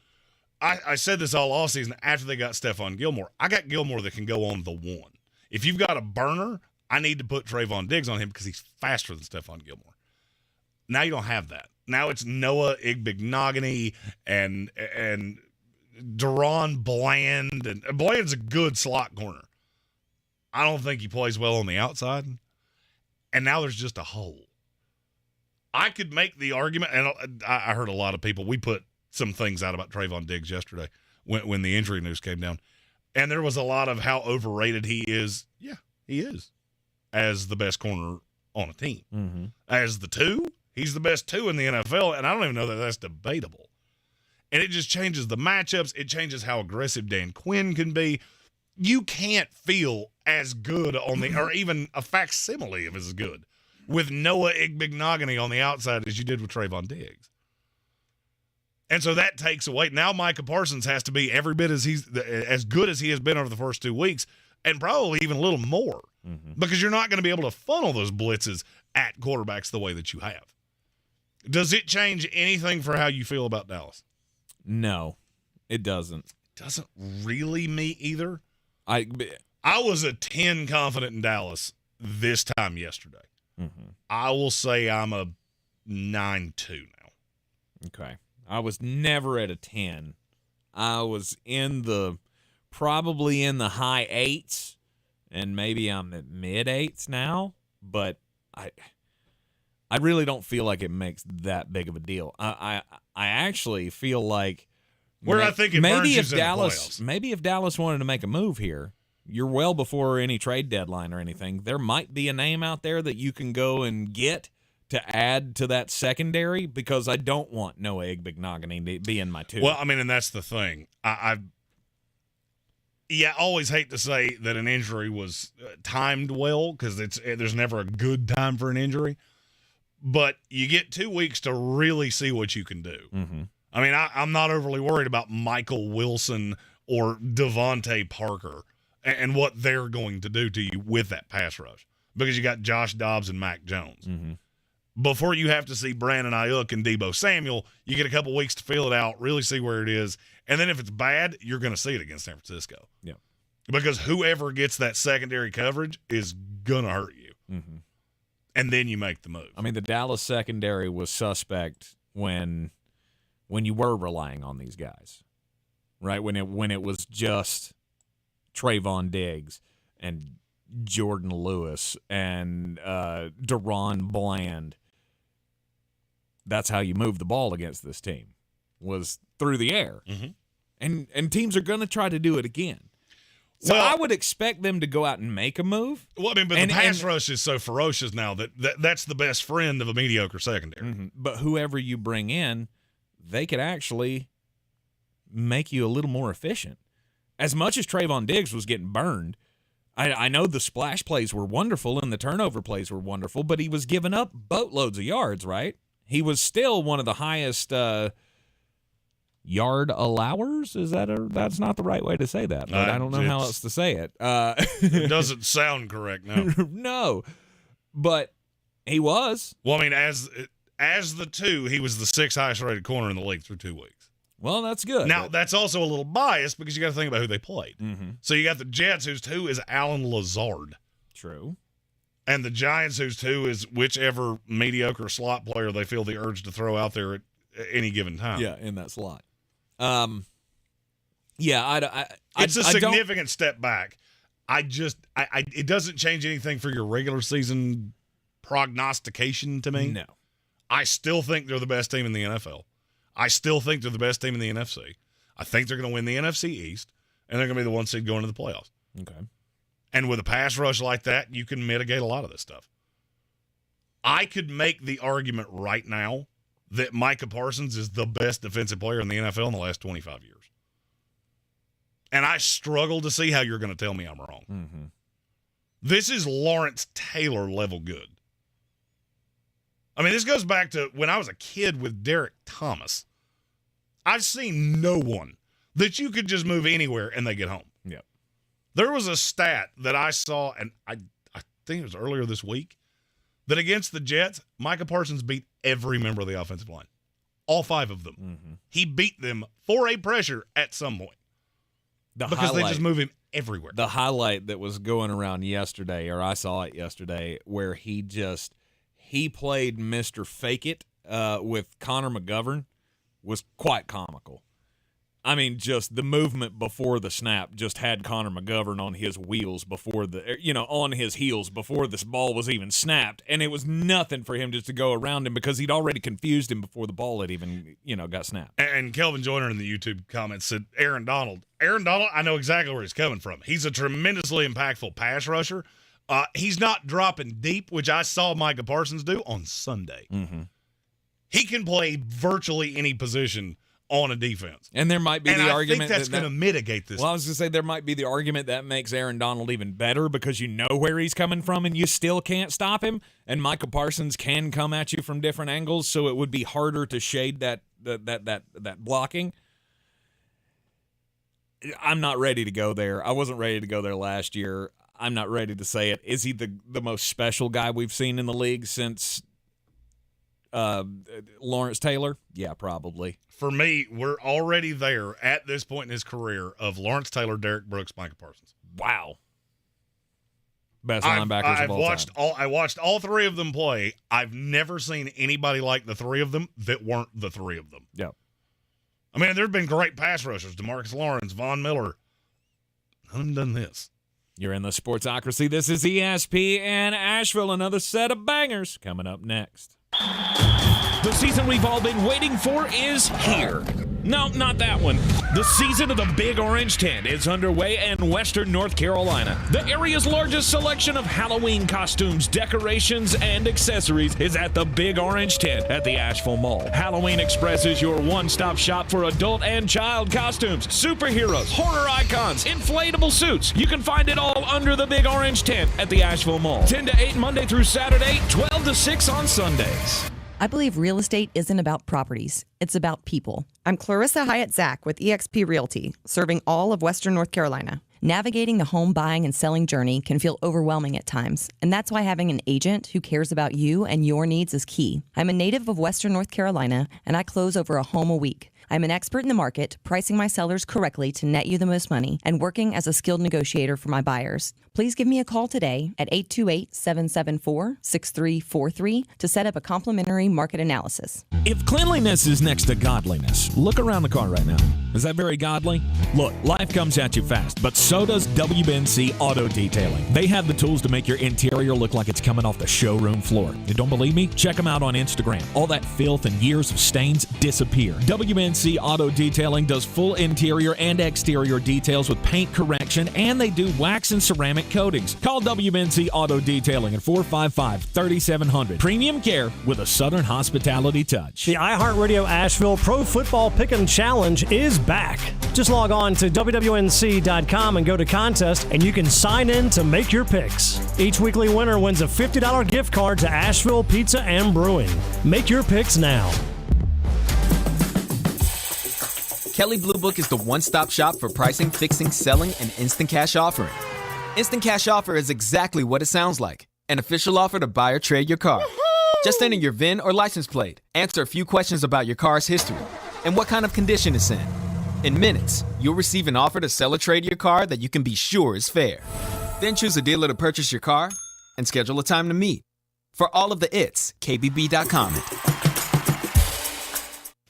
I said this all offseason after they got Stephon Gilmore. I got Gilmore that can go on the one. If you've got a burner, I need to put Trayvon Diggs on him because he's faster than Stephon Gilmore. Now you don't have that. Now it's Noah Igbenogany and Deron Bland. And Bland's a good slot corner. I don't think he plays well on the outside. And now there's just a hole. I could make the argument, and I heard a lot of people. We put some things out about Trayvon Diggs yesterday when the injury news came down. And there was a lot of how overrated he is. Yeah, he is. As the best corner on a team. Mm-hmm. As the two, he's the best two in the NFL, and I don't even know that that's debatable. And it just changes the matchups. It changes how aggressive Dan Quinn can be. You can't feel as good on the, or even a facsimile of as good with Noah Igbenogany on the outside as you did with Trayvon Diggs. And so that takes away. Now Micah Parsons has to be every bit as good as he has been over the first 2 weeks, and probably even a little more, because you're not going to be able to funnel those blitzes at quarterbacks the way that you have. Does it change anything for how you feel about Dallas? No, it doesn't. Doesn't really me either. I was a 10 confident in Dallas this time yesterday. Mm-hmm. I will say I'm a 9-2 now. Okay. I was never at a 10. I was probably in the high 8s, and maybe I'm at mid 8s now, but I really don't feel like it makes that big of a deal. I actually feel like I think it maybe burns if you in the playoffs. Maybe if Dallas wanted to make a move here, you're well before any trade deadline or anything. There might be a name out there that you can go and get to add to that secondary, because I don't want Noah Igbenogany to be in my 2. Well, I mean, and that's the thing. I always hate to say that an injury was timed well, because there's never a good time for an injury. But you get 2 weeks to really see what you can do. Mm-hmm. I mean, I'm not overly worried about Michael Wilson or Devontae Parker and what they're going to do to you with that pass rush, because you got Josh Dobbs and Mac Jones. Mm-hmm. Before you have to see Brandon Ayuk and Deebo Samuel, you get a couple weeks to feel it out, really see where it is. And then if it's bad, you're going to see it against San Francisco. Yeah. Because whoever gets that secondary coverage is going to hurt you. Mm-hmm. And then you make the move. I mean, the Dallas secondary was suspect when you were relying on these guys, right? When it was just Trayvon Diggs and Jordan Lewis and Deron Bland. That's how you move the ball against this team, was through the air. Mm-hmm. And teams are going to try to do it again. So I would expect them to go out and make a move. Well, I mean, but the pass rush is so ferocious now that's the best friend of a mediocre secondary. Mm-hmm. But whoever you bring in, they could actually make you a little more efficient. As much as Trayvon Diggs was getting burned, I know the splash plays were wonderful and the turnover plays were wonderful, but he was giving up boatloads of yards, right? He was still one of the highest yard allowers. That's not the right way to say that, but I don't know how else to say it. It doesn't sound correct, no. No, but he was. Well, I mean, as the 2, he was the 6th highest rated corner in the league through 2 weeks. Well, that's good. Now, that's also a little biased because you got to think about who they played. Mm-hmm. So you got the Jets, whose 2 is Alan Lazard. True. And the Giants, whose 2 is whichever mediocre slot player they feel the urge to throw out there at any given time. Yeah, in that slot. It's a significant step back. It doesn't change anything for your regular season prognostication to me. No. I still think they're the best team in the NFL. I still think they're the best team in the NFC. I think they're going to win the NFC East, and they're going to be the one seed going to the playoffs. Okay. And with a pass rush like that, you can mitigate a lot of this stuff. I could make the argument right now that Micah Parsons is the best defensive player in the NFL in the last 25 years. And I struggle to see how you're going to tell me I'm wrong. Mm-hmm. This is Lawrence Taylor level good. I mean, this goes back to when I was a kid with Derek Thomas. I've seen no one that you could just move anywhere and they get home. Yep. There was a stat that I saw, and I think it was earlier this week, that against the Jets, Micah Parsons beat every member of the offensive line. All 5 of them. Mm-hmm. He beat them for a pressure at some point. Because they just move him everywhere. The highlight that was going around yesterday, or I saw it yesterday, where he played Mr. Fake It with Connor McGovern, was quite comical. I mean, just the movement before the snap just had Connor McGovern on his wheels on his heels before this ball was even snapped, and it was nothing for him just to go around him because he'd already confused him before the ball had even, got snapped. And Kelvin Joyner in the YouTube comments said, Aaron Donald, I know exactly where he's coming from. He's a tremendously impactful pass rusher. He's not dropping deep, which I saw Micah Parsons do on Sunday. Mm-hmm. He can play virtually any position on a defense. And there might be the argument think that's going to mitigate this. Well, I was going to say there might be the argument that makes Aaron Donald even better because you know where he's coming from and you still can't stop him. And Micah Parsons can come at you from different angles, so it would be harder to shade that blocking. I'm not ready to go there. I wasn't ready to go there last year. I'm not ready to say it. Is he the most special guy we've seen in the league since Lawrence Taylor? Yeah, probably. For me, we're already there at this point in his career of Lawrence Taylor, Derek Brooks, Micah Parsons. Wow. Best linebackers of all time. I watched all 3 of them play. I've never seen anybody like the 3 of them that weren't the 3 of them. Yep. I mean, there have been great pass rushers, DeMarcus Lawrence, Von Miller. None of them done this. You're in the Sportsocracy. This is ESPN Asheville. Another set of bangers coming up next. The season we've all been waiting for is here. No, not that one. The season of the Big Orange Tent is underway in Western North Carolina. The area's largest selection of Halloween costumes, decorations, and accessories is at the Big Orange Tent at the Asheville Mall. Halloween Express is your one-stop shop for adult and child costumes, superheroes, horror icons, inflatable suits. You can find it all under the Big Orange Tent at the Asheville Mall. 10 to 8 Monday through Saturday, 12 to 6 on Sundays. I believe real estate isn't about properties. It's about people. I'm Clarissa Hyatt Zack with eXp Realty, serving all of Western North Carolina. Navigating the home buying and selling journey can feel overwhelming at times, and that's why having an agent who cares about you and your needs is key. I'm a native of Western North Carolina, and I close over a home a week. I'm an expert in the market, pricing my sellers correctly to net you the most money, and working as a skilled negotiator for my buyers. Please give me a call today at 828-774-6343 to set up a complimentary market analysis. If cleanliness is next to godliness, look around the car right now. Is that very godly? Look, life comes at you fast, but so does WBNC Auto Detailing. They have the tools to make your interior look like it's coming off the showroom floor. You don't believe me? Check them out on Instagram. All that filth and years of stains disappear. WBNC Auto Detailing does full interior and exterior details with paint correction, and they do wax and ceramic coatings. Call WBNC Auto Detailing at 455-3700. Premium care with a Southern hospitality touch. The iHeartRadio Asheville Pro Football Pick'em Challenge is back. Just log on to WWNC.com and go to contest, and you can sign in to make your picks. Each weekly winner wins a $50 gift card to Asheville Pizza and Brewing. Make your picks now. Kelley Blue Book is the one-stop shop for pricing, fixing, selling, and instant cash offering. Instant Cash Offer is exactly what it sounds like. An official offer to buy or trade your car. Just enter your VIN or license plate, answer a few questions about your car's history, and what kind of condition it's in. In minutes, you'll receive an offer to sell or trade your car that you can be sure is fair. Then choose a dealer to purchase your car and schedule a time to meet. For all of the its, KBB.com.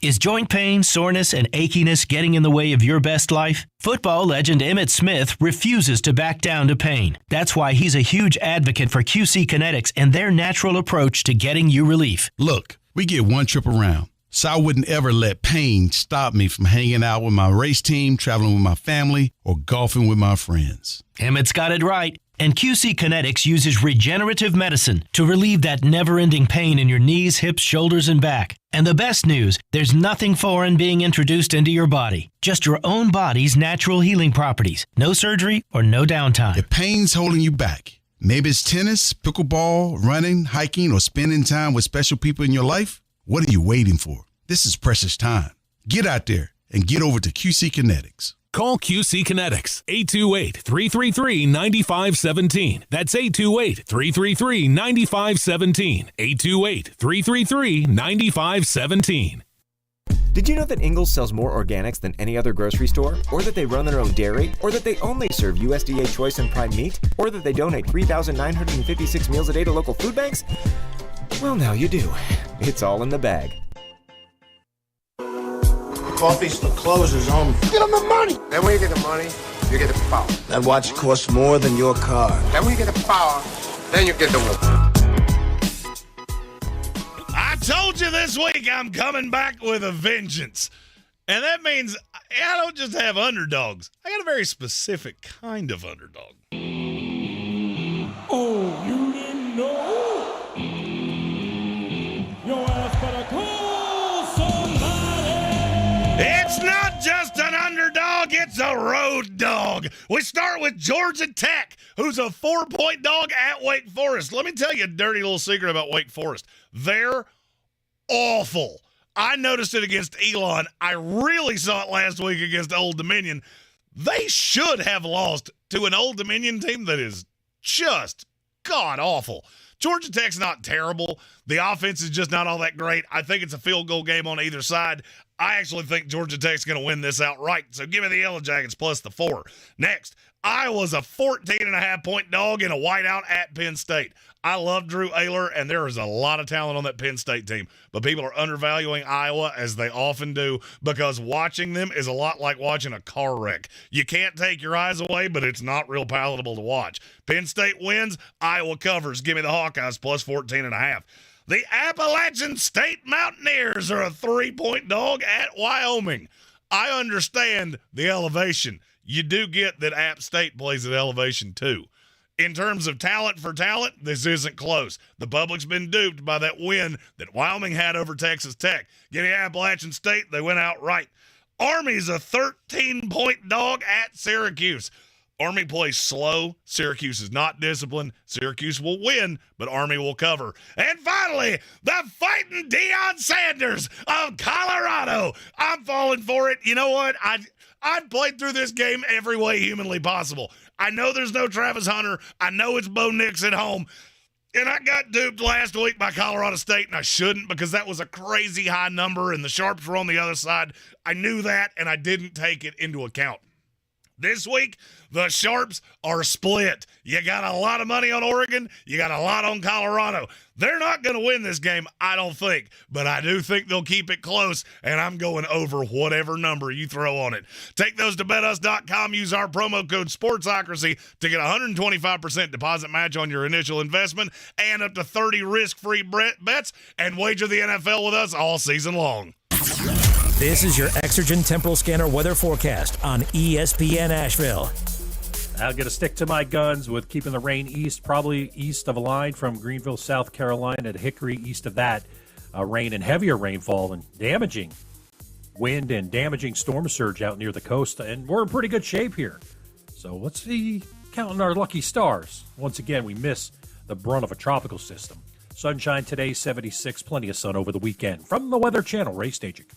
Is joint pain, soreness, and achiness getting in the way of your best life? Football legend Emmitt Smith refuses to back down to pain. That's why he's a huge advocate for QC Kinetics and their natural approach to getting you relief. Look, we get one trip around. So I wouldn't ever let pain stop me from hanging out with my race team, traveling with my family, or golfing with my friends. Emmett's got it right. And QC Kinetics uses regenerative medicine to relieve that never-ending pain in your knees, hips, shoulders, and back. And the best news, there's nothing foreign being introduced into your body. Just your own body's natural healing properties. No surgery or no downtime. If pain's holding you back, maybe it's tennis, pickleball, running, hiking, or spending time with special people in your life, what are you waiting for? This is precious time. Get out there and get over to QC Kinetics. Call QC Kinetics, 828-333-9517. That's 828-333-9517. 828-333-9517. Did you know that Ingles sells more organics than any other grocery store? Or that they run their own dairy? Or that they only serve USDA Choice and Prime meat? Or that they donate 3,956 meals a day to local food banks? Well, now you do. It's all in the bag. Coffee's for closers only. Get them the money. Then when you get the money, you get the power. That watch costs more than your car. Then when you get the power, then you get the woman. I told you this week I'm coming back with a vengeance. And that means I don't just have underdogs. I got a very specific kind of underdog. Oh, you didn't know? Your ass better call somebody. It's not just an underdog, it's a road dog. We start with Georgia Tech, who's a 4-point dog at Wake Forest. Let me tell you a dirty little secret about Wake Forest. They're awful. I noticed it against Elon. I really saw it last week against Old Dominion. They should have lost to an Old Dominion team that is just god-awful. Georgia Tech's not terrible. The offense is just not all that great. I think it's a field goal game on either side. I actually think Georgia Tech's going to win this outright, so give me the Yellow Jackets plus the 4. Next, Iowa's a 14.5-point dog in a whiteout at Penn State. I love Drew Ayler, and there is a lot of talent on that Penn State team, but people are undervaluing Iowa, as they often do, because watching them is a lot like watching a car wreck. You can't take your eyes away, but it's not real palatable to watch. Penn State wins, Iowa covers. Give me the Hawkeyes plus 14.5. The Appalachian State Mountaineers are a 3-point dog at Wyoming. I understand the elevation. You do get that App State plays at elevation too. In terms of talent for talent, this isn't close. The public's been duped by that win that Wyoming had over Texas Tech. Give me Appalachian State, they went outright. Army's a 13-point dog at Syracuse. Army plays slow. Syracuse is not disciplined. Syracuse will win, but Army will cover. And finally, the fighting Deion Sanders of Colorado. I'm falling for it. You know what? I've played through this game every way humanly possible. I know there's no Travis Hunter. I know it's Bo Nix at home. And I got duped last week by Colorado State, and I shouldn't, because that was a crazy high number, and the Sharps were on the other side. I knew that, and I didn't take it into account. This week, the Sharps are split. You got a lot of money on Oregon. You got a lot on Colorado. They're not going to win this game, I don't think, but I do think they'll keep it close, and I'm going over whatever number you throw on it. Take those to betus.com. Use our promo code Sportsocracy to get a 125% deposit match on your initial investment and up to 30 risk-free bets, and wager the NFL with us all season long. This is your Exergen Temporal Scanner weather forecast on ESPN Asheville. I'm going to stick to my guns with keeping the rain east, probably east of a line from Greenville, South Carolina to Hickory. East of that, rain and heavier rainfall and damaging wind and damaging storm surge out near the coast. And we're in pretty good shape here. So let's see, counting our lucky stars. Once again, we miss the brunt of a tropical system. Sunshine today, 76, plenty of sun over the weekend. From the Weather Channel, Ray Stajic.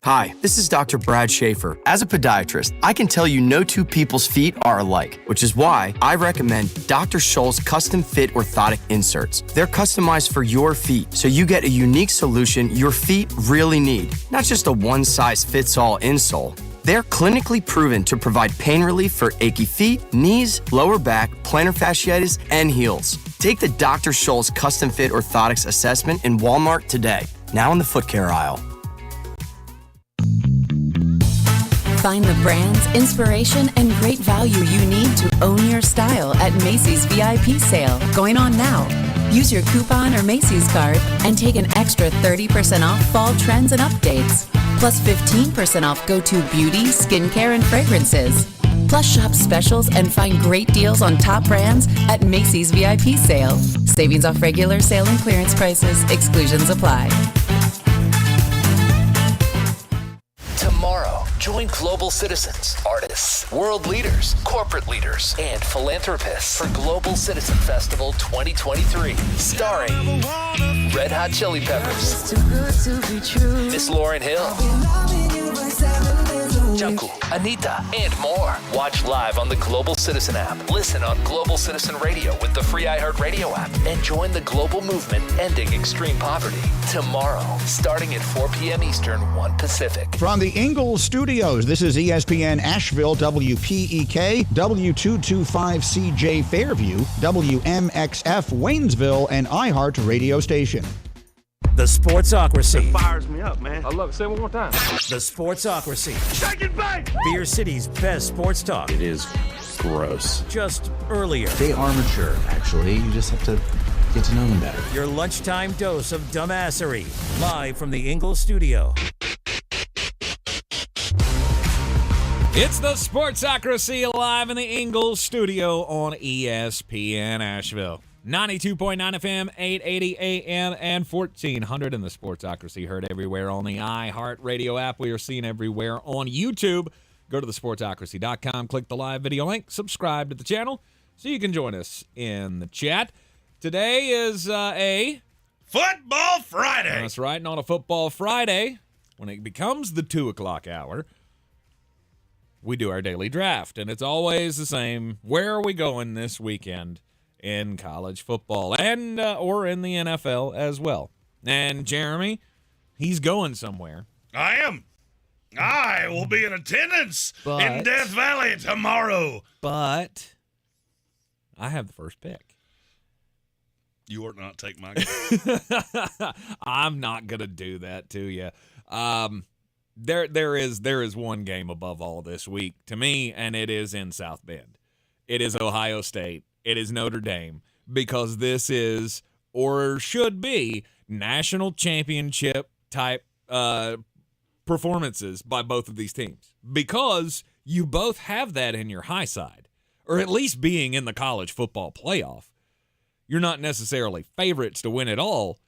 Hi, this is Dr. Brad Schaefer. As a podiatrist, I can tell you no two people's feet are alike, which is why I recommend Dr. Scholl's custom fit orthotic inserts. They're customized for your feet, so you get a unique solution your feet really need, not just a one-size-fits-all insole. They're clinically proven to provide pain relief for achy feet, knees, lower back, plantar fasciitis, and heels. Take the Dr. Scholl's custom fit orthotics assessment in Walmart today, now in the foot care aisle. Find the brands, inspiration, and great value you need to own your style at Macy's VIP sale, going on now. Use your coupon or Macy's card and take an extra 30% off fall trends and updates. Plus 15% off go-to beauty, skincare, and fragrances. Plus shop specials and find great deals on top brands at Macy's VIP sale. Savings off regular sale and clearance prices. Exclusions apply. Tomorrow, join global citizens, artists, world leaders, corporate leaders, and philanthropists for Global Citizen Festival 2023, starring Red Hot Chili Peppers, Miss Lauryn Hill, Jungkook, Anita, and more. Watch live on the Global Citizen app. Listen on Global Citizen Radio with the free iHeartRadio app. And join the global movement ending extreme poverty. Tomorrow, starting at 4 p.m. Eastern, 1 Pacific. From the Ingalls Studios, this is ESPN Asheville, WPEK, W225CJ Fairview, WMXF Waynesville, and iHeart Radio Station. The Sportsocracy. That fires me up, man. I love it. Say it one more time. The Sportsocracy. Shake it back! Beer City's best sports talk. It is gross. Just earlier. They are mature, actually. You just have to get to know them better. Your lunchtime dose of dumbassery. Live from the Ingalls studio. It's the Sportsocracy live in the Ingalls studio on ESPN Asheville. 92.9 FM, 880 AM, and 1400 in the Sportsocracy. Heard everywhere on the iHeartRadio app. We are seen everywhere on YouTube. Go to thesportsocracy.com, click the live video link, subscribe to the channel so you can join us in the chat. Today is a Football Friday. That's right, and on a Football Friday, when it becomes the 2 o'clock hour, we do our daily draft, and it's always the same. Where are we going this weekend in college football and or in the NFL as well? And Jeremy, he's going somewhere. I am. I will be in attendance in Death Valley tomorrow. But I have the first pick. You ought not take my game. I'm not going to do that to you. There is one game above all this week to me, and it is in South Bend. It is Ohio State. It is Notre Dame, because this is, or should be, national championship type performances by both of these teams, because you both have that in your high side, or at least being in the college football playoff. You're not necessarily favorites to win it all,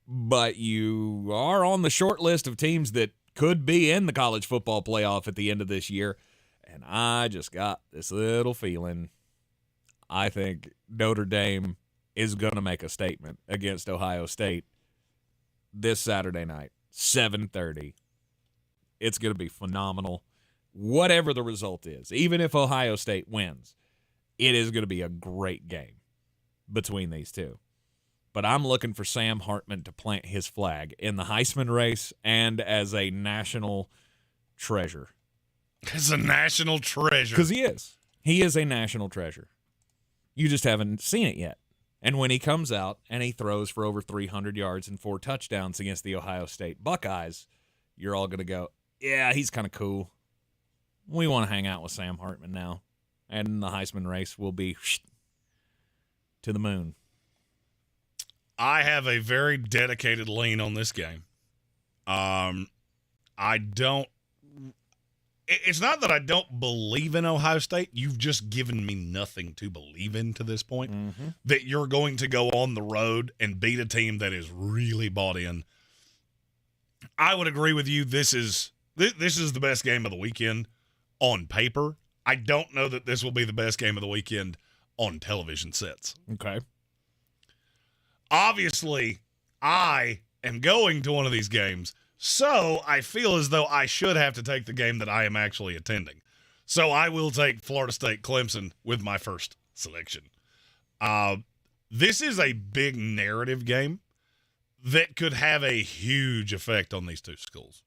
but you are on the short list of teams that could be in the college football playoff at the end of this year. And I just got this little feeling I think Notre Dame is going to make a statement against Ohio State this Saturday night, 7:30. It's going to be phenomenal. Whatever the result is, even if Ohio State wins, it is going to be a great game between these two. But I'm looking for Sam Hartman to plant his flag in the Heisman race and as a national treasure. As a national treasure. Because he is. He is a national treasure. You just haven't seen it yet. And when he comes out and he throws for over 300 yards and 4 touchdowns against the Ohio State Buckeyes, you're all going to go, yeah, he's kind of cool. We want to hang out with Sam Hartman now. And the Heisman race will be to the moon. I have a very dedicated lean on this game. It's not that I don't believe in Ohio State. You've just given me nothing to believe in to this point. Mm-hmm. That you're going to go on the road and beat a team that is really bought in. I would agree with you. This is the best game of the weekend on paper. I don't know that this will be the best game of the weekend on television sets. Okay. Obviously, I am going to one of these games, so I feel as though I should have to take the game that I am actually attending. So I will take Florida State Clemson with my first selection. This is a big narrative game that could have a huge effect on these two schools.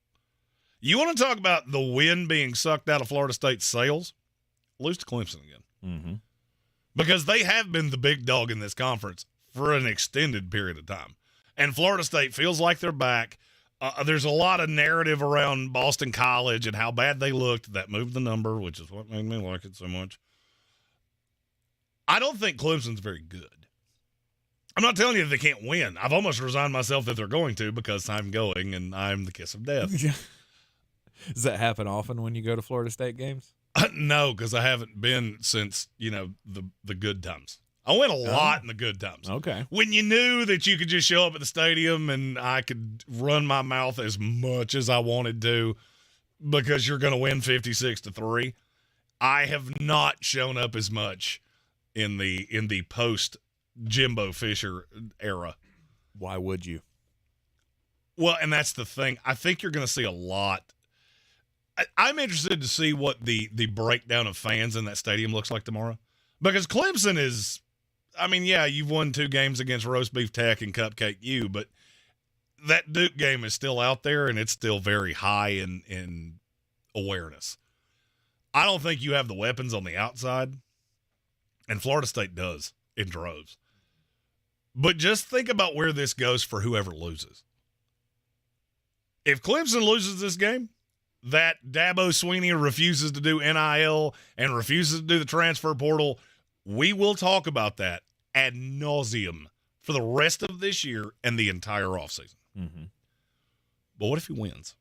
You want to talk about the wind being sucked out of Florida State's sails? Lose to Clemson again. Mm-hmm. Because they have been the big dog in this conference for an extended period of time. And Florida State feels like they're back. There's a lot of narrative around Boston College and how bad they looked. That moved the number, which is what made me like it so much. I don't think Clemson's very good. I'm not telling you that they can't win. I've almost resigned myself that they're going to because I'm going and I'm the kiss of death. Does that happen often when you go to Florida State games? No, because I haven't been since, the good times. I went a lot in the good times. Okay. When you knew that you could just show up at the stadium and I could run my mouth as much as I wanted to because you're going to win 56-3. I have not shown up as much in the post Jimbo Fisher era. Why would you? Well, and that's the thing. I think you're going to see a lot. I'm interested to see what the breakdown of fans in that stadium looks like tomorrow. Because Clemson is, you've won 2 games against Roast Beef Tech and Cupcake U, but that Duke game is still out there, and it's still very high in awareness. I don't think you have the weapons on the outside, and Florida State does in droves. But just think about where this goes for whoever loses. If Clemson loses this game, that Dabo Swinney refuses to do NIL and refuses to do the transfer portal, we will talk about that ad nauseum for the rest of this year and the entire offseason. Mm-hmm. But what if he wins?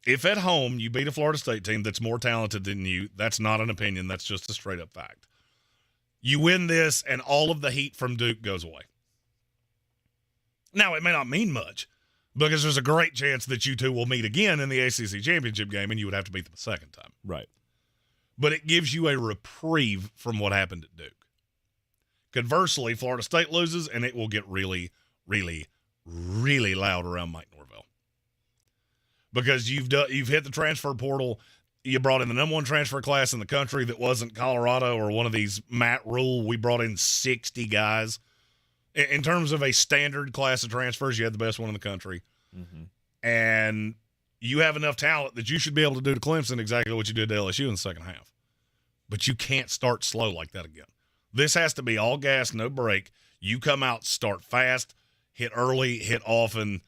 If at home you beat a Florida State team that's more talented than you, that's not an opinion, that's just a straight-up fact. You win this, and all of the heat from Duke goes away. Now, it may not mean much, because there's a great chance that you two will meet again in the ACC championship game, and you would have to beat them a second time. Right. But it gives you a reprieve from what happened at Duke. Conversely, Florida State loses, and it will get really, really, really loud around Mike Norvell. Because you've hit the transfer portal. You brought in the number 1 transfer class in the country that wasn't Colorado or one of these Matt Rule. We brought in 60 guys. In terms of a standard class of transfers, you had the best one in the country. Mm-hmm. And you have enough talent that you should be able to do to Clemson exactly what you did to LSU in the second half. But you can't start slow like that again. This has to be all gas, no break. You come out, start fast, hit early, hit often.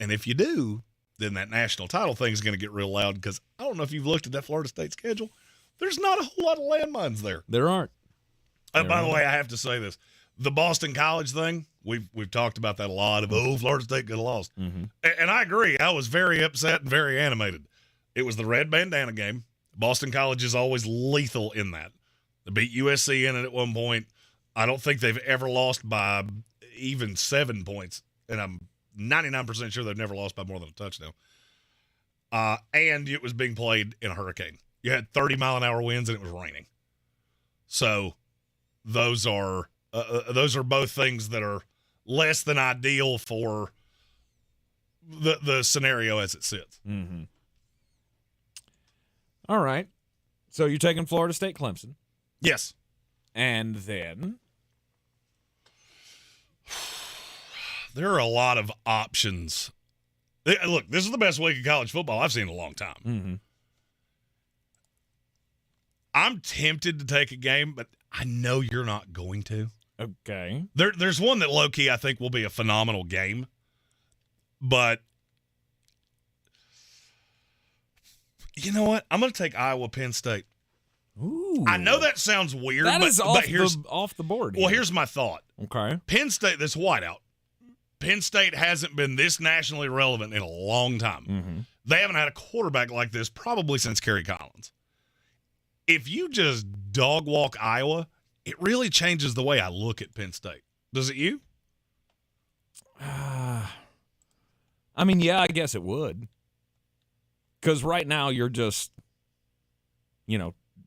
And if you do, then that national title thing is going to get real loud because I don't know if you've looked at that Florida State schedule. There's not a whole lot of landmines there. There aren't. By the way, I have to say this. The Boston College thing, we've talked about that a lot of, Florida State could have lost. Mm-hmm. And I agree. I was very upset and very animated. It was the red bandana game. Boston College is always lethal in that. They beat USC in it at one point. I don't think they've ever lost by even 7 points. And I'm 99% sure they've never lost by more than a touchdown. And it was being played in a hurricane. You had 30-mile-an-hour winds, and it was raining. So those are both things that are less than ideal for the scenario as it sits. Mm-hmm. All right. So you're taking Florida State Clemson. Yes. And then? There are a lot of options. Look, this is the best week of college football I've seen in a long time. Mm-hmm. I'm tempted to take a game, but I know you're not going to. Okay. There's one that low-key I think will be a phenomenal game, but you know what? I'm going to take Iowa-Penn State. Ooh. I know that sounds weird, that is but here's off the board. Well, here's my thought. Okay. Penn State, this whiteout. Penn State hasn't been this nationally relevant in a long time. Mm-hmm. They haven't had a quarterback like this probably since Kerry Collins. If you just dog walk Iowa, it really changes the way I look at Penn State. Does it you? I mean, yeah, I guess it would. Because right now you're just,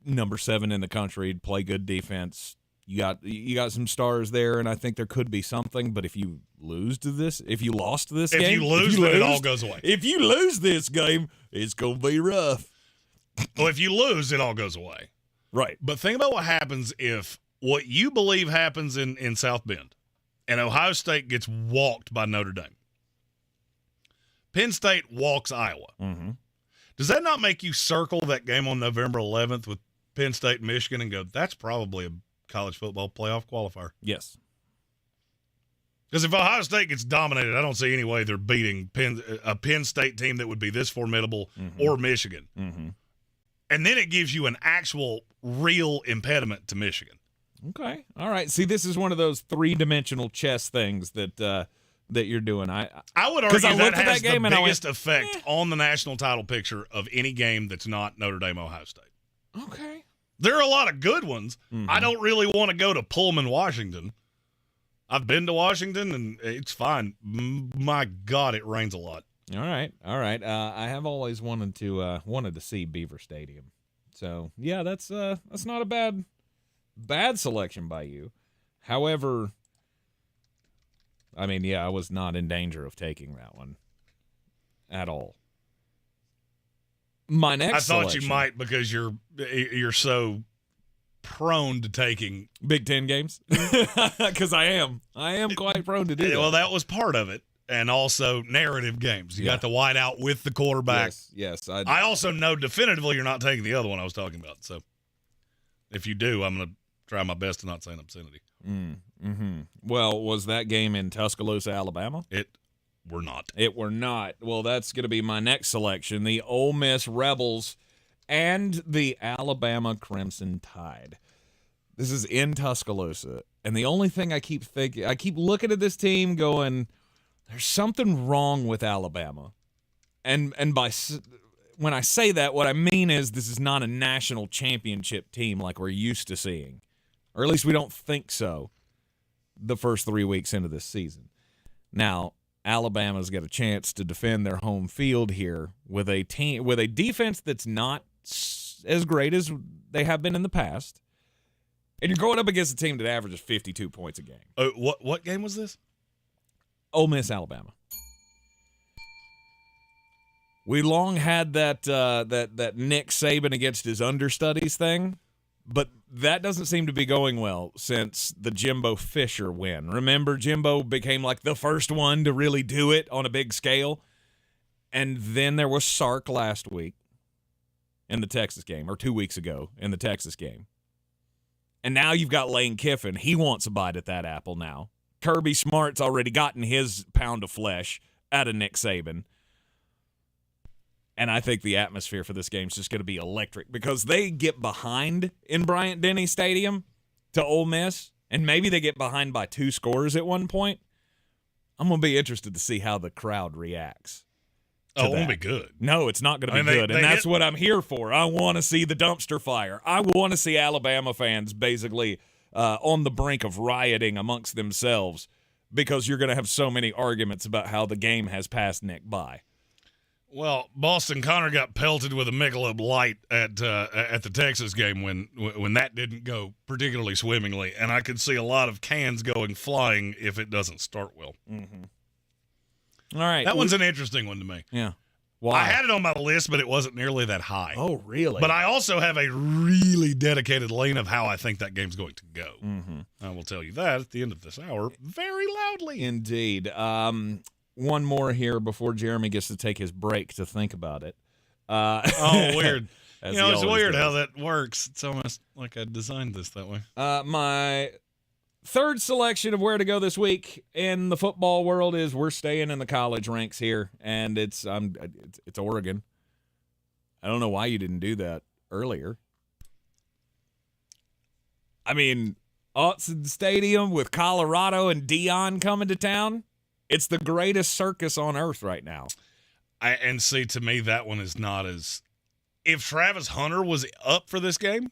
number 7 in the country, play good defense. You got some stars there, and I think there could be something. But if you lost this game, it all goes away. If you lose this game, it's gonna be rough. Well, if you lose, it all goes away. Right. But think about what happens if what you believe happens in South Bend and Ohio State gets walked by Notre Dame. Penn State walks Iowa. Mm-hmm. Does that not make you circle that game on November 11th with Penn State and Michigan and go, that's probably a college football playoff qualifier? Yes. Because if Ohio State gets dominated, I don't see any way they're beating a Penn State team that would be this formidable or Michigan. Mm-hmm. And then it gives you an actual real impediment to Michigan. Okay. All right. See, this is one of those three-dimensional chess things that you're doing. I would argue that has game the biggest effect on the national title picture of any game that's not Notre Dame, Ohio State. Okay. There are a lot of good ones. Mm-hmm. I don't really want to go to Pullman, Washington. I've been to Washington, and it's fine. My God, it rains a lot. All right. I have always wanted to see Beaver Stadium. So yeah, that's not a bad selection by you. However, I mean, yeah, I was not in danger of taking that one at all. My next selection, you might because you're so prone to taking Big Ten games. Because I am quite prone to do that. Well, that was part of it. And also narrative games. You got the wide out with the quarterback. Yes. I also know definitively you're not taking the other one I was talking about. So if you do, I'm going to try my best to not say an obscenity. Mm-hmm. Well, was that game in Tuscaloosa, Alabama? It were not. Well, that's going to be my next selection. The Ole Miss Rebels and the Alabama Crimson Tide. This is in Tuscaloosa. And the only thing I keep looking at this team going, there's something wrong with Alabama. And when I say that, what I mean is this is not a national championship team like we're used to seeing. Or at least we don't think so the first 3 weeks into this season. Now, Alabama's got a chance to defend their home field here with a defense that's not as great as they have been in the past. And you're going up against a team that averages 52 points a game. What game was this? Ole Miss, Alabama. We long had that Nick Saban against his understudies thing, but that doesn't seem to be going well since the Jimbo Fisher win. Remember, Jimbo became like the first one to really do it on a big scale, and then there was Sark last week in the Texas game, or 2 weeks ago in the Texas game. And now you've got Lane Kiffin. He wants a bite at that apple now. Kirby Smart's already gotten his pound of flesh out of Nick Saban. And I think the atmosphere for this game is just going to be electric because they get behind in Bryant-Denny Stadium to Ole Miss, and maybe they get behind by 2 scores at one point. I'm going to be interested to see how the crowd reacts. It won't be good. No, it's not going to be good, and that's what I'm here for. I want to see the dumpster fire. I want to see Alabama fans basically on the brink of rioting amongst themselves because you're going to have so many arguments about how the game has passed Nick by. Well, Boston Connor got pelted with a Michelob Light at the Texas game when that didn't go particularly swimmingly, and I could see a lot of cans going flying if it doesn't start well. Mm-hmm. All right. That one's an interesting one to me. Yeah. Why? I had it on my list, but it wasn't nearly that high. Oh, really? But I also have a really dedicated lane of how I think that game's going to go. Mm-hmm. I will tell you that at the end of this hour very loudly. Indeed. One more here before Jeremy gets to take his break to think about it. Weird. It's weird does. how that works. It's almost like I designed this that way. My third selection of where to go this week in the football world is we're staying in the college ranks here, and it's Oregon. I don't know why you didn't do that earlier. I mean, Autzen Stadium with Colorado and Dion coming to town. It's the greatest circus on earth right now. To me, that one is not as... If Travis Hunter was up for this game,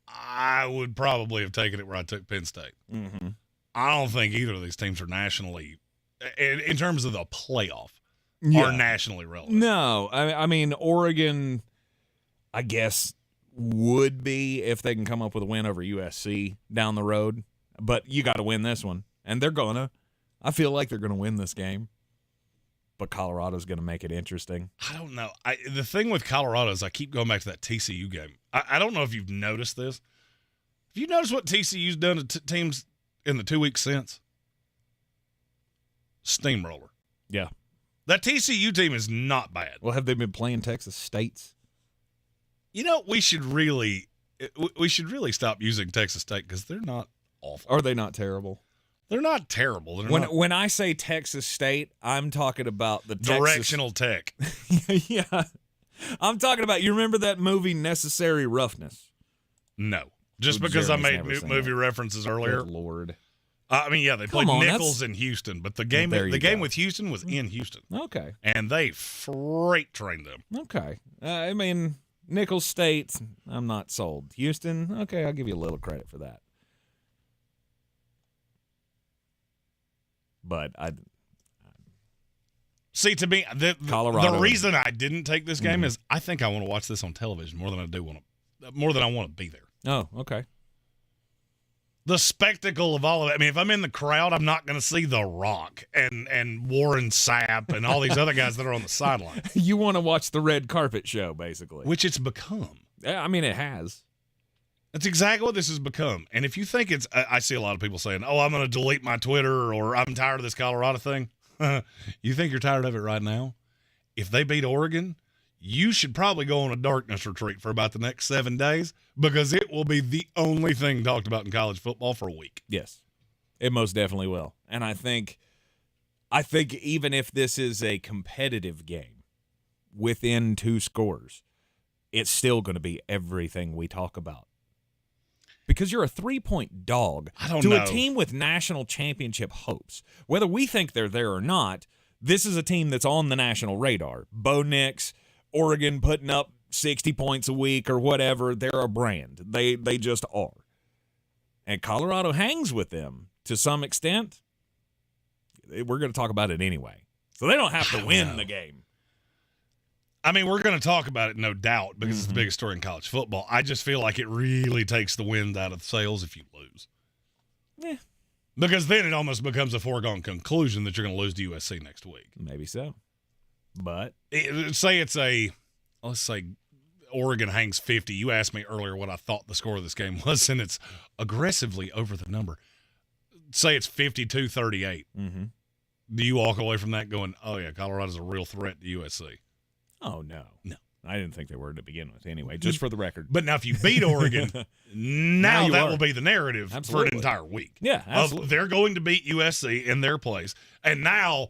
I would probably have taken it where I took Penn State. Mm-hmm. I don't think either of these teams are nationally, in terms of the playoff, are nationally relevant. No. I mean, Oregon, I guess, would be if they can come up with a win over USC down the road. But you got to win this one, and they're going to. I feel like they're going to win this game, but Colorado's going to make it interesting. I don't know. The thing with Colorado is I keep going back to that TCU game. I don't know if you've noticed this. Have you noticed what TCU's done to teams in the 2 weeks since? Steamroller. Yeah. That TCU team is not bad. Well, have they been playing Texas State's? We should really stop using Texas State because they're not awful. Are they not terrible? They're not terrible. When I say Texas State, I'm talking about the directional tech. Yeah. I'm talking about, you remember that movie Necessary Roughness? No. Just because I made movie references earlier. Good Lord. I mean, yeah, they played Nichols in Houston, but the game with Houston was in Houston. Okay. And they freight trained them. Okay. I mean, Nichols State, I'm not sold. Houston, okay, I'll give you a little credit for that. But see, to me, the reason I didn't take this game is I think I want to watch this on television more than I want to be there. Oh, okay. The spectacle of all of it. I mean, if I'm in the crowd, I'm not going to see The Rock and Warren Sapp and all these other guys that are on the sideline. You want to watch the red carpet show, basically. Which it's become. Yeah, I mean, it has. That's exactly what this has become. And if you think I see a lot of people saying, oh, I'm going to delete my Twitter or I'm tired of this Colorado thing. You think you're tired of it right now? If they beat Oregon, you should probably go on a darkness retreat for about the next 7 days because it will be the only thing talked about in college football for a week. Yes, it most definitely will. And I think even if this is a competitive game within 2 scores, it's still going to be everything we talk about. Because you're a 3-point dog to a team with national championship hopes. Whether we think they're there or not, this is a team that's on the national radar. Bo Nix, Oregon putting up 60 points a week or whatever, they're a brand. They just are. And Colorado hangs with them to some extent. We're going to talk about it anyway. So they don't have to win the game. I mean, we're going to talk about it, no doubt, because it's the biggest story in college football. I just feel like it really takes the wind out of the sails if you lose. Yeah. Because then it almost becomes a foregone conclusion that you're going to lose to USC next week. Maybe so. But let's say Oregon hangs 50. You asked me earlier what I thought the score of this game was, and it's aggressively over the number. Say it's 52-38. Mm-hmm. Do you walk away from that going, oh, yeah, Colorado's a real threat to USC? Oh, no. No. I didn't think they were to begin with anyway, just for the record. But now if you beat Oregon, now that will be the narrative for an entire week. Yeah, absolutely. They're going to beat USC in their place. And now,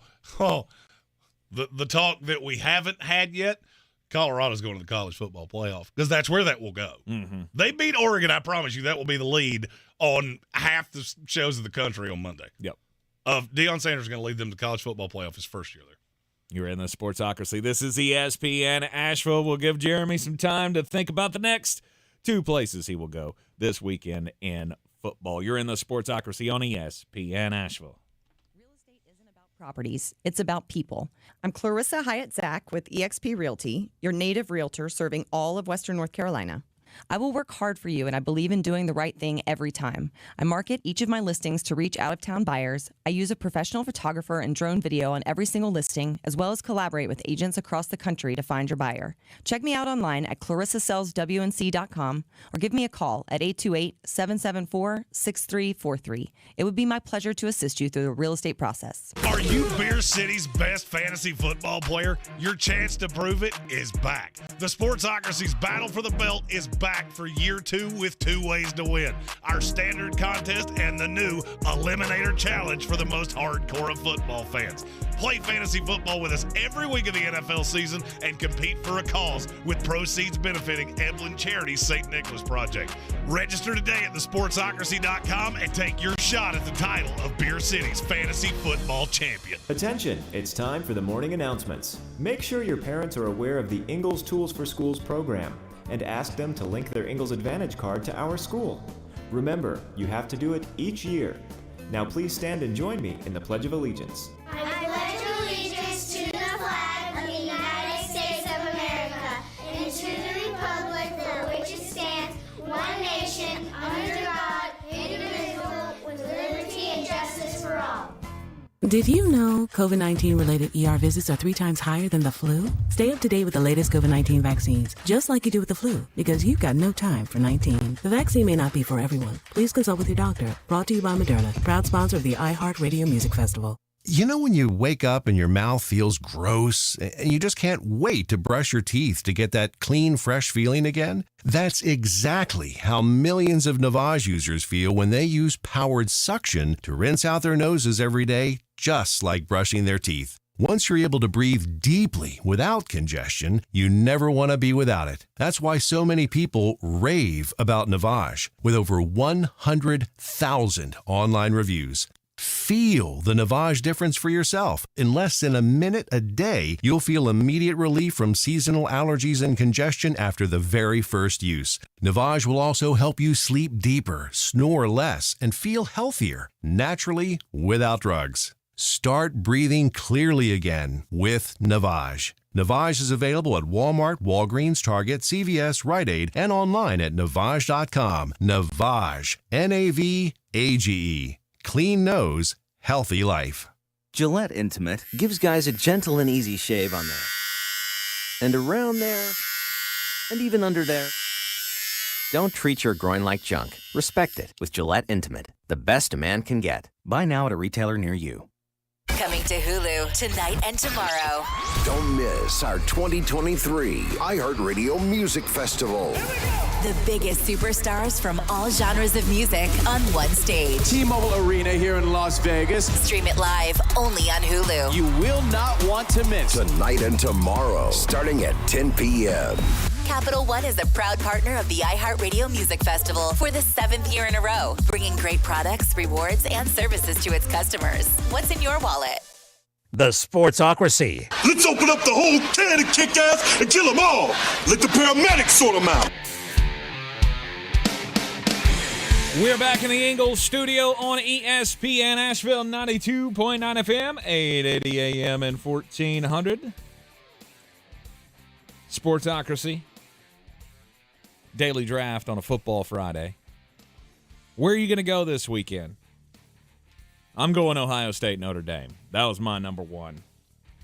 the talk that we haven't had yet, Colorado's going to the college football playoff because that's where that will go. Mm-hmm. They beat Oregon, I promise you, that will be the lead on half the shows of the country on Monday. Yep. Deion Sanders is going to lead them to college football playoff his first year there. You're in the Sportsocracy. This is ESPN Asheville. We'll give Jeremy some time to think about the next 2 places he will go this weekend in football. You're in the Sportsocracy on ESPN Asheville. Real estate isn't about properties. It's about people. I'm Clarissa Hyatt Zack with eXp Realty, your native realtor serving all of Western North Carolina. I will work hard for you, and I believe in doing the right thing every time. I market each of my listings to reach out-of-town buyers. I use a professional photographer and drone video on every single listing, as well as collaborate with agents across the country to find your buyer. Check me out online at clarissasellswnc.com or give me a call at 828-774-6343. It would be my pleasure to assist you through the real estate process. Are you Beer City's best fantasy football player? Your chance to prove it is back. The Sportsocracy's Battle for the Belt is back for year 2 with 2 ways to win. Our standard contest and the new Eliminator Challenge for the most hardcore of football fans. Play fantasy football with us every week of the NFL season and compete for a cause with proceeds benefiting Evelyn Charity's St. Nicholas Project. Register today at thesportsocracy.com and take your shot at the title of Beer City's fantasy football champion. Attention, it's time for the morning announcements. Make sure your parents are aware of the Ingalls Tools for Schools program and ask them to link their Ingalls Advantage card to our school. Remember, you have to do it each year. Now please stand and join me in the Pledge of Allegiance. I pledge allegiance to the flag of the United States of America and to the republic for which it stands, one nation, under God, indivisible, with liberty and justice for all. Did you know COVID-19 related ER visits are 3 times higher than the flu? Stay up to date with the latest COVID-19 vaccines, just like you do with the flu, because you've got no time for 19. The vaccine may not be for everyone. Please consult with your doctor. Brought to you by Moderna, proud sponsor of the iHeartRadio Music Festival. You know when you wake up and your mouth feels gross and you just can't wait to brush your teeth to get that clean, fresh feeling again? That's exactly how millions of Navage users feel when they use powered suction to rinse out their noses every day, just like brushing their teeth. Once you're able to breathe deeply without congestion, you never want to be without it. That's why so many people rave about Navage, with over 100,000 online reviews. Feel the Navage difference for yourself. In less than a minute a day, you'll feel immediate relief from seasonal allergies and congestion after the very first use. Navage will also help you sleep deeper, snore less, and feel healthier, naturally, without drugs. Start breathing clearly again with Navage. Navage is available at Walmart, Walgreens, Target, CVS, Rite Aid, and online at Navage.com. Navage. Navage. Clean nose, healthy life. Gillette Intimate gives guys a gentle and easy shave on there. And around there. And even under there. Don't treat your groin like junk. Respect it with Gillette Intimate, the best a man can get. Buy now at a retailer near you. Coming to Hulu tonight and tomorrow. Don't miss our 2023 iHeartRadio Music Festival. The biggest superstars from all genres of music on one stage. T-Mobile Arena here in Las Vegas. Stream it live only on Hulu. You will not want to miss. Tonight and tomorrow, starting at 10 p.m. Capital One is a proud partner of the iHeartRadio Music Festival for the 7th year in a row, bringing great products, rewards, and services to its customers. What's in your wallet? The Sportsocracy. Let's open up the whole can of kick-ass and kill them all. Let the paramedics sort them out. We're back in the Ingles studio on ESPN Asheville 92.9 FM, 880 AM and 1400. Sportsocracy. Daily draft on a football Friday. Where are you going to go this weekend? I'm going Ohio State, Notre Dame. That was my number one.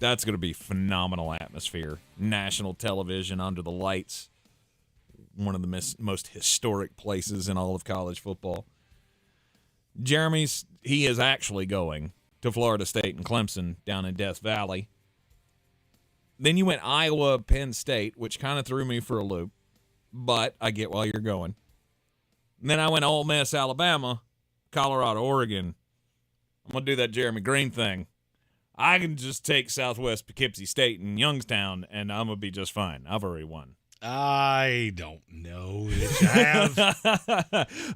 That's going to be phenomenal atmosphere. National television under the lights. One of the most historic places in all of college football. He is actually going to Florida State and Clemson down in Death Valley. Then you went Iowa, Penn State, which kind of threw me for a loop, but I get why you're going. And then I went Ole Miss, Alabama, Colorado, Oregon. I'm going to do that Jeremy Green thing. I can just take Southwest Poughkeepsie State and Youngstown, and I'm going to be just fine. I've already won. I don't know that you have.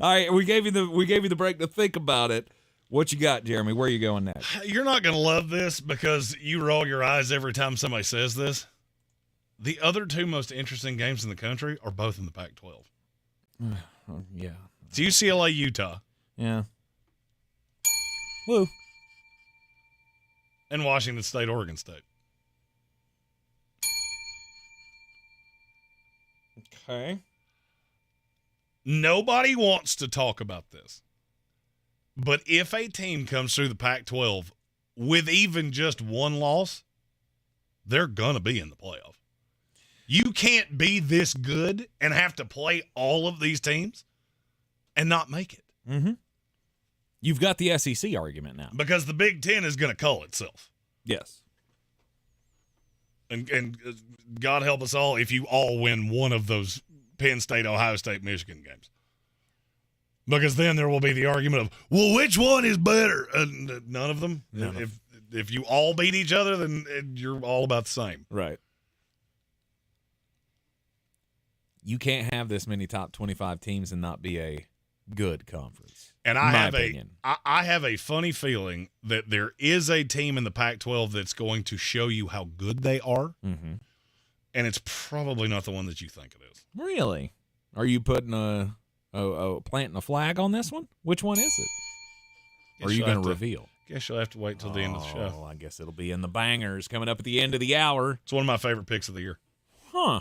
All right, we gave you the break to think about it. What you got, Jeremy? Where are you going next? You're not going to love this because you roll your eyes every time somebody says this. The other two most interesting games in the country are both in the Pac-12. Yeah. It's UCLA, Utah. Yeah. Woo. And Washington State, Oregon State. Okay. Nobody wants to talk about this. But if a team comes through the Pac-12 with even just one loss, they're going to be in the playoff. You can't be this good and have to play all of these teams and not make it. Mm-hmm. You've got the SEC argument now. Because the Big Ten is going to cull itself. Yes. And God help us all if you all win one of those Penn State, Ohio State, Michigan games. Because then there will be the argument of, well, which one is better? None of them. If you all beat each other, then you're all about the same. Right. You can't have this many top 25 teams and not be a good conference. And I have a funny feeling that there is a team in the Pac-12 that's going to show you how good they are, mm-hmm. and it's probably not the one that you think it is. Really? Are you putting planting a flag on this one? Which one is it? Or are you going to reveal? Guess you'll have to wait till the end of the show. Oh, I guess it'll be in the bangers coming up at the end of the hour. It's one of my favorite picks of the year. Huh.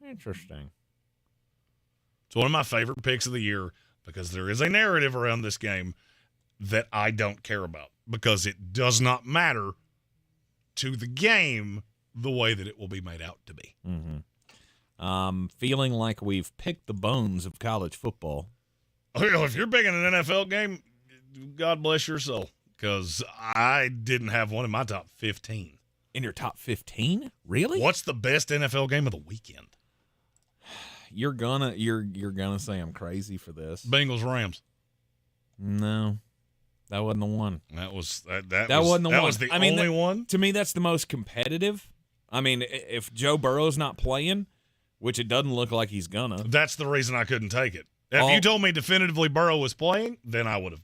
Interesting. It's one of my favorite picks of the year because there is a narrative around this game that I don't care about because it does not matter to the game the way that it will be made out to be. Mm-hmm. Feeling like we've picked the bones of college football. If you're picking an NFL game, God bless your soul, because I didn't have one in my top 15. In your top 15? Really? What's the best NFL game of the weekend? You're gonna say I'm crazy for this. Bengals Rams. No. That wasn't the one. That wasn't the one. Was the only one. To me, that's the most competitive. I mean, if Joe Burrow's not playing, which it doesn't look like he's gonna. That's the reason I couldn't take it. If you told me definitively Burrow was playing, then I would have.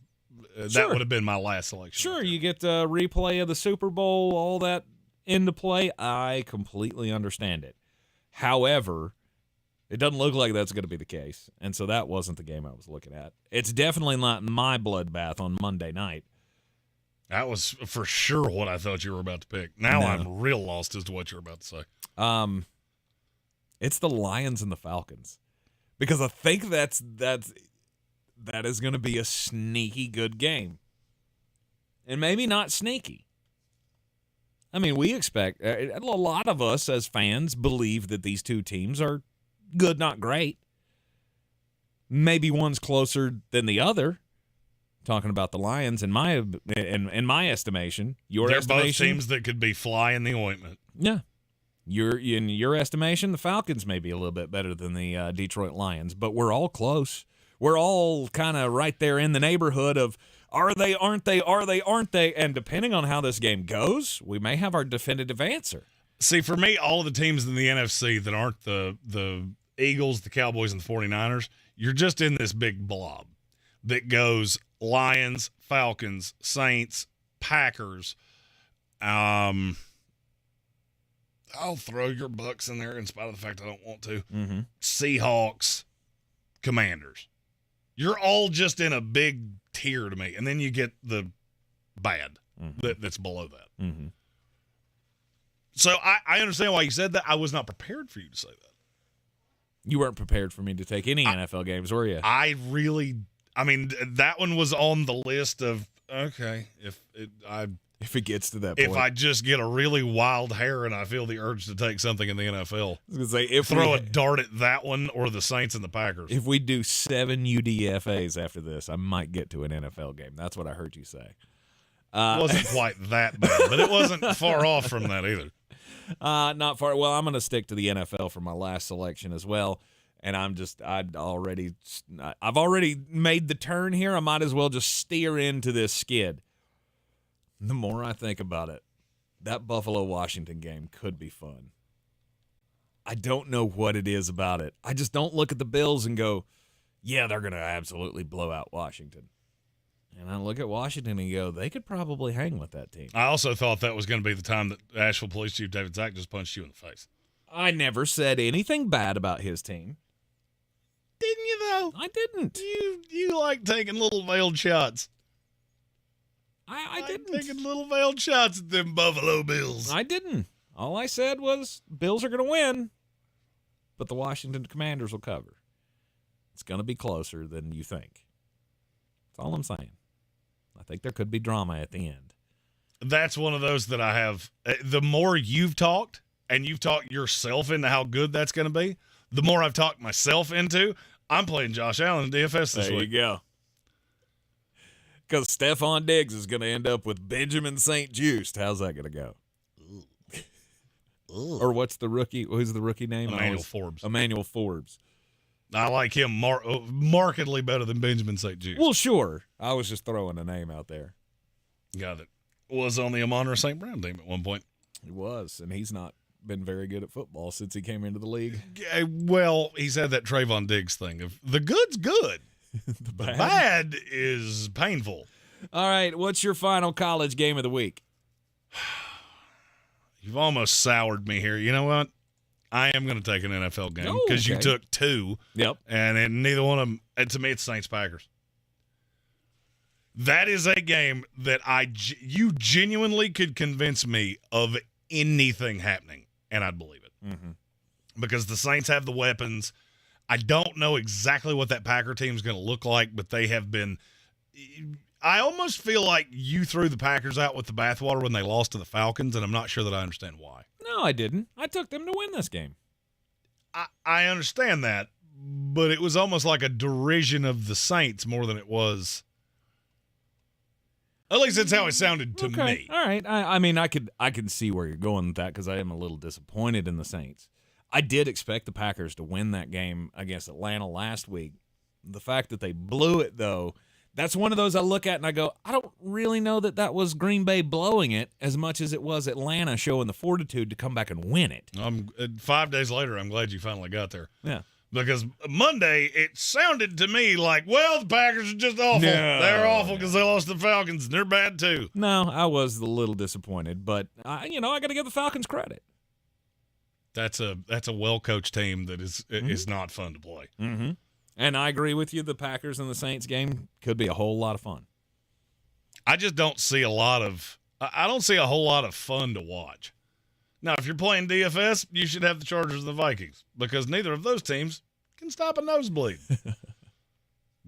That would have been my last selection. Sure, you get the replay of the Super Bowl, all that into play. I completely understand it. However, it doesn't look like that's going to be the case, and so that wasn't the game I was looking at. It's definitely not my bloodbath on Monday night. That was for sure what I thought you were about to pick. Now I'm real lost as to what you're about to say. It's the Lions and the Falcons, because I think that is going to be a sneaky good game, and maybe not sneaky. I mean, we expect a lot of us as fans believe that these two teams are good, not great. Maybe one's closer than the other. Talking about the Lions, in my estimation, they're both teams that could be fly in the ointment. Yeah, in your estimation, the Falcons may be a little bit better than the Detroit Lions, but we're all close. We're all kind of right there in the neighborhood of are they, aren't they, are they, aren't they, and depending on how this game goes, we may have our definitive answer. See, for me, all of the teams in the NFC that aren't the Eagles, the Cowboys, and the 49ers, you're just in this big blob that goes Lions, Falcons, Saints, Packers. I'll throw your Bucks in there in spite of the fact I don't want to. Mm-hmm. Seahawks, Commanders. You're all just in a big tier to me. And then you get the bad that's below that. Mm-hmm. So I understand why you said that. I was not prepared for you to say that. You weren't prepared for me to take any NFL games, were you? I mean, that one was on the list of, okay, if it gets to that point. If I just get a really wild hair and I feel the urge to take something in the NFL, I was gonna say, throw a dart at that one or the Saints and the Packers. If we do 7 UDFAs after this, I might get to an NFL game. That's what I heard you say. It wasn't quite that bad, but it wasn't far off from that either. Not far. Well, I'm going to stick to the NFL for my last selection as well. And I've already made the turn here. I might as well just steer into this skid. The more I think about it, that Buffalo-Washington game could be fun. I don't know what it is about it. I just don't look at the Bills and go, yeah, they're going to absolutely blow out Washington. And I look at Washington and go, they could probably hang with that team. I also thought that was going to be the time that Asheville Police Chief David Zack just punched you in the face. I never said anything bad about his team. Didn't you, though? I didn't. You like taking little veiled shots. I didn't. Taking little veiled shots at them Buffalo Bills. I didn't. All I said was Bills are going to win, but the Washington Commanders will cover. It's going to be closer than you think. That's all I'm saying. I think there could be drama at the end. That's one of those that I have. The more you've talked, and you've talked yourself into how good that's going to be, the more I've talked myself into, I'm playing Josh Allen in DFS this week. There you go. Because Stephon Diggs is going to end up with Benjamin St. Just. How's that going to go? Or what's the rookie? Who's the rookie name? Emmanuel Forbes. Emmanuel Forbes. I like him markedly better than Benjamin St. Just. Well, sure. I was just throwing a name out there. Got it. Was on the Amon-Ra St. Brown team at one point. He was, and he's not been very good at football since he came into the league. Well, he's had that Trayvon Diggs thing of the good's good. The bad is painful. All right, what's your final college game of the week? You've almost soured me here. You know what? I am going to take an NFL game because you took 2. Yep. And neither one of them, to me, it's Saints-Packers. That is a game that you genuinely could convince me of anything happening, and I'd believe it. Mm-hmm. Because the Saints have the weapons. I don't know exactly what that Packer team is going to look like, but they have been – I almost feel like you threw the Packers out with the bathwater when they lost to the Falcons, and I'm not sure that I understand why. No, I didn't. I took them to win this game. I understand that, but it was almost like a derision of the Saints more than it was – at least that's how it sounded to me. All right. I mean, I can see where you're going with that because I am a little disappointed in the Saints. I did expect the Packers to win that game against Atlanta last week. The fact that they blew it, though, That's one of those I look at and I go, I don't really know that was Green Bay blowing it as much as it was Atlanta showing the fortitude to come back and win it. 5 days later, I'm glad you finally got there. Yeah. Because Monday, it sounded to me like, well, the Packers are just awful. No, They're awful because they lost the Falcons, and they're bad too. No, I was a little disappointed, but I got to give the Falcons credit. That's a well-coached team that is not fun to play. Mm-hmm. And I agree with you. The Packers and the Saints game could be a whole lot of fun. I just don't see I don't see a whole lot of fun to watch. Now, if you're playing DFS, you should have the Chargers and the Vikings because neither of those teams can stop a nosebleed.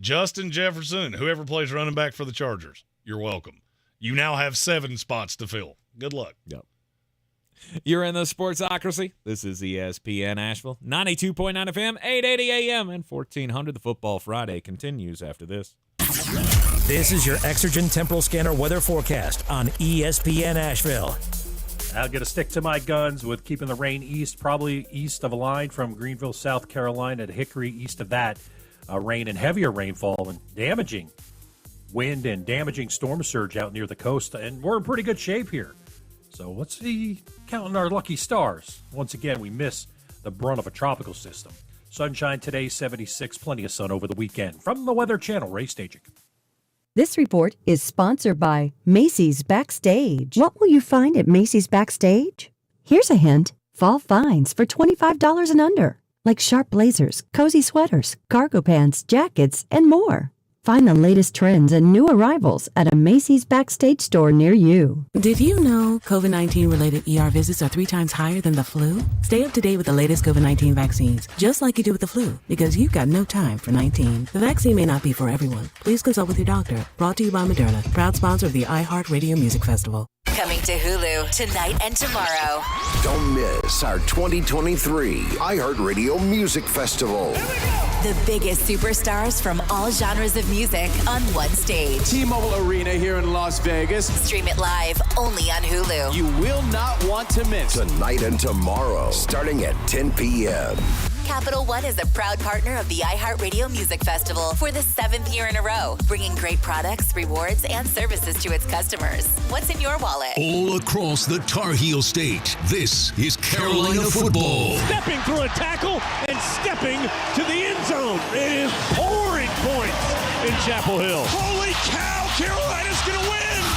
Justin Jefferson and whoever plays running back for the Chargers, you're welcome. You now have 7 spots to fill. Good luck. Yep. You're in the Sportsocracy. This is ESPN Asheville, 92.9 FM, 880 AM, and 1400. The Football Friday continues after this. This is your Exergen Temporal Scanner weather forecast on ESPN Asheville. I'll get a stick to my guns with keeping the rain east, probably east of a line from Greenville, South Carolina to Hickory. East of that, rain and heavier rainfall and damaging wind and damaging storm surge out near the coast. And we're in pretty good shape here. So let's see, counting our lucky stars. Once again, we miss the brunt of a tropical system. Sunshine today, 76, plenty of sun over the weekend. From the Weather Channel, Ray Stajic. This report is sponsored by Macy's Backstage. What will you find at Macy's Backstage? Here's a hint. Fall finds for $25 and under, like sharp blazers, cozy sweaters, cargo pants, jackets, and more. Find the latest trends and new arrivals at a Macy's Backstage store near you. Did you know COVID-19 related ER visits are 3 times higher than the flu? Stay up to date with the latest COVID-19 vaccines, just like you do with the flu, because you've got no time for 19. The vaccine may not be for everyone. Please consult with your doctor. Brought to you by Moderna, proud sponsor of the iHeart Radio Music Festival. Coming to Hulu tonight and tomorrow. Don't miss our 2023 iHeartRadio Music Festival. The biggest superstars from all genres of music on one stage. T-Mobile Arena here in Las Vegas. Stream it live only on Hulu. You will not want to miss. Tonight and tomorrow, starting at 10 p.m. Capital One is a proud partner of the iHeartRadio Music Festival for the 7th year in a row, bringing great products, rewards, and services to its customers. What's in your wallet? All across the Tar Heel state, this is Carolina football. Stepping through a tackle and stepping to the end zone. It is pouring points in Chapel Hill. Holy cow, Carolina's going to win!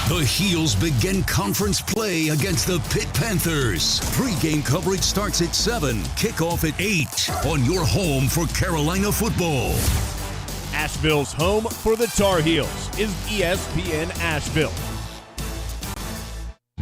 The Heels begin conference play against the Pitt Panthers. Pre-game coverage starts at 7, kickoff at 8 on your home for Carolina football. Asheville's home for the Tar Heels is ESPN Asheville.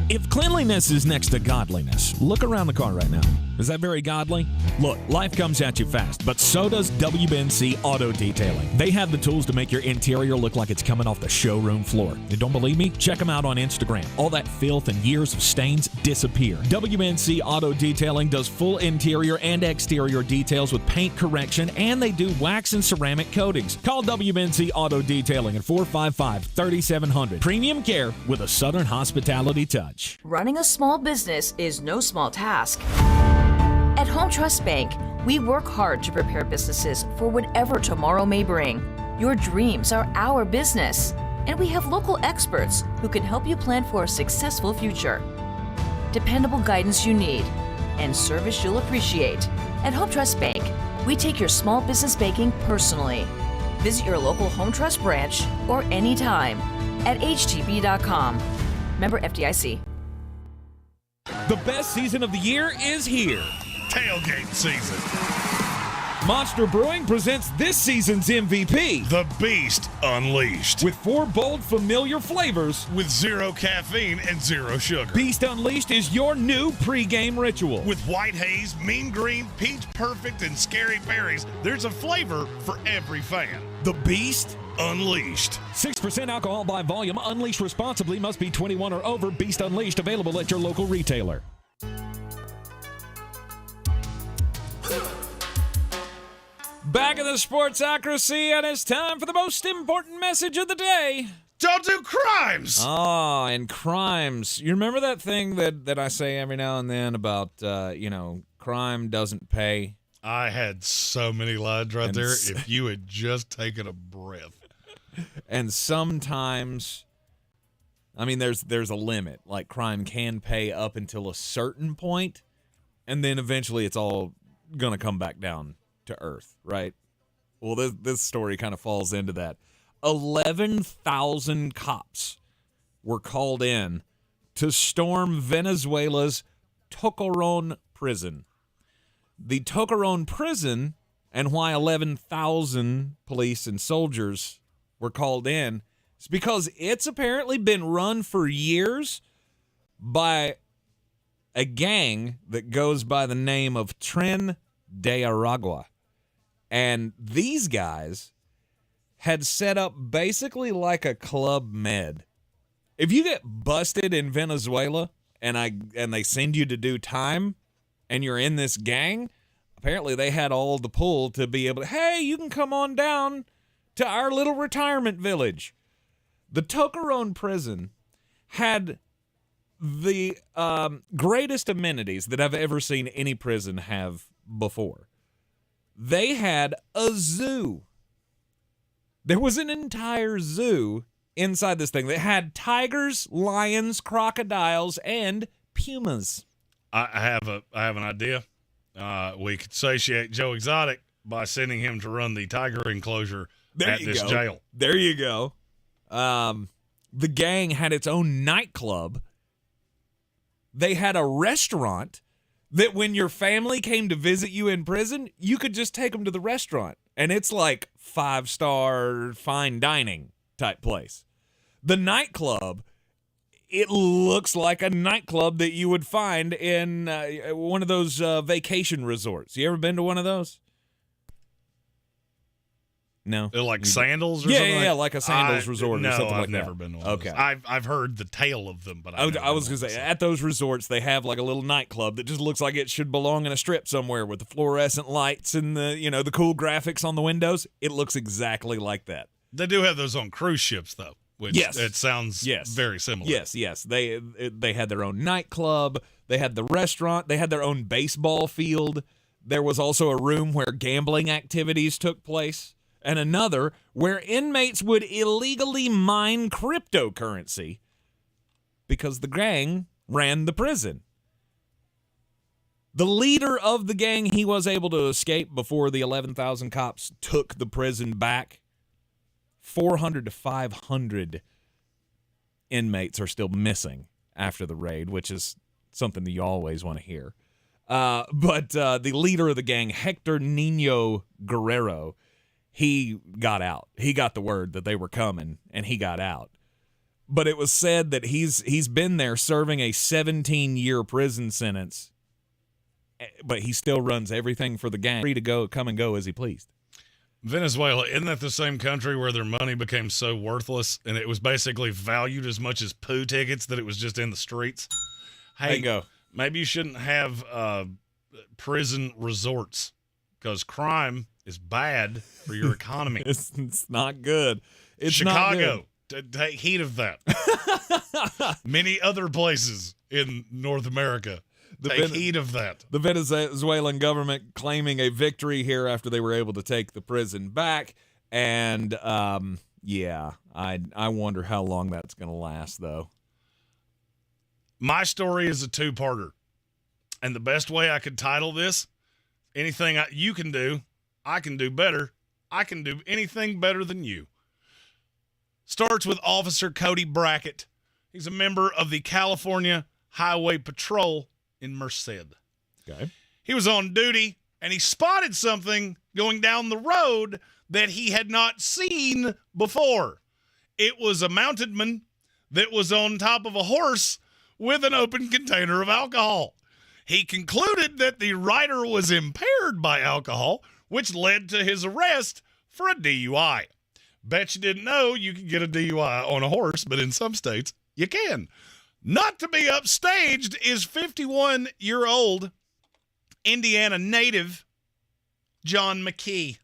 If cleanliness is next to godliness, look around the car right now. Is that very godly? Look, life comes at you fast, but so does WNC Auto Detailing. They have the tools to make your interior look like it's coming off the showroom floor. You don't believe me? Check them out on Instagram. All that filth and years of stains disappear. WNC Auto Detailing does full interior and exterior details with paint correction, and they do wax and ceramic coatings. Call WNC Auto Detailing at 455-3700. Premium care with a Southern hospitality touch. Running a small business is no small task. At Home Trust Bank, we work hard to prepare businesses for whatever tomorrow may bring. Your dreams are our business, and we have local experts who can help you plan for a successful future. Dependable guidance you need, and service you'll appreciate. At Home Trust Bank, we take your small business banking personally. Visit your local Home Trust branch or anytime at htb.com. Member FDIC. The best season of the year is here. Tailgate season. Monster Brewing presents this season's MVP. The Beast Unleashed. With 4 bold, familiar flavors. With 0 caffeine and 0 sugar. Beast Unleashed is your new pregame ritual. With white haze, mean green, peach perfect, and scary berries, there's a flavor for every fan. The Beast Unleashed. 6% alcohol by volume. Unleashed responsibly. Must be 21 or over. Beast Unleashed. Available at your local retailer. Back in the Sportsocracy, and it's time for the most important message of the day. Don't do crimes! Oh, and crimes. You remember that thing that I say every now and then about, crime doesn't pay? I had so many lines right there. If you had just taken a breath. And sometimes, I mean, there's a limit. Like, crime can pay up until a certain point, and then eventually it's all going to come back down to earth, right? Well, this story kind of falls into that. 11,000 cops were called in to storm Venezuela's Tocorón prison. The Tocorón prison, and why 11,000 police and soldiers were called in, is because it's apparently been run for years by a gang that goes by the name of Tren de Aragua. And these guys had set up basically like a Club Med. If you get busted in Venezuela and they send you to do time and you're in this gang, apparently they had all the pull to be able to, hey, you can come on down to our little retirement village. The Tocorón prison had the greatest amenities that I've ever seen any prison have before. They had a zoo. There was an entire zoo inside this thing that had tigers, lions, crocodiles, and pumas. I have an idea. We could satiate Joe Exotic by sending him to run the tiger enclosure at this jail. There you go. The gang had its own nightclub. They had a restaurant that when your family came to visit you in prison, you could just take them to the restaurant. And it's like 5-star fine dining type place. The nightclub, it looks like a nightclub that you would find in one of those vacation resorts. You ever been to one of those? No. They're like Sandals or something? Yeah, like a Sandals resort or something like that. No, I've never been to one of those. I've heard the tale of them, but I was going to say, at those resorts, they have like a little nightclub that just looks like it should belong in a strip somewhere with the fluorescent lights and the cool graphics on the windows. It looks exactly like that. They do have those on cruise ships, though, which it sounds very similar. Yes. They had their own nightclub. They had the restaurant. They had their own baseball field. There was also a room where gambling activities took place, and another where inmates would illegally mine cryptocurrency because the gang ran the prison. The leader of the gang, he was able to escape before the 11,000 cops took the prison back. 400 to 500 inmates are still missing after the raid, which is something that you always want to hear. But the leader of the gang, Hector Nino Guerrero, he got out. He got the word that they were coming, and he got out. But it was said that he's been there serving a 17-year prison sentence, but he still runs everything for the gang, free to come and go as he pleased. Venezuela, isn't that the same country where their money became so worthless and it was basically valued as much as poo tickets that it was just in the streets? Hey, there you go. Maybe you shouldn't have prison resorts because crime is bad for your economy. It's not good. It's Chicago, not good. Take heed of that. Many other places in North America. Take heed of that. The Venezuelan government claiming a victory here after they were able to take the prison back. And, I wonder how long that's going to last, though. My story is a two-parter. And the best way I could title this, anything you can do, I can do better. I can do anything better than you. Starts with Officer Cody Brackett. He's a member of the California Highway Patrol in Merced. Okay. He was on duty, and he spotted something going down the road that he had not seen before. It was a mounted man that was on top of a horse with an open container of alcohol. He concluded that the rider was impaired by alcohol, which led to his arrest for a DUI. Bet you didn't know you could get a DUI on a horse, but in some states, you can. Not to be upstaged is 51-year-old Indiana native John McKee.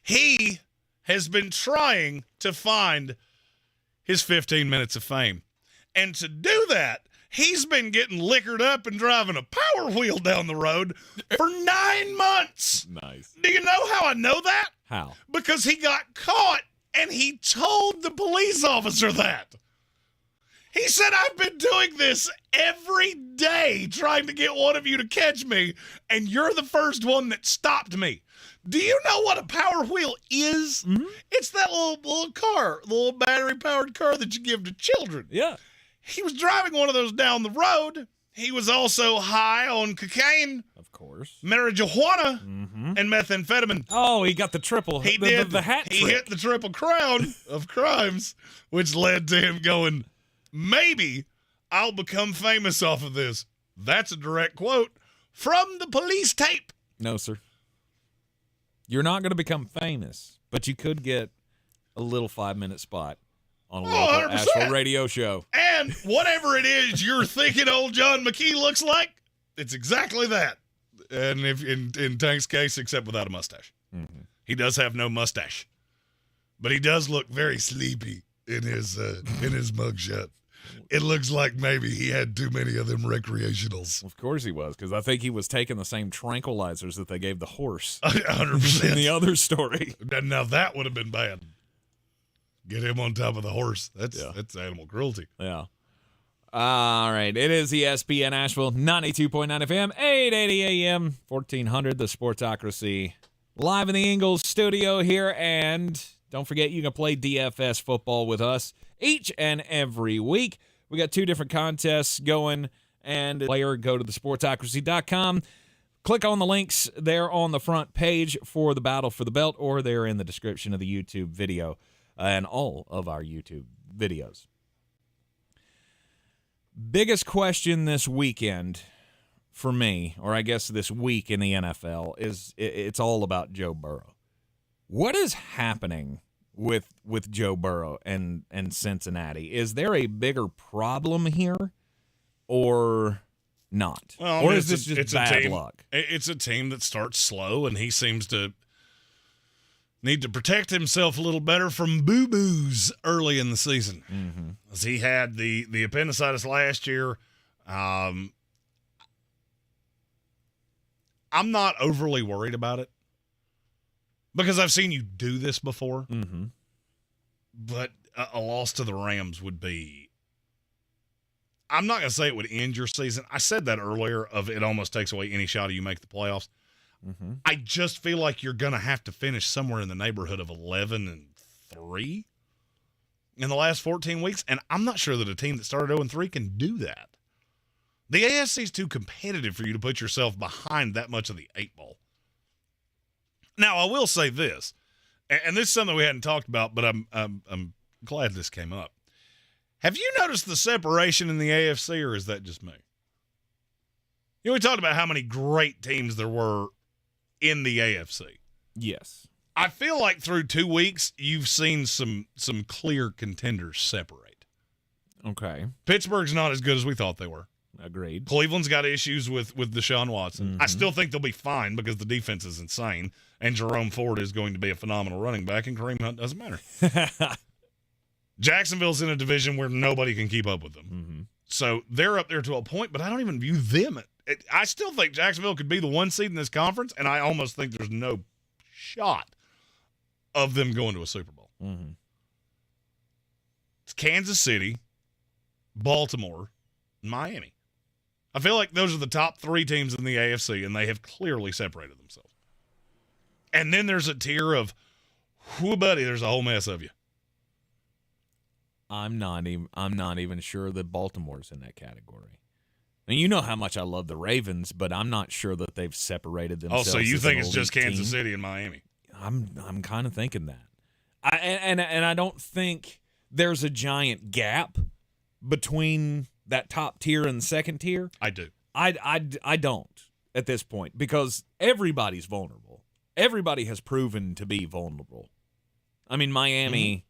He has been trying to find his 15 minutes of fame. And to do that, he's been getting liquored up and driving a power wheel down the road for 9 months. Nice. Do you know how I know that? How? Because he got caught And he told the police officer that. He said, I've been doing this every day trying to get one of you to catch me, and you're the first one that stopped me. Do you know what a power wheel is? Mm-hmm. It's that little car, little battery-powered car that you give to children. Yeah. He was driving one of those down the road. He was also high on cocaine. Of course. Marijuana and methamphetamine. Oh, he got the triple. He did did. The hat He trick. hit the triple crown of crimes, which led to him going, maybe I'll become famous off of this. That's a direct quote from the police tape. No, sir. You're not going to become famous, but you could get a little 5-minute spot on a local 100%. Asheville radio show. And whatever it is you're thinking old John McKee looks like, it's exactly that. And if in Tank's case, except without a mustache. Mm-hmm. He does have no mustache. But he does look very sleepy in his mugshot. It looks like maybe he had too many of them recreationals. Of course he was, because I think he was taking the same tranquilizers that they gave the horse 100%. in the other story. Now that would have been bad. Get him on top of the horse. That's animal cruelty. Yeah. All right. It is ESPN Asheville, 92.9 FM, 880 AM, 1400, the Sportsocracy. Live in the Ingalls studio here. And don't forget, you can play DFS football with us each and every week. We got 2 different contests going. And player, go to thesportsocracy.com. Click on the links there on the front page for the Battle for the Belt, or they're in the description of the YouTube video and all of our YouTube videos. Biggest question this weekend for me, or I guess this week in the NFL, is it's all about Joe Burrow. What is happening with Joe Burrow and Cincinnati? Is there a bigger problem here or not? Well, or is this just bad luck? It's a team that starts slow, and he seems to need to protect himself a little better from boo-boos early in the season. Mm-hmm. As he had the appendicitis last year. I'm not overly worried about it because I've seen you do this before. Mm-hmm. But a loss to the Rams would be, I'm not going to say it would end your season. I said that earlier of it almost takes away any shot of you make the playoffs. Mm-hmm. I just feel like you're going to have to finish somewhere in the neighborhood of 11-3 in the last 14 weeks, and I'm not sure that a team that started 0-3 can do that. The AFC is too competitive for you to put yourself behind that much of the 8 ball. Now, I will say this, and this is something we hadn't talked about, but I'm glad this came up. Have you noticed the separation in the AFC, or is that just me? You know, we talked about how many great teams there were in the AFC. Yes. I feel like through 2 weeks, you've seen some clear contenders separate. Okay. Pittsburgh's not as good as we thought they were. Agreed. Cleveland's got issues with Deshaun Watson. Mm-hmm. I still think they'll be fine because the defense is insane, and Jerome Ford is going to be a phenomenal running back, and Kareem Hunt doesn't matter. Jacksonville's in a division where nobody can keep up with them. Mm-hmm. So they're up there to a point, but I don't even view them. I still think Jacksonville could be the 1 seed in this conference, and I almost think there's no shot of them going to a Super Bowl. Mm-hmm. It's Kansas City, Baltimore, and Miami. I feel like those are the top 3 teams in the AFC, and they have clearly separated themselves. And then there's a tier of, whoo, buddy, there's a whole mess of you. I'm not even sure that Baltimore's in that category. And you know how much I love the Ravens, but I'm not sure that they've separated themselves. Oh, so you as think an it's just elite Kansas team. City and Miami? I'm kind of thinking that. And I don't think there's a giant gap between that top tier and the second tier. I do. I don't at this point because everybody's vulnerable. Everybody has proven to be vulnerable. I mean, Miami,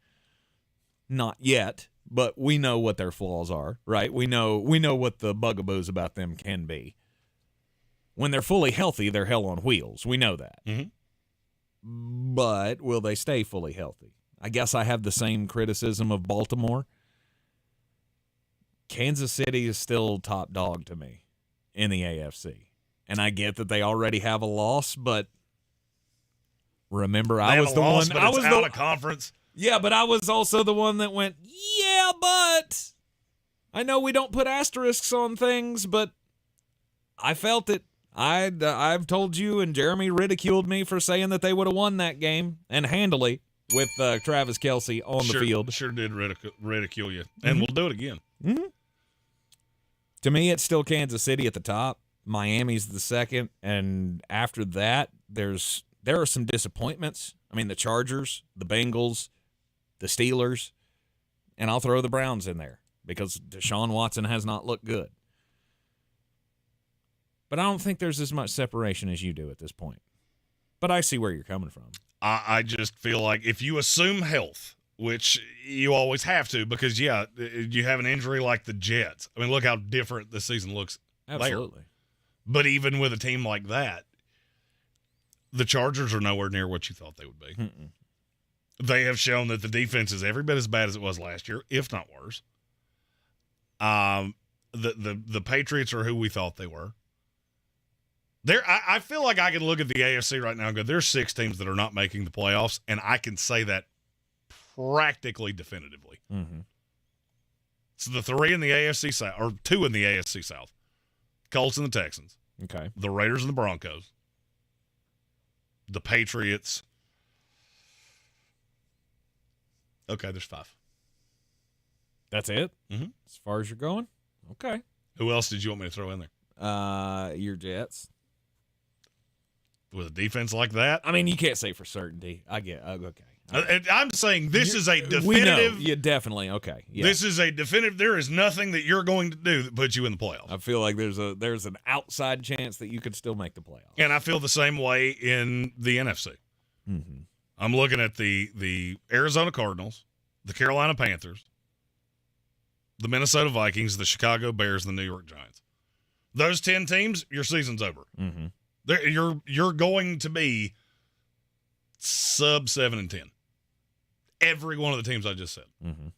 not yet, but we know what their flaws are, right? We know what the bugaboos about them can be. When they're fully healthy, they're hell on wheels. We know that. Mm-hmm. But will they stay fully healthy? I guess I have the same criticism of Baltimore. Kansas City is still top dog to me in the AFC. And I get that they already have a loss, but remember, I was the one. I was out of conference. Yeah, but I was also the one that went, yeah, but I know we don't put asterisks on things, but I felt it. I've told you, and Jeremy ridiculed me for saying that they would have won that game, and handily, with Travis Kelce on the field. Sure did ridicule you, and we'll do it again. Mm-hmm. To me, it's still Kansas City at the top. Miami's the second, and after that, there are some disappointments. I mean, the Chargers, the Bengals, the Steelers, and I'll throw the Browns in there because Deshaun Watson has not looked good. But I don't think there's as much separation as you do at this point. But I see where you're coming from. I just feel like if you assume health, which you always have to because, yeah, you have an injury like the Jets. I mean, look how different the season looks. Absolutely. There. But even with a team like that, the Chargers are nowhere near what you thought they would be. Mm-mm. They have shown that the defense is every bit as bad as it was last year, if not worse. The Patriots are who we thought they were. I feel like I can look at the AFC right now and go, there's 6 teams that are not making the playoffs, and I can say that practically definitively. Mm-hmm. So the 3 in the AFC South, or 2 in the AFC South, Colts and the Texans. Okay. The Raiders and the Broncos. The Patriots. Okay, there's 5. That's it? Mm-hmm. As far as you're going? Okay. Who else did you want me to throw in there? Your Jets. With a defense like that? I mean, you can't say for certainty. I get okay. I'm saying this is a definitive. Yeah, definitely. Okay. Yeah. This is a definitive. There is nothing that you're going to do that puts you in the playoffs. I feel like there's an outside chance that you could still make the playoffs. And I feel the same way in the NFC. Mm-hmm. I'm looking at the Arizona Cardinals, the Carolina Panthers, the Minnesota Vikings, the Chicago Bears, and the New York Giants. Those 10 teams, your season's over. Mm-hmm. You're going to be sub 7-10. Every one of the teams I just said. Mm-hmm.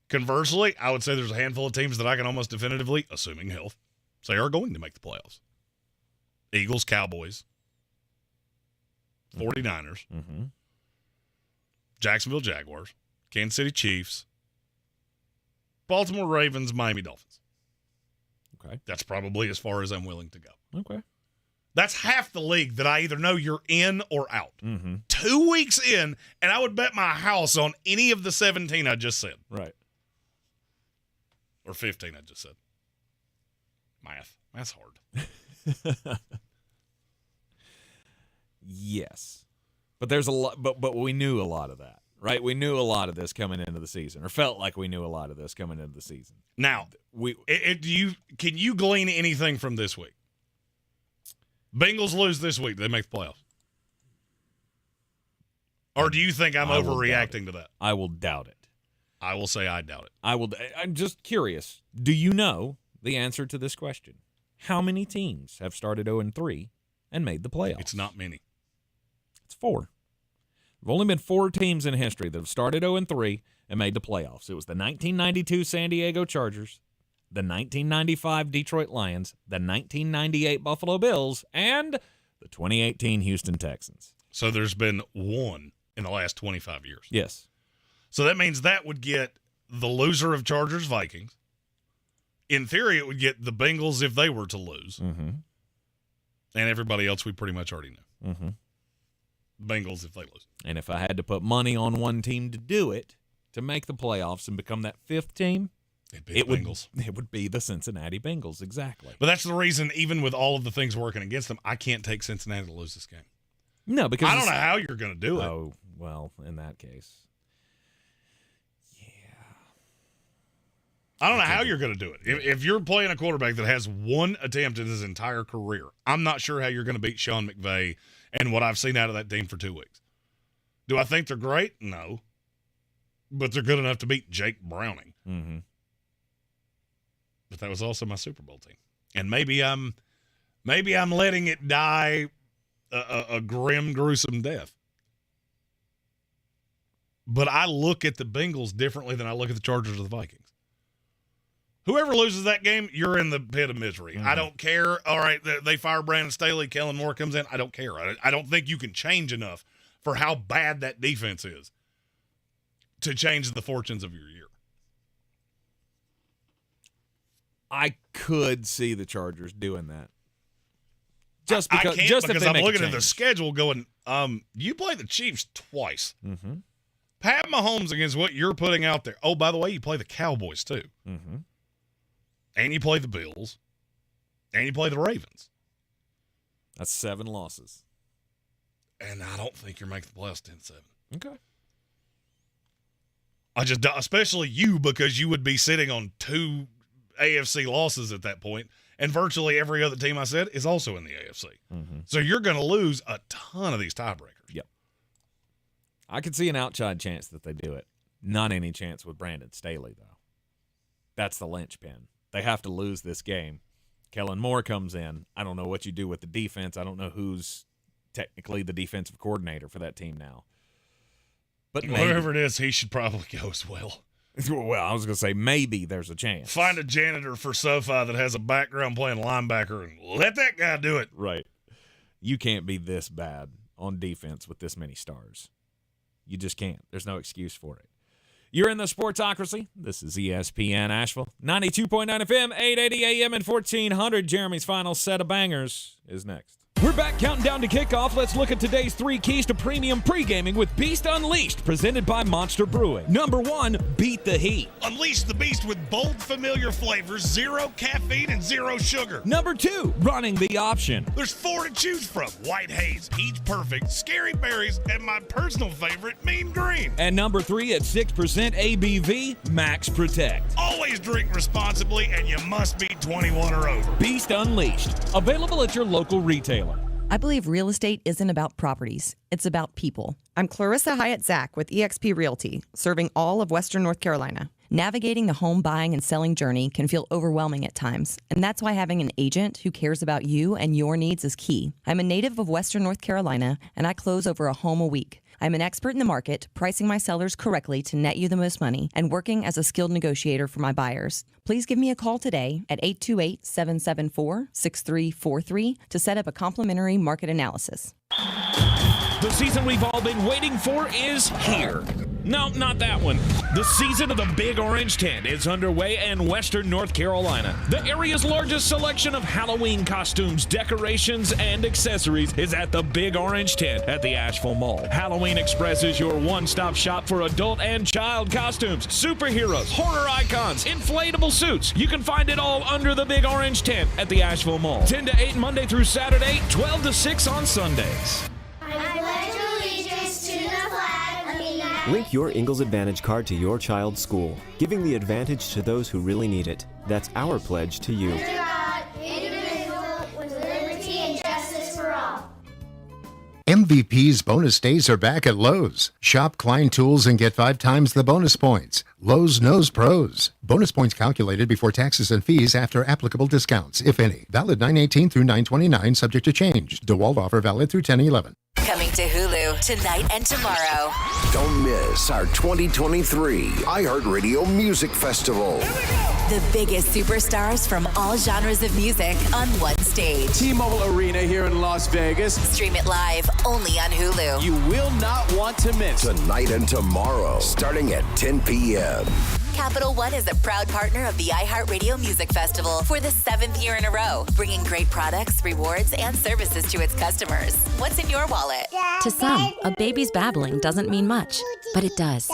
Conversely, I would say there's a handful of teams that I can almost definitively, assuming health, say are going to make the playoffs. Eagles, Cowboys, 49ers, mm-hmm. Jacksonville Jaguars, Kansas City Chiefs, Baltimore Ravens, Miami Dolphins. Okay. That's probably as far as I'm willing to go. Okay. That's half the league that I either know you're in or out. Mm-hmm. 2 weeks in, and I would bet my house on any of the 17 I just said. Right. Or 15 I just said. Math's hard. Yes. But there's a lot but we knew a lot of that, right? We knew a lot of this coming into the season, or felt like we knew a lot of this coming into the season. Now, can you glean anything from this week? Bengals lose this week, they make the playoffs. Or do you think I'm overreacting to that? I will doubt it. I will say I doubt it. I'm just curious. Do you know the answer to this question? How many teams have started 0-3 and made the playoffs? It's not many. It's 4. There've only been 4 teams in history that have started 0-3 and made the playoffs. It was the 1992 San Diego Chargers, the 1995 Detroit Lions, the 1998 Buffalo Bills, and the 2018 Houston Texans. So there's been 1 in the last 25 years. Yes. So that means that would get the loser of Chargers Vikings. In theory, it would get the Bengals if they were to lose. Mm-hmm. And everybody else we pretty much already know. Mm-hmm. Bengals if they lose. And if I had to put money on one team to do it, to make the playoffs and become that 5th team, it would be the Cincinnati Bengals, exactly. But that's the reason, even with all of the things working against them, I can't take Cincinnati to lose this game. No, because I don't know how you're going to do it. Oh, well, in that case. I don't know how you're going to do it. If you're playing a quarterback that has 1 attempt in his entire career, I'm not sure how you're going to beat Sean McVay and what I've seen out of that team for 2 weeks. Do I think they're great? No. But they're good enough to beat Jake Browning. Mm-hmm. But that was also my Super Bowl team. And maybe I'm letting it die a grim, gruesome death. But I look at the Bengals differently than I look at the Chargers or the Vikings. Whoever loses that game, you're in the pit of misery. Mm-hmm. I don't care. All right, they fire Brandon Staley, Kellen Moore comes in. I don't care. I don't think you can change enough for how bad that defense is to change the fortunes of your year. I could see the Chargers doing that. Just because, I can't just because if they I'm make looking a at the change. schedule going, you play the Chiefs twice. Mm-hmm. Pat Mahomes against what you're putting out there. Oh, by the way, you play the Cowboys too. Mm-hmm. And you play the Bills. And you play the Ravens. That's 7 losses. And I don't think you're making the playoffs 10-7. Okay. I just, especially you, because you would be sitting on 2 AFC losses at that point, and virtually every other team I said is also in the AFC. Mm-hmm. So you're going to lose a ton of these tiebreakers. Yep. I could see an outside chance that they do it. Not any chance with Brandon Staley, though. That's the linchpin. They have to lose this game. Kellen Moore comes in. I don't know what you do with the defense. I don't know who's technically the defensive coordinator for that team now. But whoever it is, he should probably go as well. Well, I was going to say maybe there's a chance. Find a janitor for SoFi that has a background playing linebacker and let that guy do it. Right. You can't be this bad on defense with this many stars. You just can't. There's no excuse for it. You're in the Sportsocracy. This is ESPN Asheville. 92.9 FM, 880 AM, and 1400. Jeremy's final set of bangers is next. We're back counting down to kickoff. Let's look at today's 3 keys to premium pre-gaming with Beast Unleashed, presented by Monster Brewing. Number 1, beat the heat. Unleash the beast with bold, familiar flavors, 0 caffeine, and 0 sugar. Number 2, running the option. There's 4 to choose from: White Haze, Peach Perfect, Scary Berries, and my personal favorite, Mean Green. And number 3, at 6% ABV, Max Protect. Always drink responsibly, and you must be 21 or over. Beast Unleashed, available at your local retailer. I believe real estate isn't about properties. It's about people. I'm Clarissa Hyatt Zack with eXp Realty, serving all of Western North Carolina. Navigating the home buying and selling journey can feel overwhelming at times, and that's why having an agent who cares about you and your needs is key. I'm a native of Western North Carolina, and I close over a home a week. I'm an expert in the market, pricing my sellers correctly to net you the most money, and working as a skilled negotiator for my buyers. Please give me a call today at 828-774-6343 to set up a complimentary market analysis. The season we've all been waiting for is here. No, not that one. The season of the Big Orange Tent is underway in Western North Carolina. The area's largest selection of Halloween costumes, decorations, and accessories is at the Big Orange Tent at the Asheville Mall. Halloween Express is your one-stop shop for adult and child costumes, superheroes, horror icons, inflatable suits. You can find it all under the Big Orange Tent at the Asheville Mall. 10 to 8 Monday through Saturday, 12 to 6 on Sundays. I pledge allegiance to the flag of the United Link your Ingalls Advantage card to your child's school, giving the advantage to those who really need it. That's our pledge to you. States of God, indivisible, with liberty and justice for all. MVP's bonus days are back at Lowe's. Shop Klein Tools and get 5 times the bonus points. Lowe's knows pros. Bonus points calculated before taxes and fees after applicable discounts, if any. Valid 9/18 through 9/29, subject to change. DeWalt offer valid through 10/11. Coming to Hulu tonight and tomorrow. Don't miss our 2023 iHeartRadio Music Festival. The biggest superstars from all genres of music on one stage. T-Mobile Arena here in Las Vegas. Stream it live only on Hulu. You will not want to miss. Tonight and tomorrow, starting at 10 p.m. Capital One is a proud partner of the iHeartRadio Music Festival for the 7th year in a row, bringing great products, rewards, and services to its customers. What's in your wallet? To some, a baby's babbling doesn't mean much, but it does.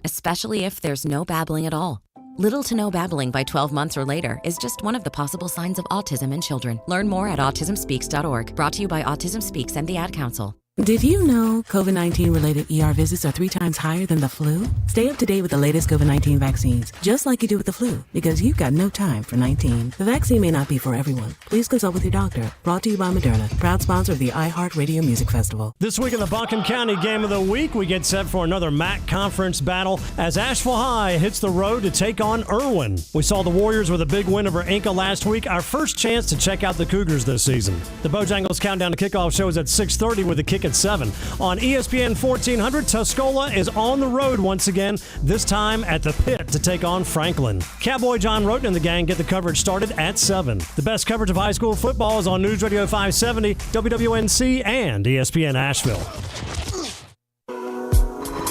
Especially if there's no babbling at all. Little to no babbling by 12 months or later is just one of the possible signs of autism in children. Learn more at autismspeaks.org. Brought to you by Autism Speaks and the Ad Council. Did you know COVID-19 related ER visits are 3 times higher than the flu? Stay up to date with the latest COVID-19 vaccines, just like you do with the flu, because you've got no time for 19. The vaccine may not be for everyone. Please consult with your doctor. Brought to you by Moderna, proud sponsor of the iHeartRadio Music Festival. This week in the Buncombe County Game of the Week, we get set for another MAC conference battle as Asheville High hits the road to take on Irwin. We saw the Warriors with a big win over Inca last week, our first chance to check out the Cougars this season. The Bojangles Countdown to Kickoff show is at 6:30 with a kick at 7. On ESPN 1400, Tuscola is on the road once again, this time at the Pit to take on Franklin. Cowboy John Roten and the gang get the coverage started at 7. The best coverage of high school football is on News Radio 570, WWNC, and ESPN Asheville.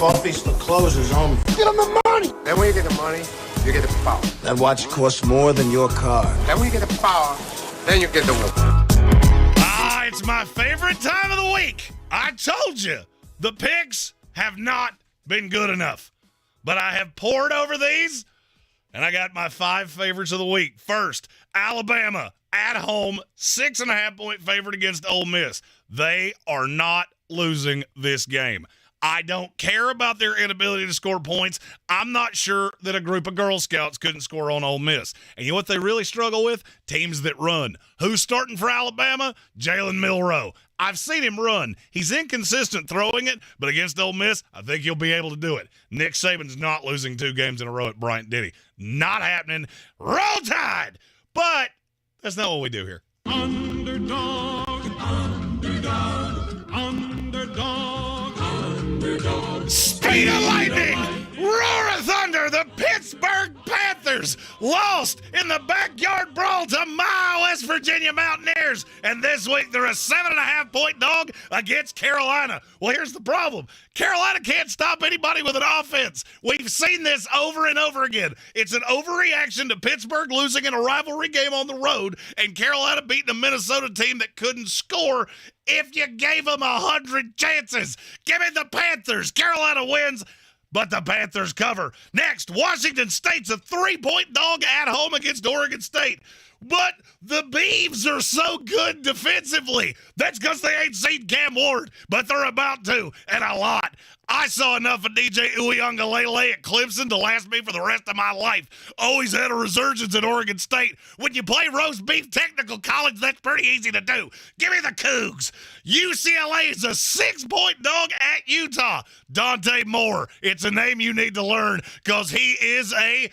coffees for closers only. Get them the money! Then when you get the money, you get the power. That watch costs more than your car. Then when you get the power, then you get the woman. It's my favorite time of the week. I told you, the picks have not been good enough. But I have poured over these, and I got my 5 favorites of the week. First, Alabama at home, 6.5-point favorite against Ole Miss. They are not losing this game. I don't care about their inability to score points. I'm not sure that a group of Girl Scouts couldn't score on Ole Miss. And you know what they really struggle with? Teams that run. Who's starting for Alabama? Jalen Milroe. I've seen him run. He's inconsistent throwing it, but against Ole Miss, I think he'll be able to do it. Nick Saban's not losing 2 games in a row at Bryant-Denny. Not happening. Roll Tide! But that's not what we do here. Underdog, underdog, underdog, underdog. Speed of lightning! Roar of thunder! The Pittsburgh Panthers lost in the backyard brawl to my West Virginia Mountaineers. And this week they're a 7.5-point dog against Carolina. Well, here's the problem. Carolina can't stop anybody with an offense. We've seen this over and over again. It's an overreaction to Pittsburgh losing in a rivalry game on the road and Carolina beating a Minnesota team that couldn't score if you gave them 100 chances. Give me the Panthers. Carolina wins, but the Panthers cover. Next, Washington State's a 3-point dog at home against Oregon State. But the Beavs are so good defensively. That's because they ain't seen Cam Ward, but they're about to, and a lot. I saw enough of DJ Uiagalelei at Clemson to last me for the rest of my life. Always had a resurgence at Oregon State. When you play roast beef technical college, that's pretty easy to do. Give me the Cougs. UCLA is a 6-point dog at Utah. Dante Moore. It's a name you need to learn because he is a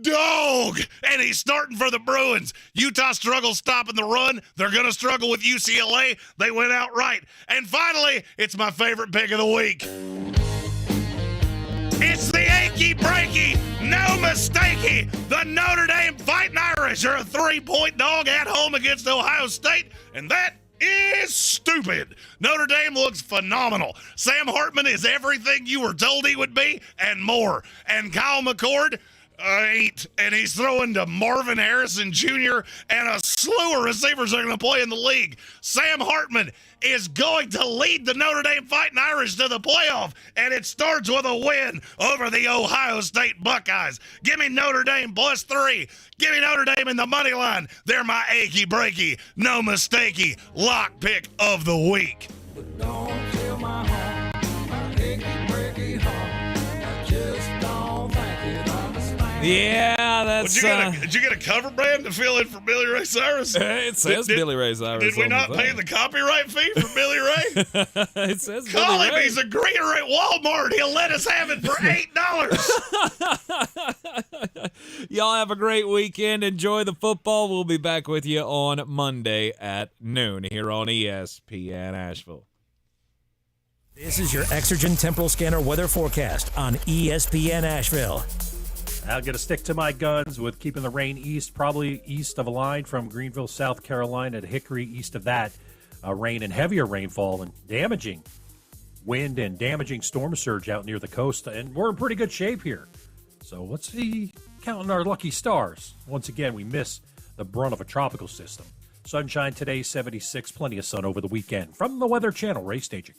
dog, and he's starting for the Bruins. Utah struggles stopping the run. They're going to struggle with UCLA. They went outright. And finally, it's my favorite pick of the week. It's the achy breaky, no mistakey. The Notre Dame Fighting Irish are a 3-point dog at home against Ohio State, and that is stupid. Notre Dame looks phenomenal. Sam Hartman is everything you were told he would be and more. And Kyle McCord ain't, and he's throwing to Marvin Harrison Jr. and a slew of receivers are going to play in the league. Sam Hartman is going to lead the Notre Dame Fighting Irish to the playoff, and it starts with a win over the Ohio State Buckeyes. Give me Notre Dame +3. Give me Notre Dame in the money line. They're my achy breaky, no mistakey lock pick of the week. But don't kill my heart, my achy breaky heart. I just don't think it understands. Yeah, that's. Did you get a cover band to fill in for Billy Ray Cyrus? It says Billy Ray Cyrus. Did we not pay the copyright fee for Billy Ray? It says Call Billy him. Ray. He's a greeter at Walmart. He'll let us have it for $8. Y'all have a great weekend. Enjoy the football. We'll be back with you on Monday at noon here on ESPN Asheville. This is your Exergen Temporal Scanner weather forecast on ESPN Asheville. I'm going to stick to my guns with keeping the rain east, probably east of a line from Greenville, South Carolina to Hickory. East of that, rain and heavier rainfall and damaging wind and damaging storm surge out near the coast. And we're in pretty good shape here. So let's see, counting our lucky stars. Once again, we miss the brunt of a tropical system. Sunshine today, 76, plenty of sun over the weekend. From the Weather Channel, Ray Staging.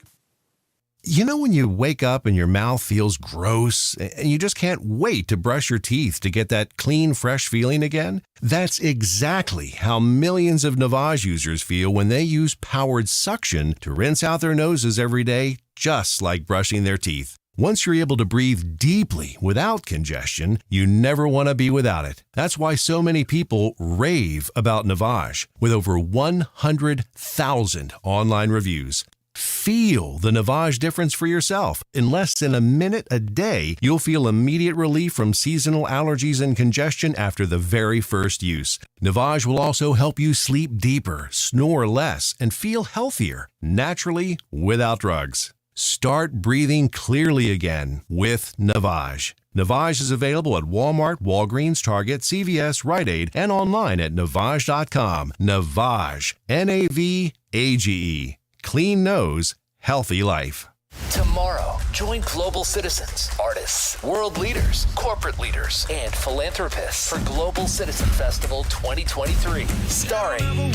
You know when you wake up and your mouth feels gross and you just can't wait to brush your teeth to get that clean, fresh feeling again? That's exactly how millions of Navage users feel when they use powered suction to rinse out their noses every day, just like brushing their teeth. Once you're able to breathe deeply without congestion, you never want to be without it. That's why so many people rave about Navage, with over 100,000 online reviews. Feel the Navage difference for yourself. In less than a minute a day, you'll feel immediate relief from seasonal allergies and congestion after the very first use. Navage will also help you sleep deeper, snore less, and feel healthier, naturally, without drugs. Start breathing clearly again with Navage. Navage is available at Walmart, Walgreens, Target, CVS, Rite Aid, and online at Navage.com. Navage. Navage. Clean nose, healthy life. Tomorrow, join global citizens, artists, world leaders, corporate leaders, and philanthropists for Global Citizen Festival 2023, starring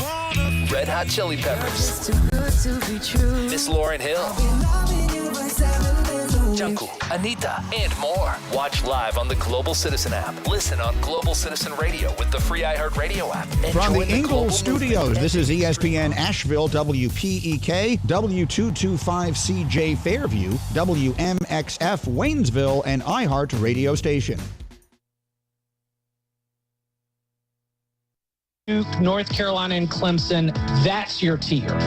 Red Hot Chili Peppers, Miss Lauryn Hill, Jungkook, Anita, and more. Watch live on the Global Citizen app. Listen on Global Citizen Radio with the free iHeartRadio app. And from the join Ingalls Studios, movement. this is ESPN Asheville, WPEK, W225CJ Fairview, WMXF Waynesville, and iHeart Radio Station. Duke, North Carolina, and Clemson, that's your tier.